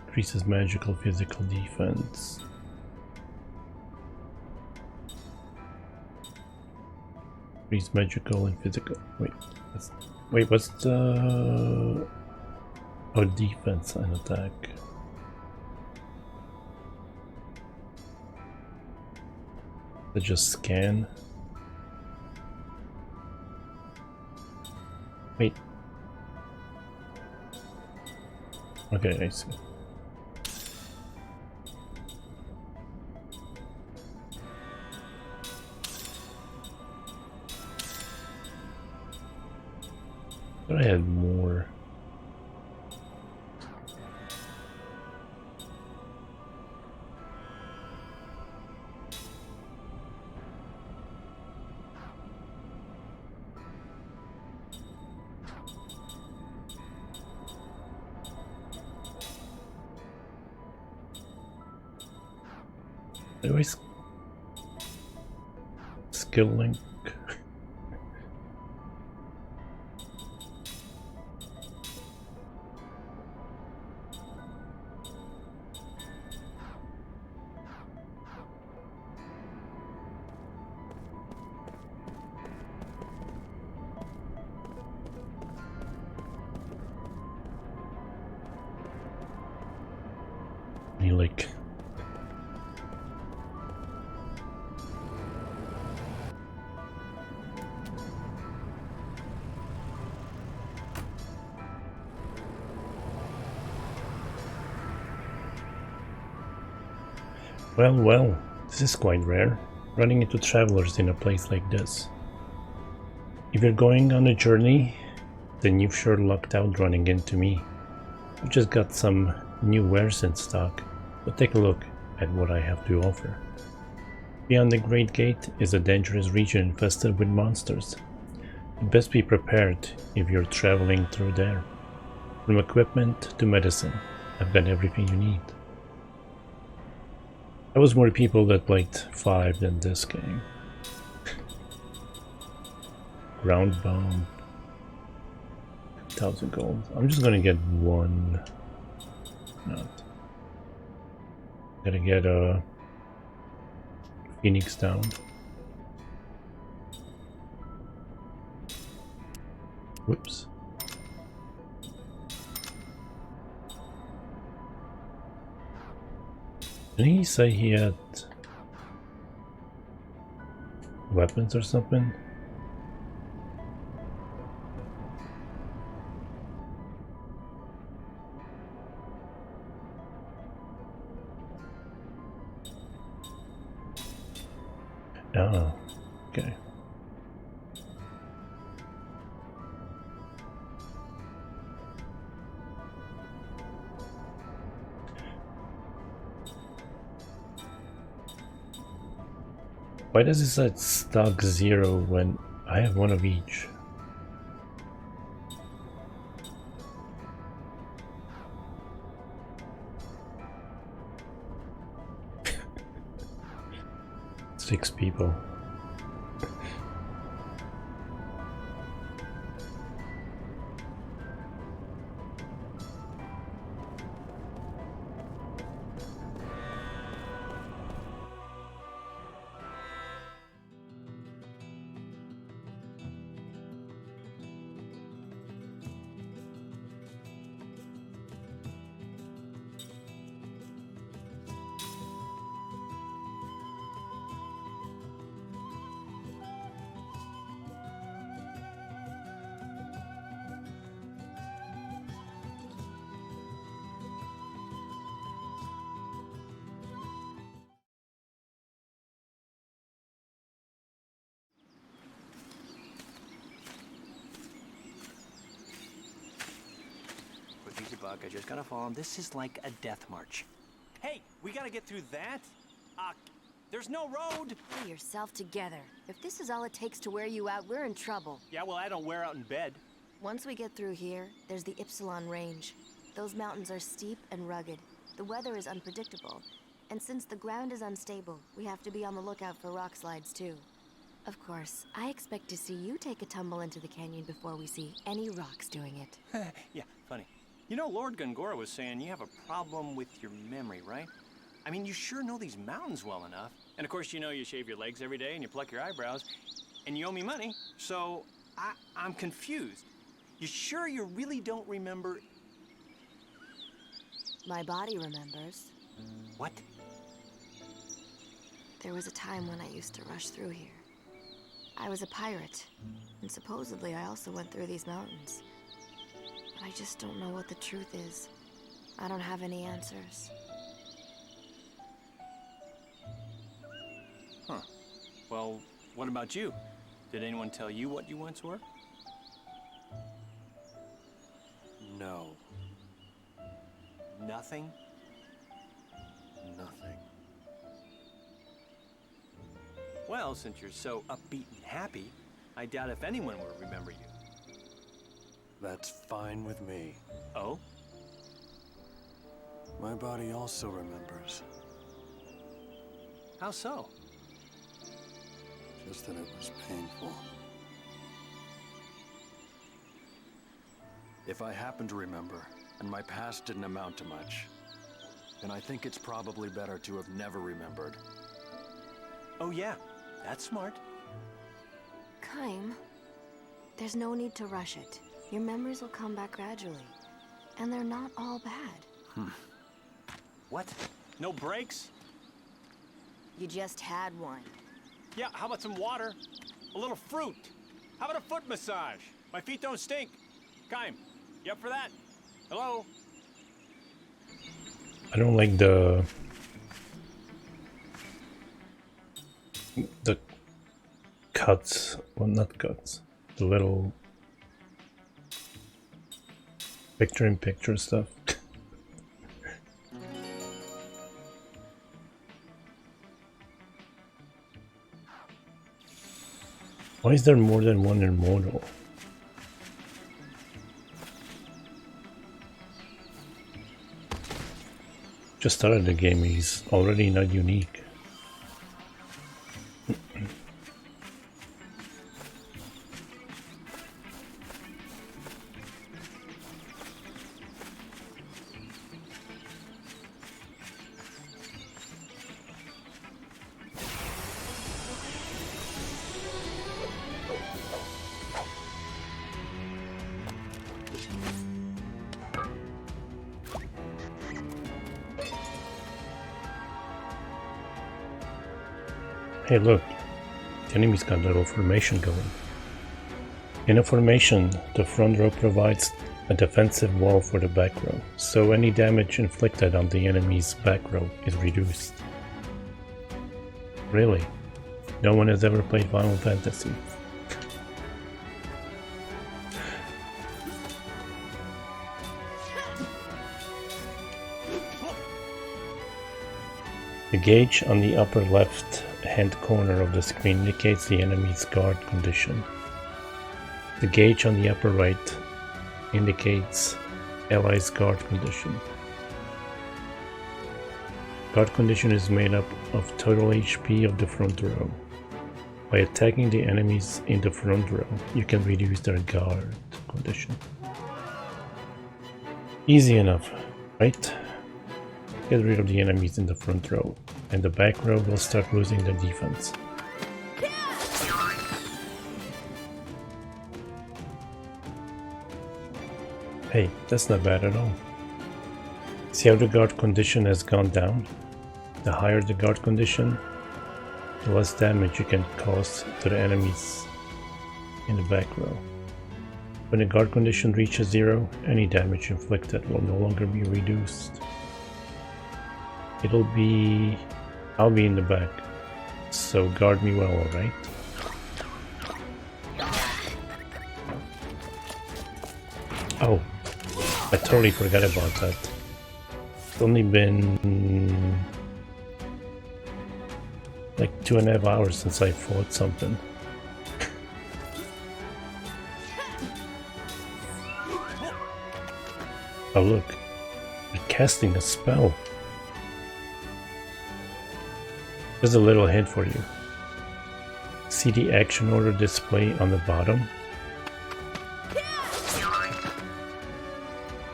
Increases magical physical defense. Increase magical and physical. Wait, what's the... Oh, defense and attack. They just scan. Wait. Okay, I see. But I had more. Anyways, skill link. relic. Well, this is quite rare, running into travelers in a place like this. If you're going on a journey, then you've sure lucked out running into me. I've just got some new wares in stock, but take a look at what I have to offer. Beyond the Great Gate is a dangerous region infested with monsters. You'd best be prepared if you're traveling through there. From equipment to medicine, I've got everything you need. There was more people that played 5 than this game. Ground bomb. 1,000 gold. I'm just gonna get one. Not. Gotta get a Phoenix down. Whoops. Didn't he say he had weapons or something? Oh, okay. Why does it say stock 0 when I have one of each? Six people. Easy, Buck. I just gotta follow him. This is like a death march. Hey, we gotta get through that? There's no road! Pull yourself together. If this is all it takes to wear you out, we're in trouble. Yeah, well, I don't wear out in bed. Once we get through here, there's the Ypsilon Range. Those mountains are steep and rugged. The weather is unpredictable. And since the ground is unstable, we have to be on the lookout for rock slides, too. Of course, I expect to see you take a tumble into the canyon before we see any rocks doing it. Yeah, funny. You know, Lord Gungora was saying you have a problem with your memory, right? I mean, you sure know these mountains well enough. And of course, you know you shave your legs every day and you pluck your eyebrows. And you owe me money, so I'm confused. You sure you really don't remember? My body remembers. What? There was a time when I used to rush through here. I was a pirate, and supposedly I also went through these mountains. But I just don't know what the truth is. I don't have any answers. Huh. Well, what about you? Did anyone tell you what you once were? No. Nothing? Nothing. Well, since you're so upbeat and happy, I doubt if anyone will remember you. That's fine with me. Oh? My body also remembers. How so? Just that it was painful. If I happen to remember, and my past didn't amount to much, then I think it's probably better to have never remembered. Oh yeah, that's smart. Kaim, there's no need to rush it. Your memories will come back gradually. And they're not all bad. What? No breaks? You just had one. Yeah, how about some water? A little fruit? How about a foot massage? My feet don't stink. Kaim, you up for that? Hello? I don't like the cuts, well, not cuts, the little picture-in-picture stuff. Why is there more than one immortal? Just started the game, he's already not unique. Hey look, the enemy's got a little formation going. In a formation, the front row provides a defensive wall for the back row, so any damage inflicted on the enemy's back row is reduced. Really? No one has ever played Final Fantasy. The gauge on the upper left hand corner of the screen indicates the enemy's guard condition. The gauge on the upper right indicates allies' guard condition. Guard condition is made up of total HP of the front row. By attacking the enemies in the front row, you can reduce their guard condition. Easy enough, right? Get rid of the enemies in the front row, and the back row will start losing their defense. Hey, that's not bad at all. See how the guard condition has gone down? The higher the guard condition, the less damage you can cause to the enemies in the back row. When the guard condition reaches 0, any damage inflicted will no longer be reduced. I'll be in the back, so guard me well, alright? Oh, I totally forgot about that. It's only been like 2.5 hours since I fought something. Oh look, they're casting a spell. There's a little hint for you. See the action order display on the bottom?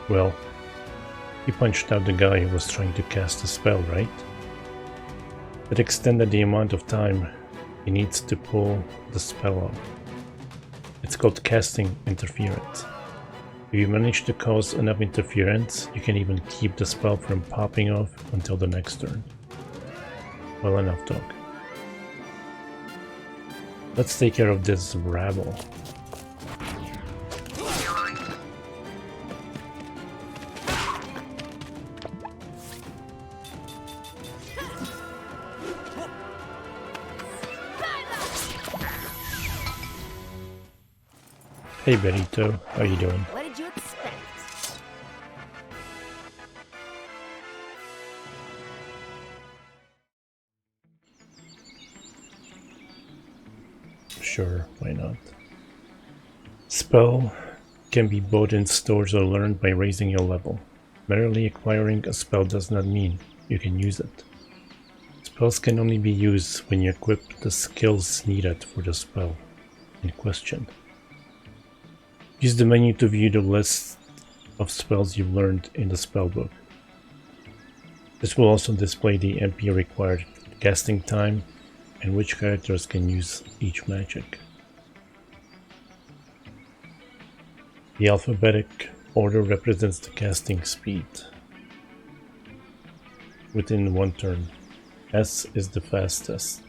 Well, he punched out the guy who was trying to cast a spell, right? That extended the amount of time he needs to pull the spell off. It's called casting interference. If you manage to cause enough interference, you can even keep the spell from popping off until the next turn. Well, enough talk. Let's take care of this rabble. Hey Benito, how you doing? What did you expect? Sure, why not? Spell can be bought in stores or learned by raising your level. Merely acquiring a spell does not mean you can use it. Spells can only be used when you equip the skills needed for the spell in question. Use the menu to view the list of spells you've learned in the spellbook. This will also display the MP required casting time and which characters can use each magic. The alphabetic order represents the casting speed. within 1 turn. S is the fastest,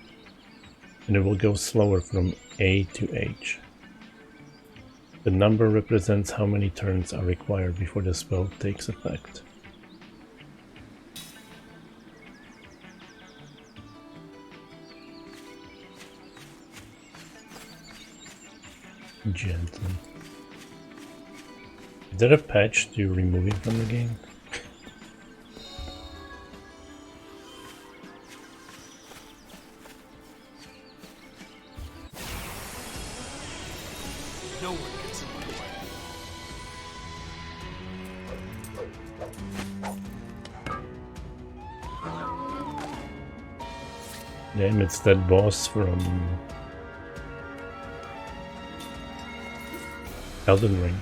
and it will go slower from A to H. The number represents how many turns are required before the spell takes effect. Gently. Is there a patch to remove it from the game? No one gets in my way. Damn, it's that boss from Elden Ring.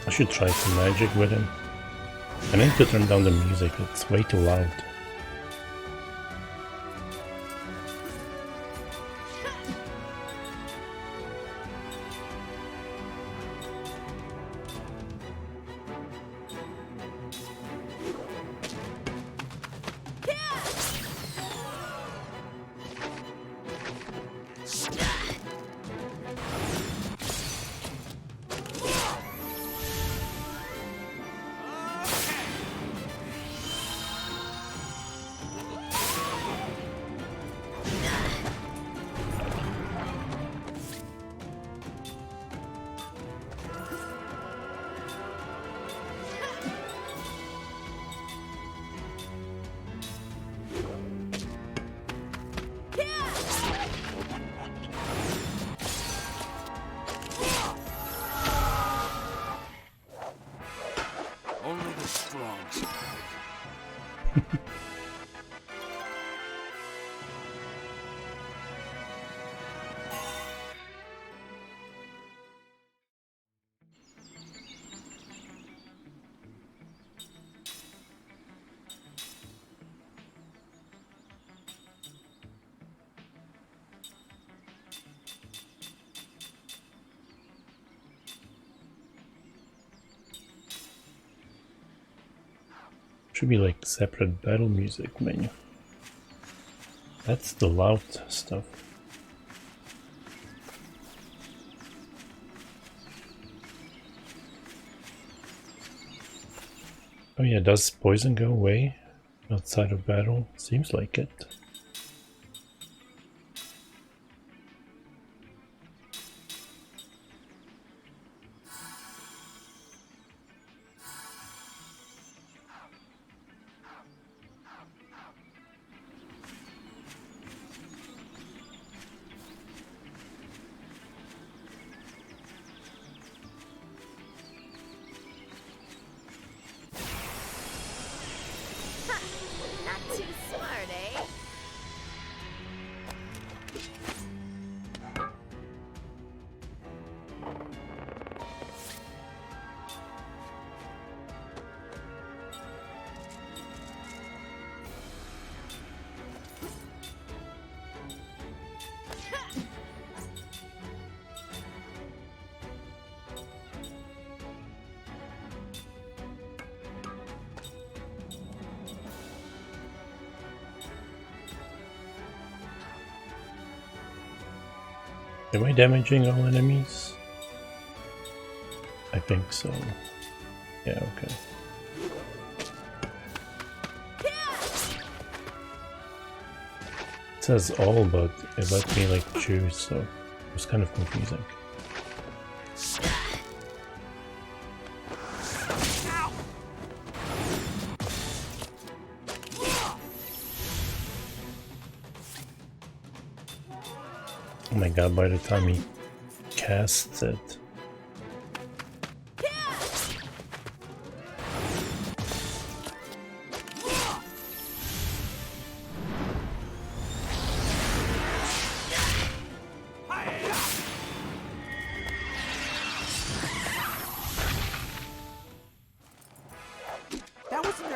I should try some magic with him. I need to turn down the music, it's way too loud. Only the strong survive. Should be like separate battle music menu. That's the loud stuff. Oh yeah, does poison go away outside of battle? Seems like it. Not too smart, eh? Am I damaging all enemies? I think so. Yeah, okay. It says all, but it let me like choose, so it was kind of confusing. Oh my god, by the time he casts it.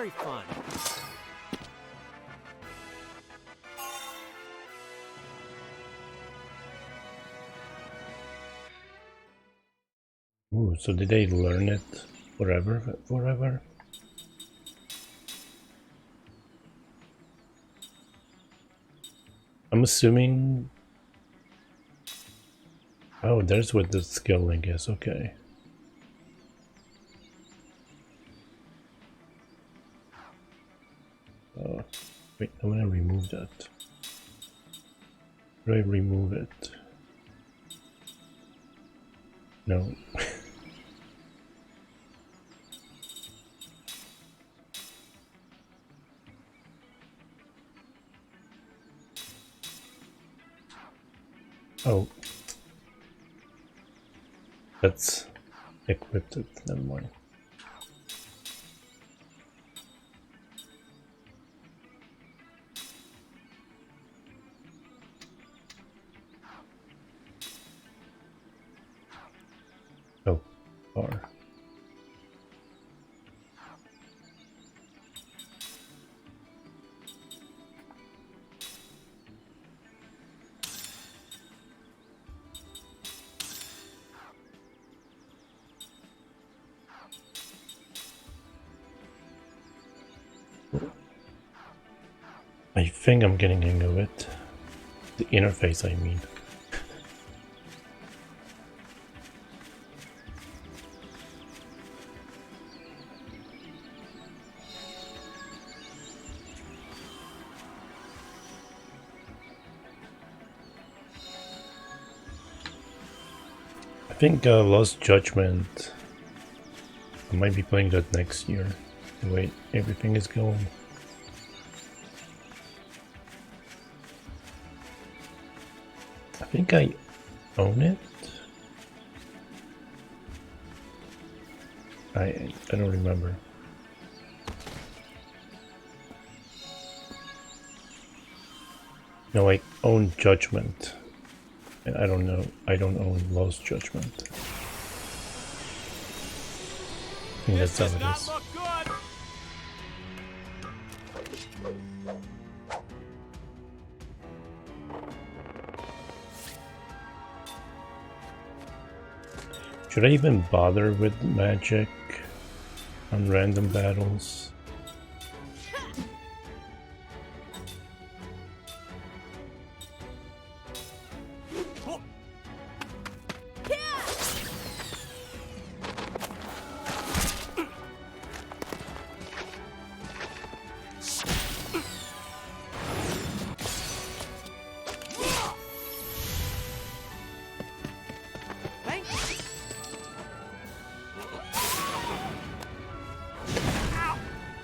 very fun. Ooh, so did they learn it forever? I'm assuming... Oh, there's what the skill link is, okay. Wait, I'm gonna remove that. Do I remove it? No. Oh. That's equipped it, never mind. Oh, R. I think I'm getting hang of it. The interface, I mean. I think Lost Judgment, I might be playing that next year, the way everything is going. I think I own it. I don't remember. No, I own Judgment. And I don't know. I don't own Lost Judgment. I think that's how it is. Should I even bother with magic on random battles?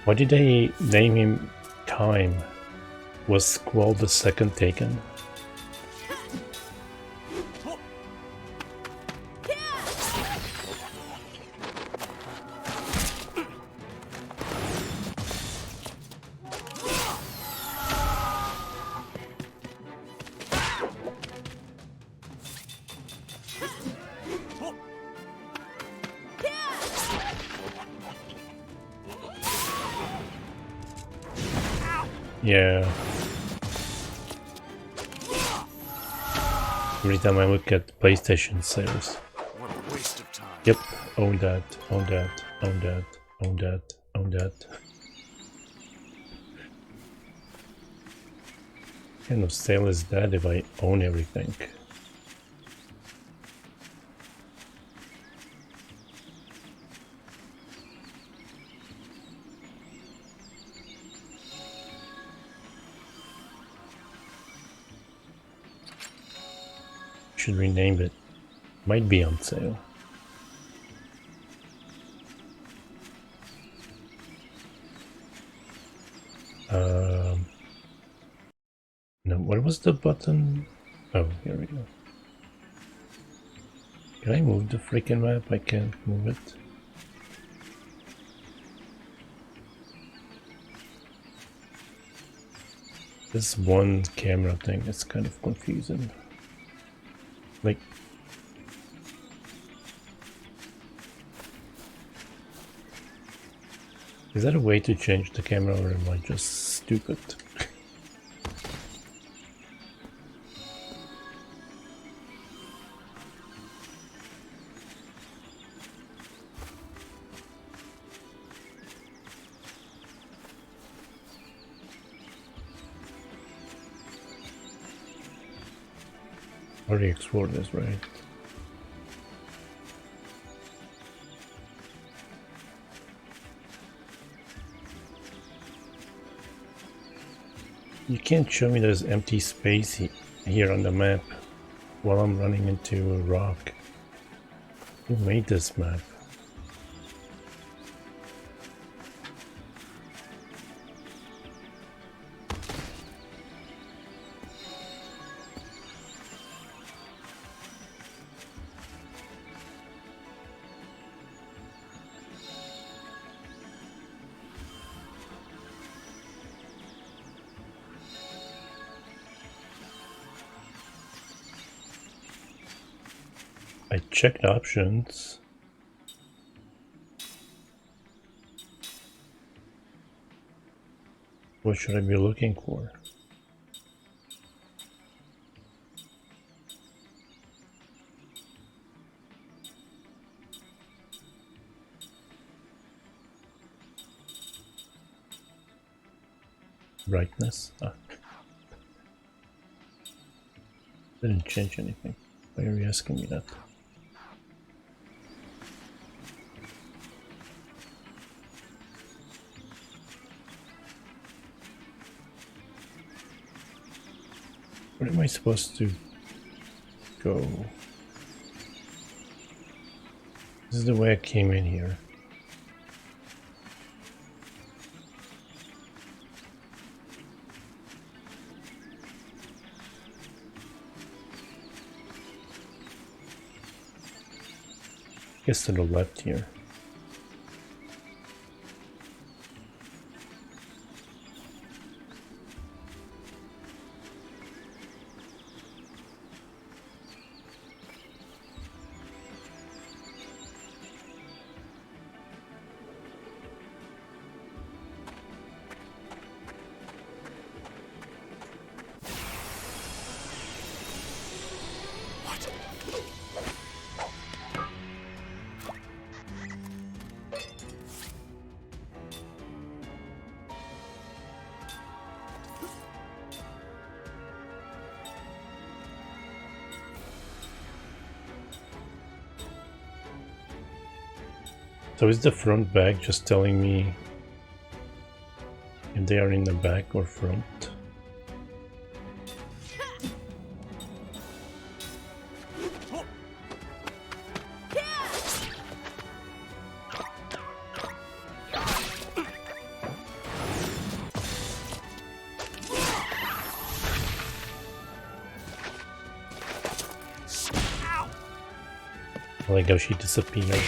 Why did they name him Time? Was Squall the second taken? Yeah. Every time I look at PlayStation sales. What a waste of time. Yep, own that, own that, own that, own that, own that. What kind of sale is that if I own everything? Should rename it. Might be on sale. No, what was the button? Oh, here we go. Can I move the freaking map? I can't move it. This one camera thing is kind of confusing. Like, Is that a way to change the camera, or am I just stupid? Already explored this, right? You can't show me there's empty space here on the map while I'm running into a rock. Who made this map? I checked options. What should I be looking for? Brightness? Ah. Didn't change anything. Why are you asking me that? Where am I supposed to go? This is the way I came in here. Guess to the left here. So is the front bag just telling me if they are in the back or front? I like how she disappeared.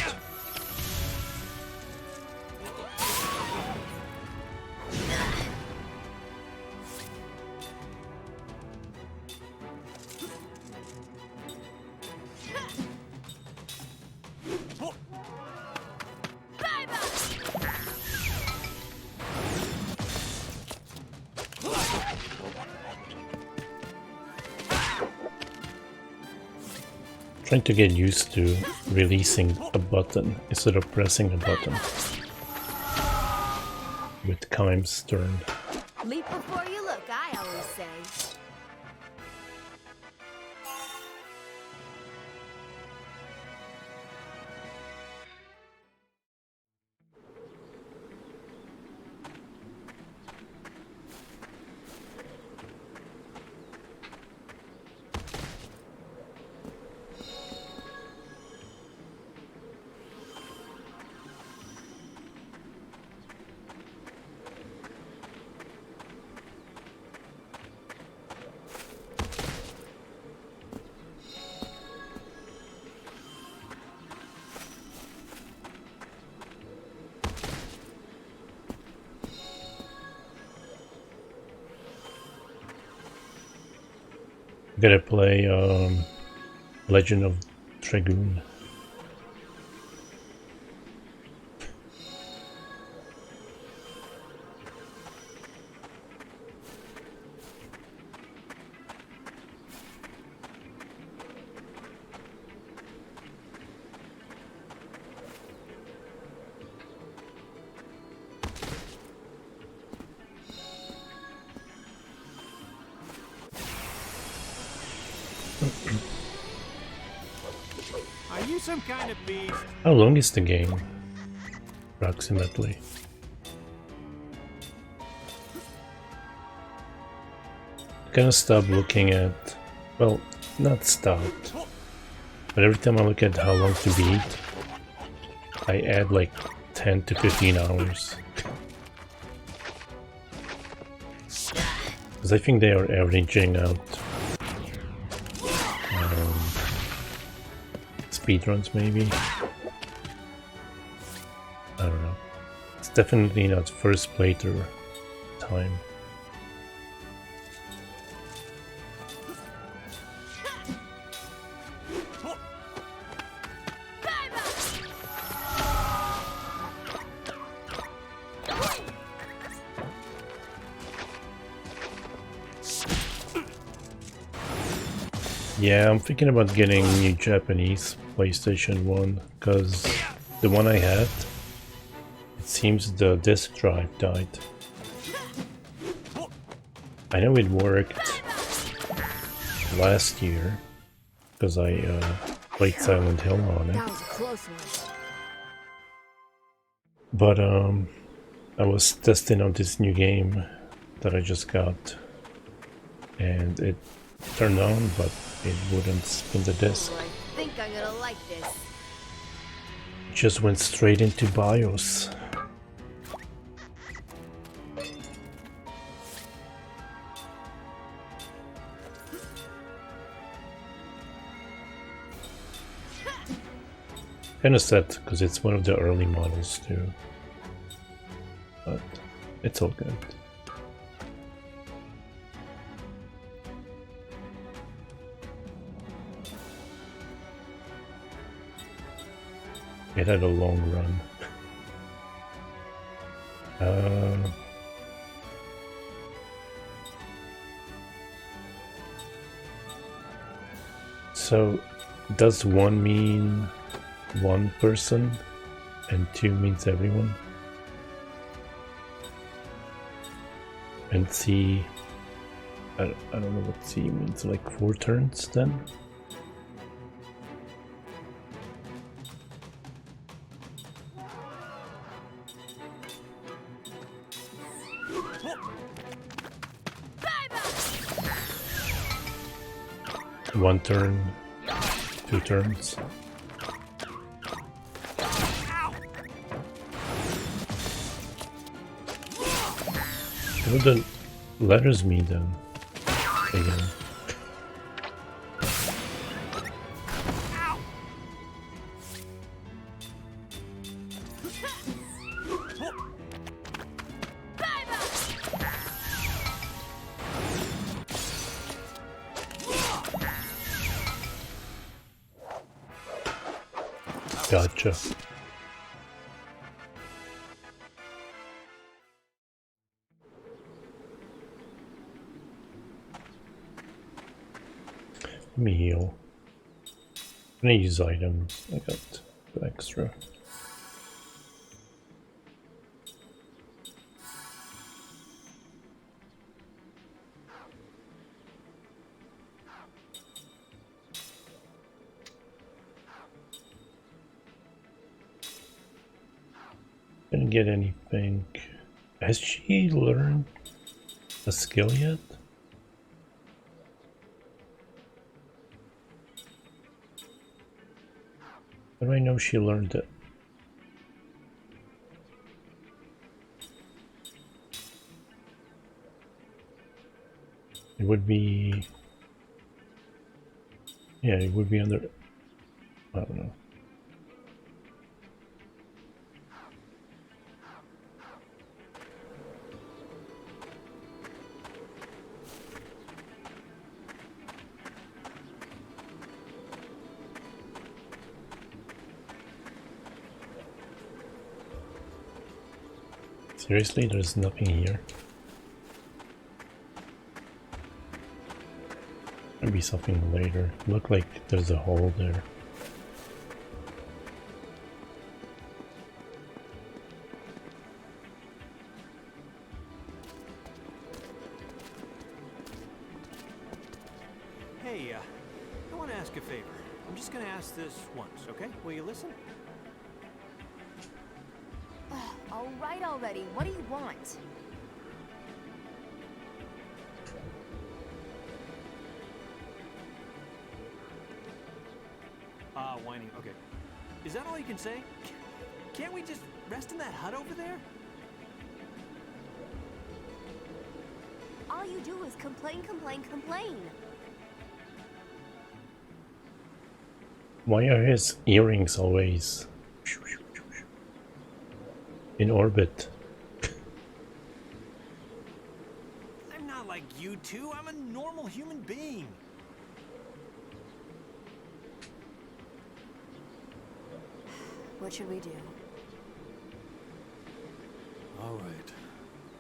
Trying to get used to releasing a button instead of pressing a button with Kime's turn. Leap before you look, I always say. Gotta play Legend of Dragoon. some kind of beast? How long is the game? Approximately. I kind of stopped looking at, well, not stopped, but every time I look at how long to beat, I add like 10 to 15 hours. Because I think they are averaging out speedruns maybe. I don't know. It's definitely not first playthrough time. Yeah, I'm thinking about getting a new Japanese PlayStation 1, because the one I had, it seems the disk drive died. I know it worked last year, because I played Silent Hill on it. That was a close one. But I was testing out this new game that I just got, and it turned on, but it wouldn't spin the disk. I think I'm gonna like this. Just went straight into BIOS. Kinda sad, because it's one of the early models too. But it's all good. It had a long run. So, does 1 mean one person and 2 means everyone? And C, I don't know what C means, like 4 turns then? One turn, 2 turns. What do the letters mean then? Again. Gotcha. Let me heal. I'm gonna use items. I got the extra. Didn't get anything. Has she learned a skill yet? How do I know she learned it? It would be... yeah, it would be under... I don't know. Seriously, there's nothing here. Maybe something later. Look like there's a hole there. Hey, I want to ask a favor. I'm just gonna ask this once, okay? Will you listen? All right already. What do you want? Whining. Okay. Is that all you can say? Can't we just rest in that hut over there? All you do is complain, complain, complain. Why are his earrings always in orbit? I'm not like you two. I'm a normal human being. What should we do? All right.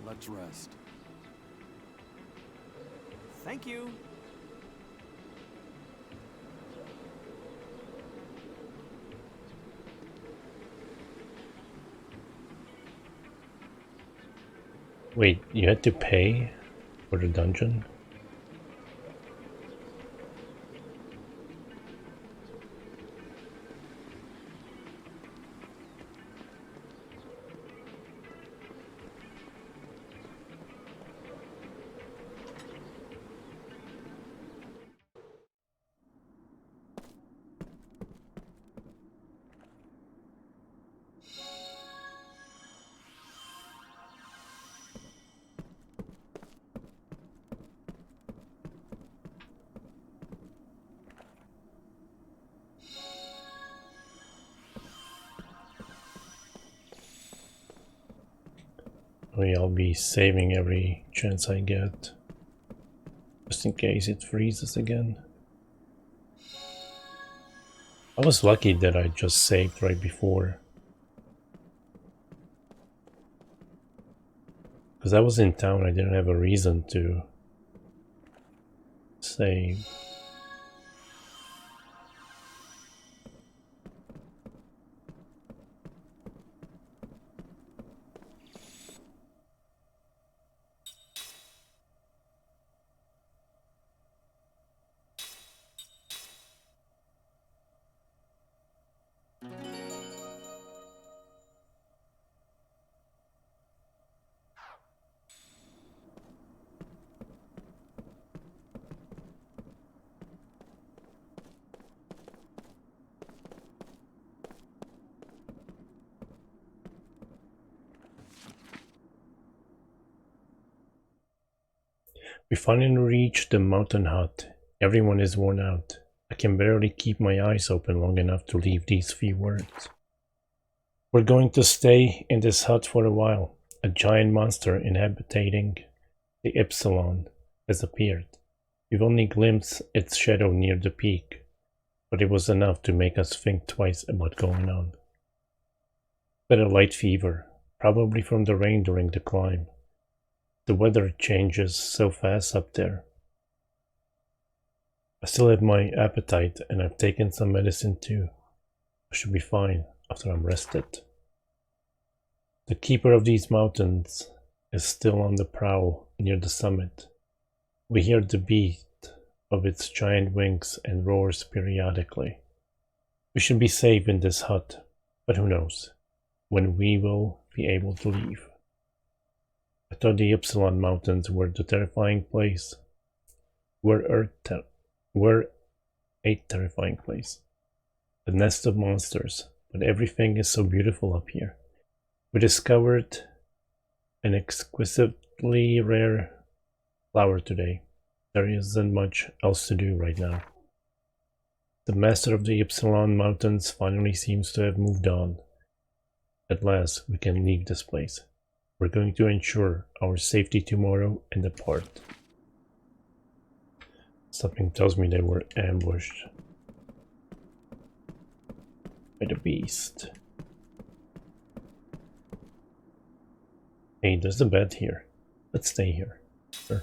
Let's rest. Thank you. Wait, you had to pay for the dungeon? I'll be saving every chance I get, just in case it freezes again. I was lucky that I just saved right before, because I was in town. I didn't have a reason to save. We finally reached the mountain hut. Everyone is worn out. I can barely keep my eyes open long enough to leave these few words. We're going to stay in this hut for a while. A giant monster inhabiting the Epsilon has appeared. We've only glimpsed its shadow near the peak, but it was enough to make us think twice about going on. But a light fever, probably from the rain during the climb. The weather changes so fast up there. I still have my appetite and I've taken some medicine too. I should be fine after I'm rested. The keeper of these mountains is still on the prowl near the summit. We hear the beat of its giant wings and roars periodically. We should be safe in this hut, but who knows when we will be able to leave. I thought the Epsilon Mountains were the terrifying place. Were a terrifying place. The nest of monsters, but everything is so beautiful up here. We discovered an exquisitely rare flower today. There isn't much else to do right now. The master of the Epsilon Mountains finally seems to have moved on. At last, we can leave this place. We're going to ensure our safety tomorrow and depart. Something tells me they were ambushed by the beast. Hey, there's a bed here. Let's stay here. Sure.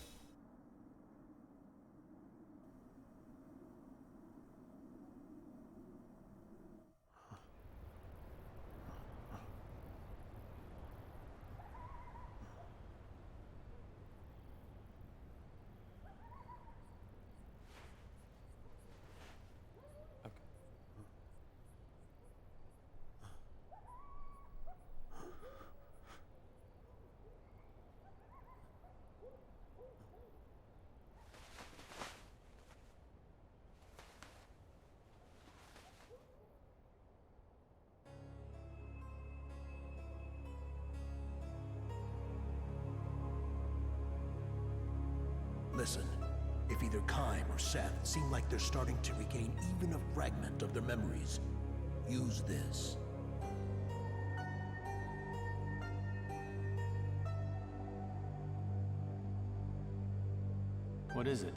Listen, if either Kime or Seth seem like they're starting to regain even a fragment of their memories, use this. What is it?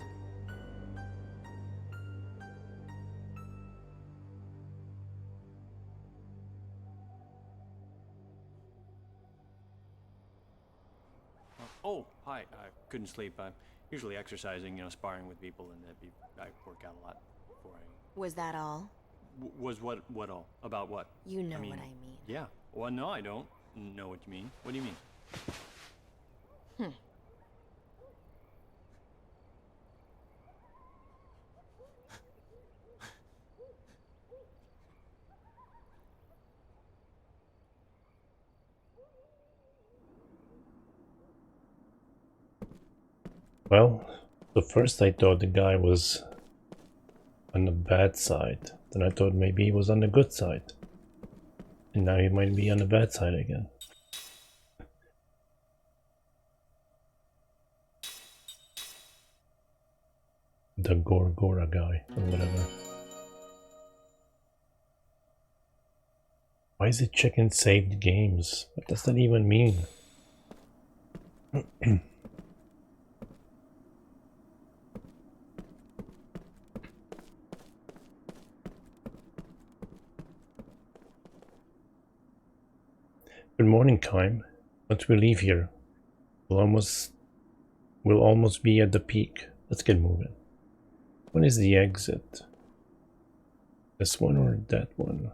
Oh, hi. I couldn't sleep. I'm usually exercising, sparring with people, and I work out a lot before I... Was that all? Was what all? About what? You know what I mean. Yeah. Well, no, I don't know what you mean. What do you mean? Well, at first I thought the guy was on the bad side. Then I thought maybe he was on the good side. And now he might be on the bad side again. The Gorgora guy, or whatever. Why is it checking saved games? What does that even mean? Good morning, Kime. Once we leave here, we'll almost be at the peak. Let's get moving. When is the exit? This one or that one?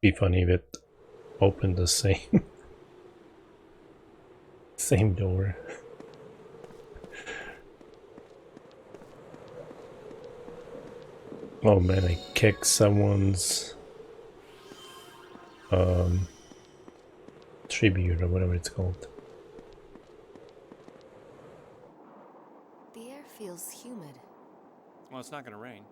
Be funny if it opened the same same door. Oh man, I kicked someone's tribute or whatever it's called. The air feels humid. Well, it's not gonna rain.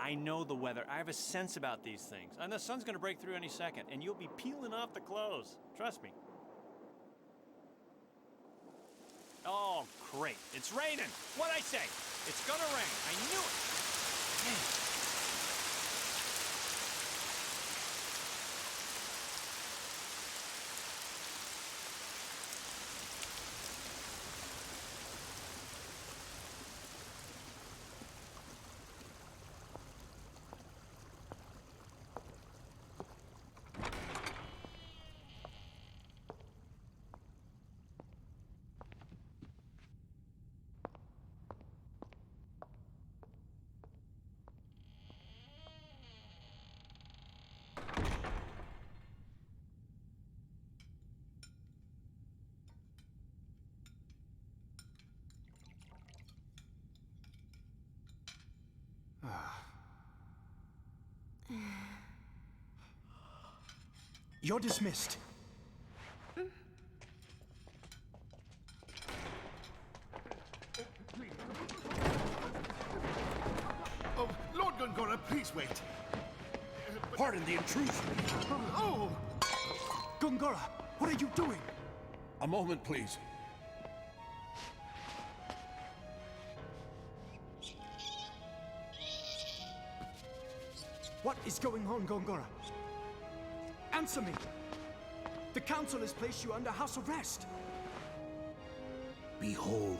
I know the weather. I have a sense about these things. And the sun's gonna break through any second, and you'll be peeling off the clothes. Trust me. Oh, great. It's raining. What'd I say? It's gonna rain. I knew it. Man. You're dismissed. Oh, Lord Gongora, please wait. Pardon the intrusion. Oh! Gongora, what are you doing? A moment, please. What is going on, Gongora? Answer me! The Council has placed you under house arrest! Behold.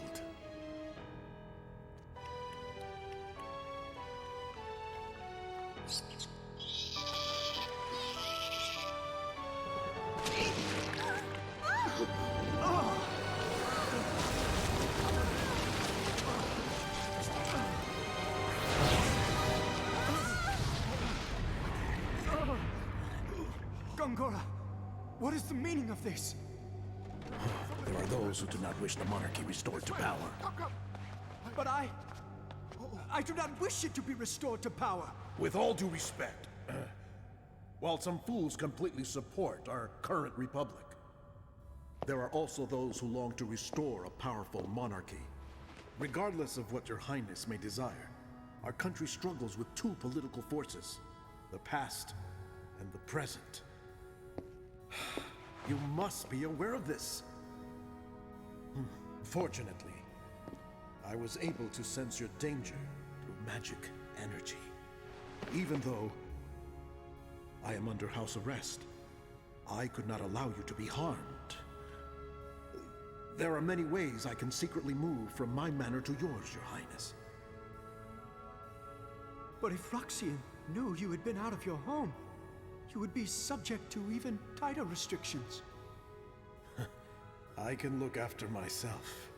Gongora, what is the meaning of this? There are those who do not wish the monarchy restored to power. But I do not wish it to be restored to power. With all due respect, while some fools completely support our current republic, There are also those who long to restore a powerful monarchy. Regardless of what your highness may desire, our country struggles with two political forces, the past and the present. You must be aware of this. Fortunately, I was able to sense your danger through magic energy. Even though I am under house arrest, I could not allow you to be harmed. There are many ways I can secretly move from my manor to yours, your highness. But if Roxian knew you had been out of your home, you would be subject to even tighter restrictions. I can look after myself.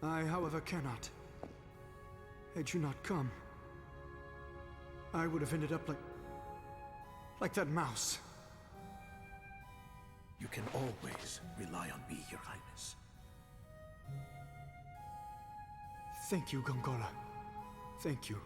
I, however, cannot. Had you not come, I would have ended up like that mouse. You can always rely on me, your highness. Thank you, Gongola. Thank you.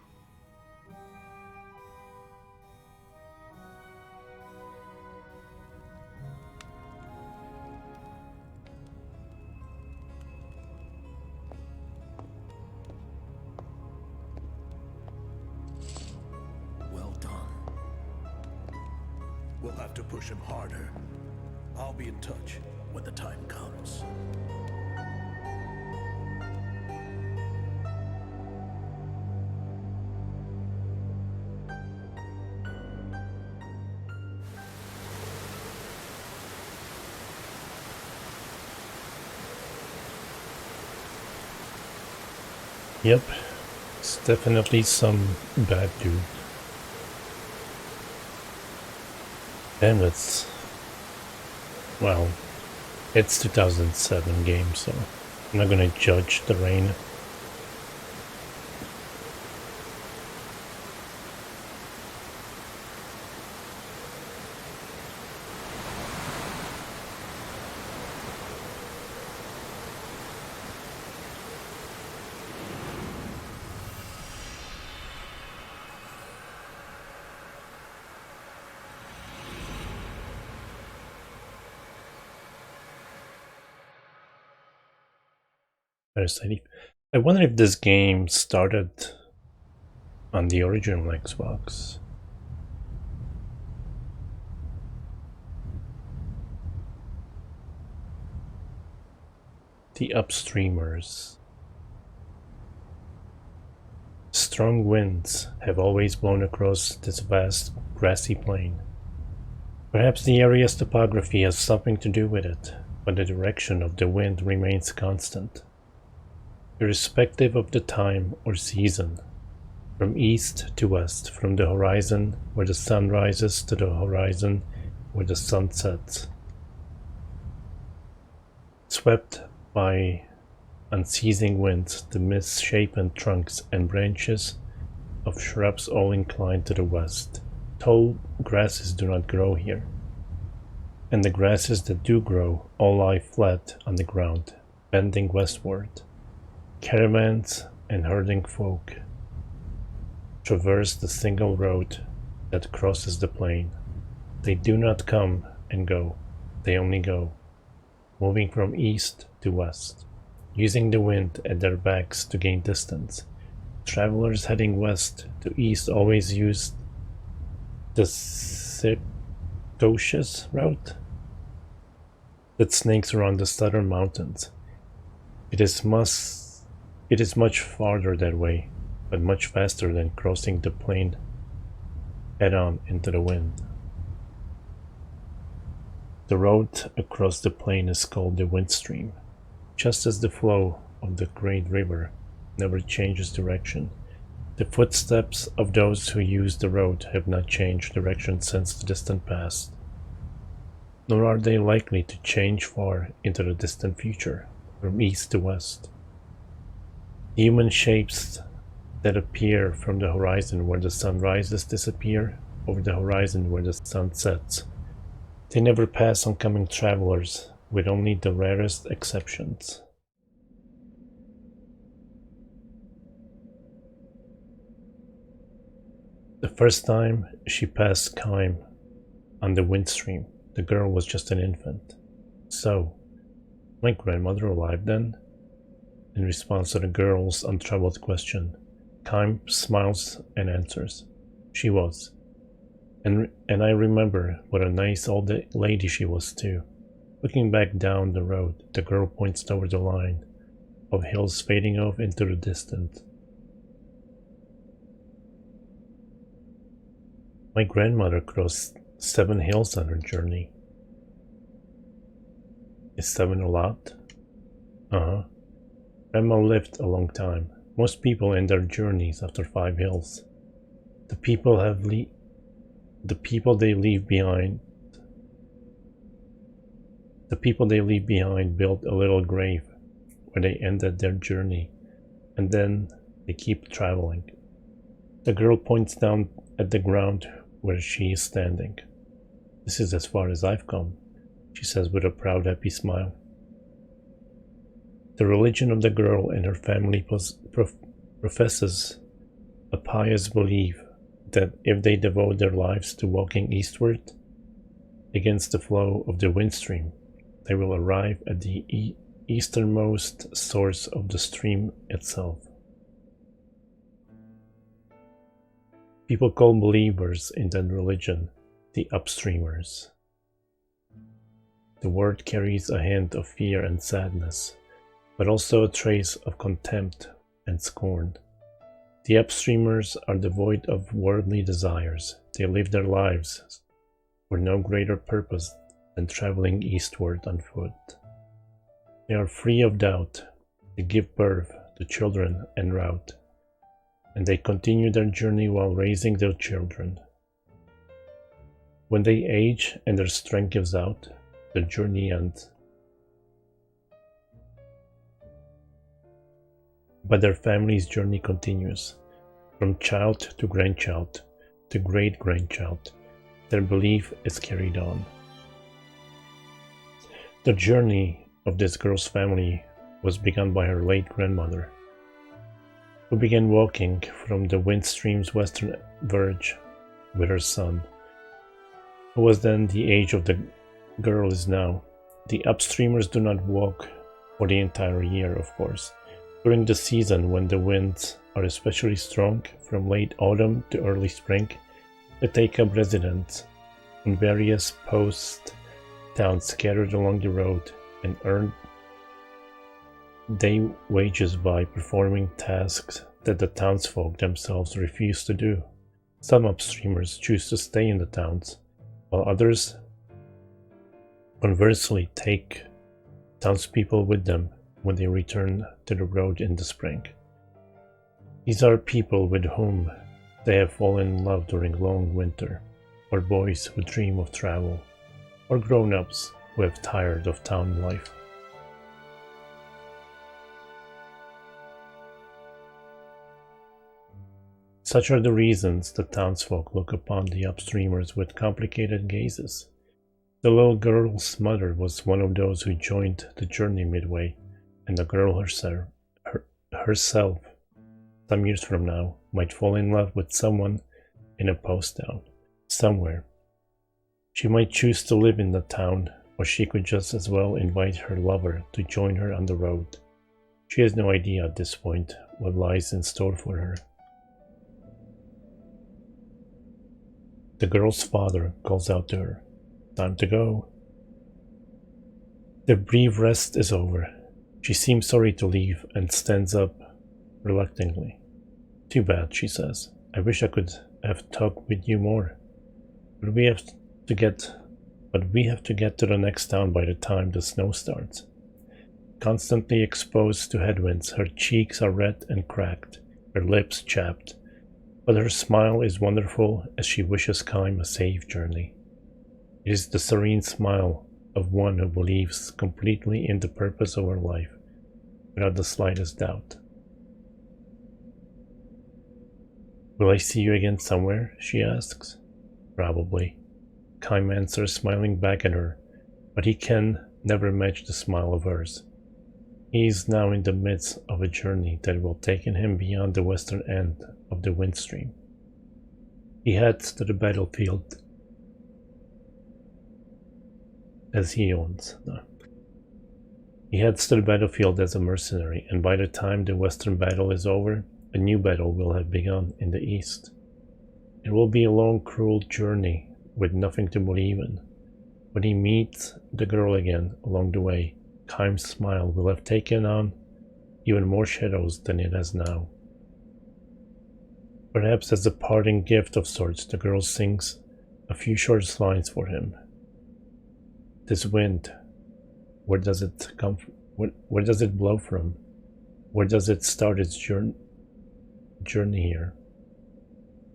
Well done. We'll have to push him harder. I'll be in touch when the time comes. Yep, it's definitely some bad dude. And it's, well, it's 2007 game, so I'm not gonna judge the rain. I wonder if this game started on the original Xbox. The upstreamers. Strong winds have always blown across this vast grassy plain. Perhaps the area's topography has something to do with it, but the direction of the wind remains constant. Irrespective of the time or season, from east to west, from the horizon where the sun rises to the horizon where the sun sets. Swept by unceasing winds, the misshapen trunks and branches of shrubs all incline to the west. Tall grasses do not grow here, and the grasses that do grow all lie flat on the ground, bending westward. Caravans and herding folk traverse the single road that crosses the plain. They do not come and go, they only go, moving from east to west, using the wind at their backs to gain distance. Travelers heading west to east always use the circuitous route that snakes around the southern mountains. It is much farther that way, but much faster than crossing the plain head-on into the wind. The road across the plain is called the wind stream, just as the flow of the great river never changes direction. The footsteps of those who use the road have not changed direction since the distant past, nor are they likely to change far into the distant future, from east to west. Human shapes that appear from the horizon where the sun rises disappear over the horizon where the sun sets. They never pass oncoming travelers, with only the rarest exceptions. The first time she passed Kime on the wind stream, The girl was just an infant. So, my grandmother alive then? In response to the girl's untroubled question, Kime smiles and answers. She was. And I remember what a nice old lady she was too. Looking back down the road, the girl points toward the line of hills fading off into the distance. My grandmother crossed 7 hills on her journey. Is 7 a lot? Uh-huh. Grandma lived a long time. Most people end their journeys after 5 hills. The people they leave behind build a little grave where they ended their journey, and then they keep traveling. The girl points down at the ground where she is standing. This is as far as I've come, she says with a proud, happy smile. The religion of the girl and her family professes a pious belief that if they devote their lives to walking eastward against the flow of the wind stream, they will arrive at the easternmost source of the stream itself. People call believers in that religion the upstreamers. The word carries a hint of fear and sadness, but also a trace of contempt and scorn. The upstreamers are devoid of worldly desires. They live their lives for no greater purpose than traveling eastward on foot. They are free of doubt. They give birth to children en route, and they continue their journey while raising their children. When they age and their strength gives out, their journey ends. But their family's journey continues, from child to grandchild to great-grandchild. Their belief is carried on. The journey of this girl's family was begun by her late grandmother, who began walking from the wind stream's western verge with her son, who was then the age of the girl is now. The upstreamers do not walk for the entire year, of course. During the season when the winds are especially strong, from late autumn to early spring, they take up residence in various post towns scattered along the road and earn day wages by performing tasks that the townsfolk themselves refuse to do. Some upstreamers choose to stay in the towns, while others conversely take townspeople with them when they return to the road in the spring. These are people with whom they have fallen in love during long winter, or boys who dream of travel, or grown-ups who have tired of town life. Such are the reasons the townsfolk look upon the upstreamers with complicated gazes. The little girl's mother was one of those who joined the journey midway, and the girl herself, some years from now, might fall in love with someone in a post town, somewhere. She might choose to live in the town, or she could just as well invite her lover to join her on the road. She has no idea at this point what lies in store for her. The girl's father calls out to her, "Time to go." The brief rest is over. She seems sorry to leave and stands up reluctantly. "Too bad," she says. "I wish I could have talked with you more. But we have to get to the next town by the time the snow starts." Constantly exposed to headwinds, her cheeks are red and cracked, her lips chapped. But her smile is wonderful as she wishes Kime a safe journey. It is the serene smile of one who believes completely in the purpose of her life, without the slightest doubt. "Will I see you again somewhere?" she asks. "Probably," Kime answers, smiling back at her, but he can never match the smile of hers. He is now in the midst of a journey that will take him beyond the western end of the wind stream. He heads to the battlefield as he owns. No. He heads to the battlefield as a mercenary, and by the time the Western battle is over, a new battle will have begun in the East. It will be a long, cruel journey with nothing to believe in. When he meets the girl again along the way, Kaim's smile will have taken on even more shadows than it has now. Perhaps as a parting gift of sorts, the girl sings a few short lines for him. This wind, where does it come from? Where does it blow from? Where does it start its journey here?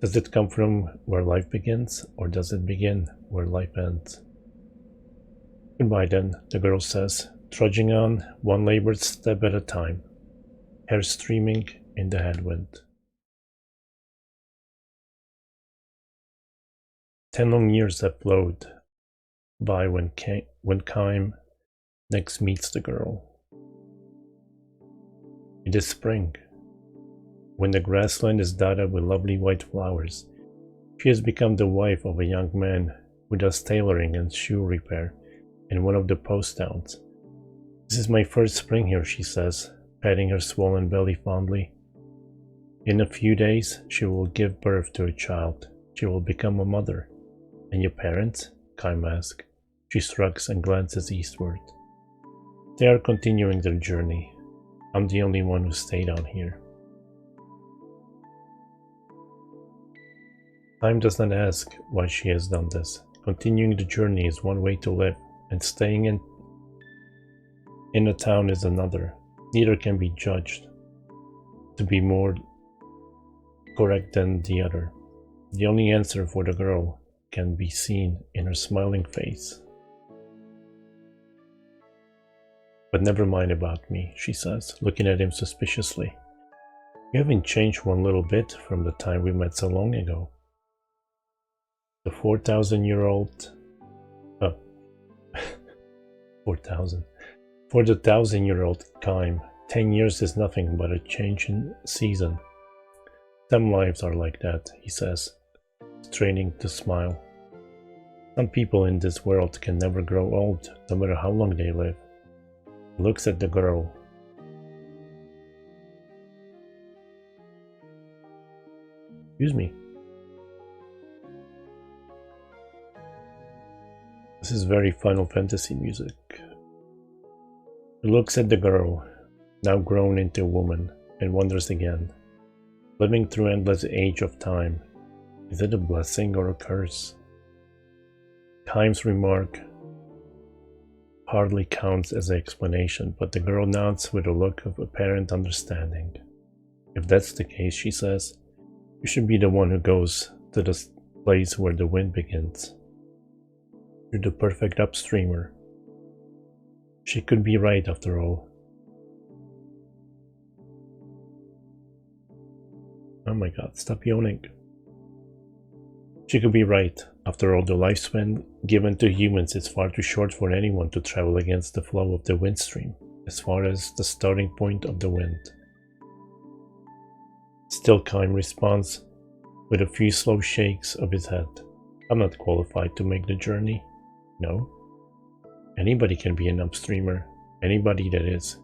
Does it come from where life begins, or does it begin where life ends? Goodbye then, the girl says, trudging on one labored step at a time, hair streaming in the headwind. 10 long years have flowed by when Kaim next meets the girl. It is spring. When the grassland is dotted with lovely white flowers, she has become the wife of a young man who does tailoring and shoe repair in one of the post towns. This is my first spring here, she says, patting her swollen belly fondly. In a few days, she will give birth to a child. She will become a mother. And your parents? Kaim asks. She shrugs and glances eastward. They are continuing their journey. I'm the only one who stayed out here. Kaim does not ask why she has done this. Continuing the journey is one way to live, and staying in a town is another. Neither can be judged to be more correct than the other. The only answer for the girl can be seen in her smiling face. But never mind about me, she says, looking at him suspiciously. You haven't changed one little bit from the time we met so long ago. The 4,000-year-old... Oh. 4,000. For the 1,000-year-old Kaim, 10 years is nothing but a change in season. Some lives are like that, he says, straining to smile. Some people in this world can never grow old, no matter how long they live. He looks at the girl. Excuse me. This is very Final Fantasy music. He looks at the girl, now grown into a woman, and wonders again. Living through endless age of time, is it a blessing or a curse? Kaim's remark hardly counts as an explanation, but the girl nods with a look of apparent understanding. If that's the case, she says, you should be the one who goes to the place where the wind begins. You're the perfect upstreamer. She could be right after all. Oh my god, stop yawning. She could be right. After all, the lifespan given to humans is far too short for anyone to travel against the flow of the wind stream, as far as the starting point of the wind. Still, Kaim responds with a few slow shakes of his head. I'm not qualified to make the journey. No. Anybody can be an upstreamer. Anybody, that is,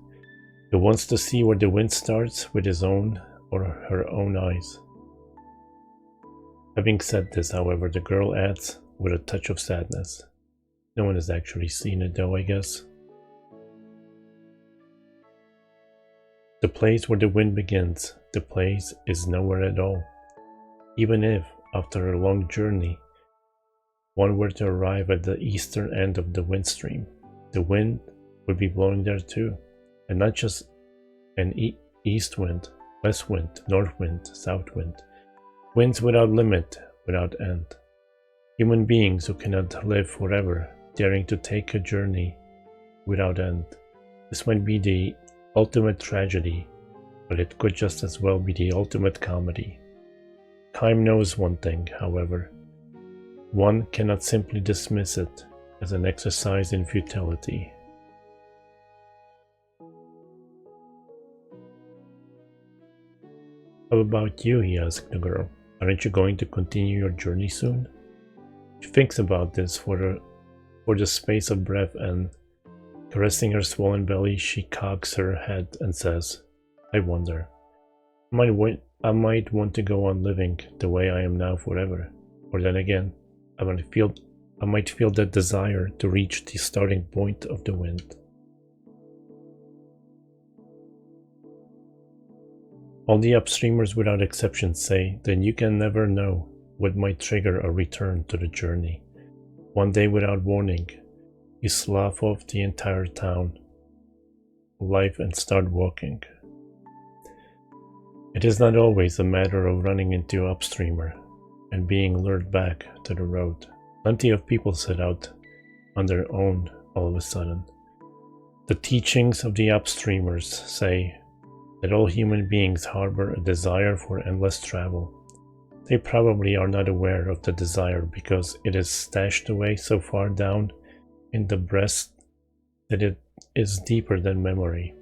who wants to see where the wind starts with his own or her own eyes. Having said this, however, the girl adds with a touch of sadness. No one has actually seen it though, I guess. The place where the wind begins, the place is nowhere at all. Even if, after a long journey, one were to arrive at the eastern end of the wind stream, the wind would be blowing there too, and not just an east wind, west wind, north wind, south wind. Winds without limit, without end. Human beings who cannot live forever, daring to take a journey without end. This might be the ultimate tragedy, but it could just as well be the ultimate comedy. Kaim knows one thing, however. One cannot simply dismiss it as an exercise in futility. How about you? He asked the girl. Aren't you going to continue your journey soon? She thinks about this for for the space of breath, and, caressing her swollen belly, she cocks her head and says, I wonder. I might want to go on living the way I am now forever. Or then again, I might feel that desire to reach the starting point of the wind. All the upstreamers without exception say that you can never know what might trigger a return to the journey. One day without warning, you slough off the entire town, life, and start walking. It is not always a matter of running into an upstreamer and being lured back to the road. Plenty of people set out on their own all of a sudden. The teachings of the upstreamers say that all human beings harbor a desire for endless travel. They probably are not aware of the desire because it is stashed away so far down in the breast that it is deeper than memory.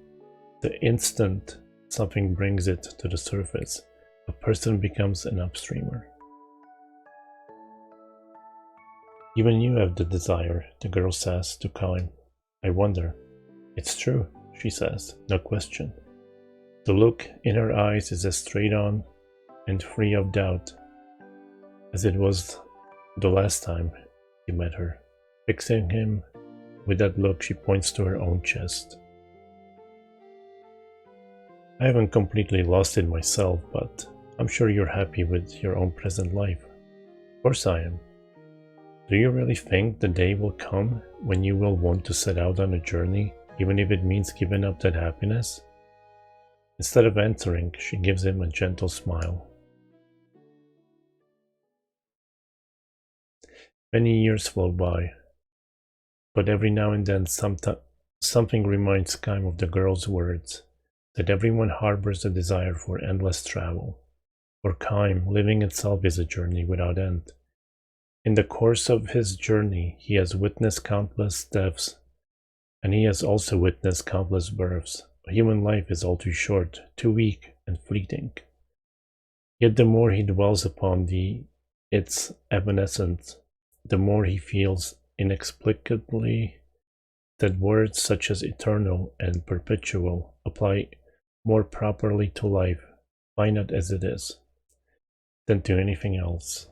The instant something brings it to the surface, a person becomes an upstreamer. Even you have the desire, the girl says to Colin. I wonder. It's true, she says, no question. The look in her eyes is as straight on and free of doubt as it was the last time he met her. Fixing him with that look, she points to her own chest. I haven't completely lost it myself, but I'm sure you're happy with your own present life. Of course I am. Do you really think the day will come when you will want to set out on a journey, even if it means giving up that happiness? Instead of answering, she gives him a gentle smile. Many years flow by, but every now and then something reminds Kym of the girl's words, that everyone harbors a desire for endless travel. For Kym, living itself is a journey without end. In the course of his journey, he has witnessed countless deaths, and he has also witnessed countless births. A human life is all too short, too weak, and fleeting. Yet the more he dwells upon its evanescence, the more he feels inexplicably that words such as eternal and perpetual apply more properly to life, finite as it is, than to anything else.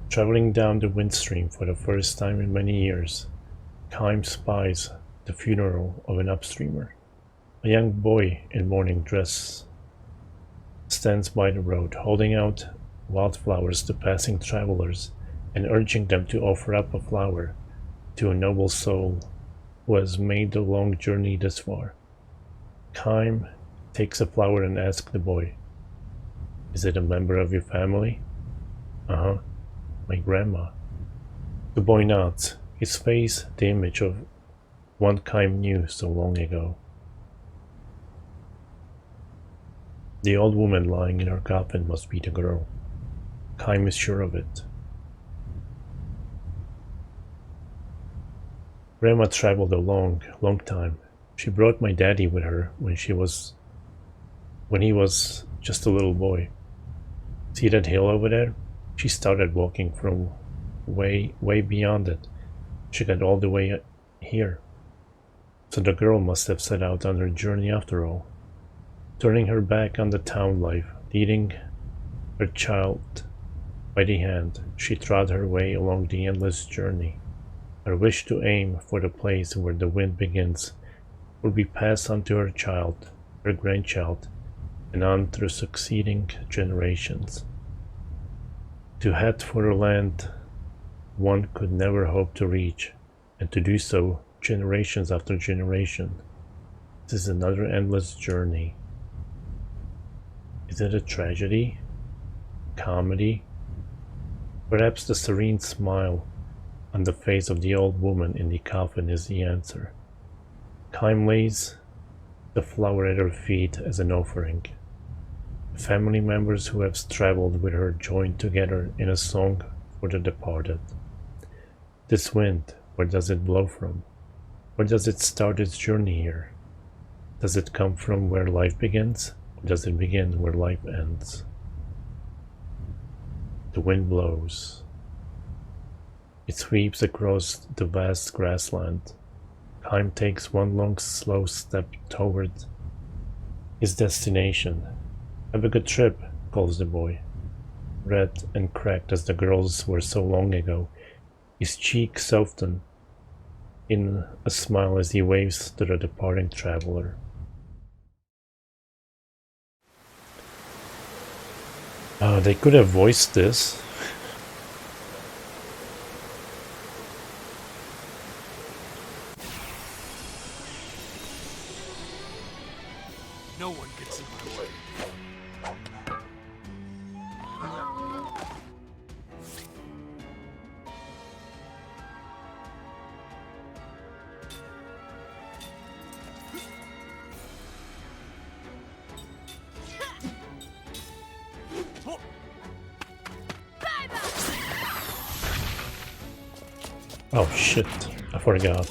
Traveling down the windstream for the first time in many years, Kym spies the funeral of an upstreamer. A young boy in morning dress stands by the road, holding out wildflowers to passing travelers and urging them to offer up a flower to a noble soul who has made the long journey this far. Kym takes a flower and asks the boy, "Is it a member of your family?" "Uh-huh. My grandma." The boy nods, his face the image of one Kym knew so long ago. The old woman lying in her coffin must be the girl. Kym is sure of it. Grandma traveled a long time. She brought my daddy with her when he was just a little boy. See that hill over there? She started walking from way beyond it. She got all the way here. So the girl must have set out on her journey after all. Turning her back on the town life, leading her child by the hand, she trod her way along the endless journey. Her wish to aim for the place where the wind begins would be passed on to her child, her grandchild, and on through succeeding generations. To head for a land one could never hope to reach, and to do so generations after generation. This is another endless journey. Is it a tragedy? Comedy? Perhaps the serene smile on the face of the old woman in the coffin is the answer. Kym lays the flower at her feet as an offering. Family members who have traveled with her join together in a song for the departed. This wind, where does it blow from? Where does it start its journey here? Does it come from where life begins, or does it begin where life ends? The wind blows. It sweeps across the vast grassland. Time takes one long, slow step toward his destination. Have a good trip, calls the boy. Red and cracked as the girls were so long ago, his cheek softened in a smile as he waves to the departing traveler. They could have voiced this. No one gets in my way. Oh shit, I forgot.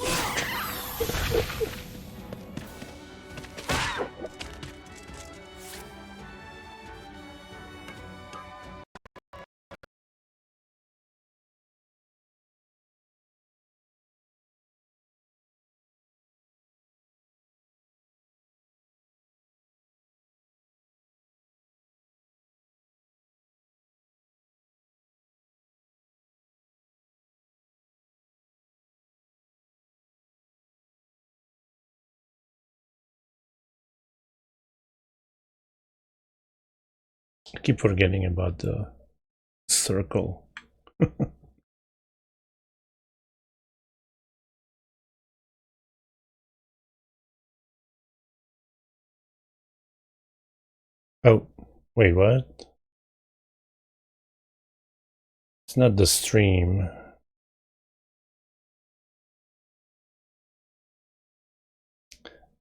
I keep forgetting about the circle. Oh, wait, what? It's not the stream.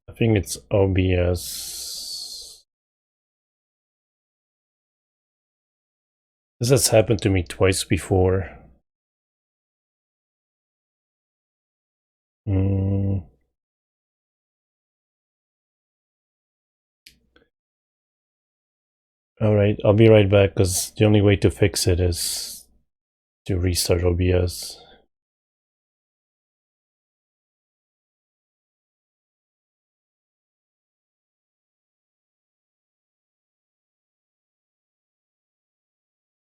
I think it's OBS. This has happened to me twice before. Alright, I'll be right back because the only way to fix it is to restart OBS.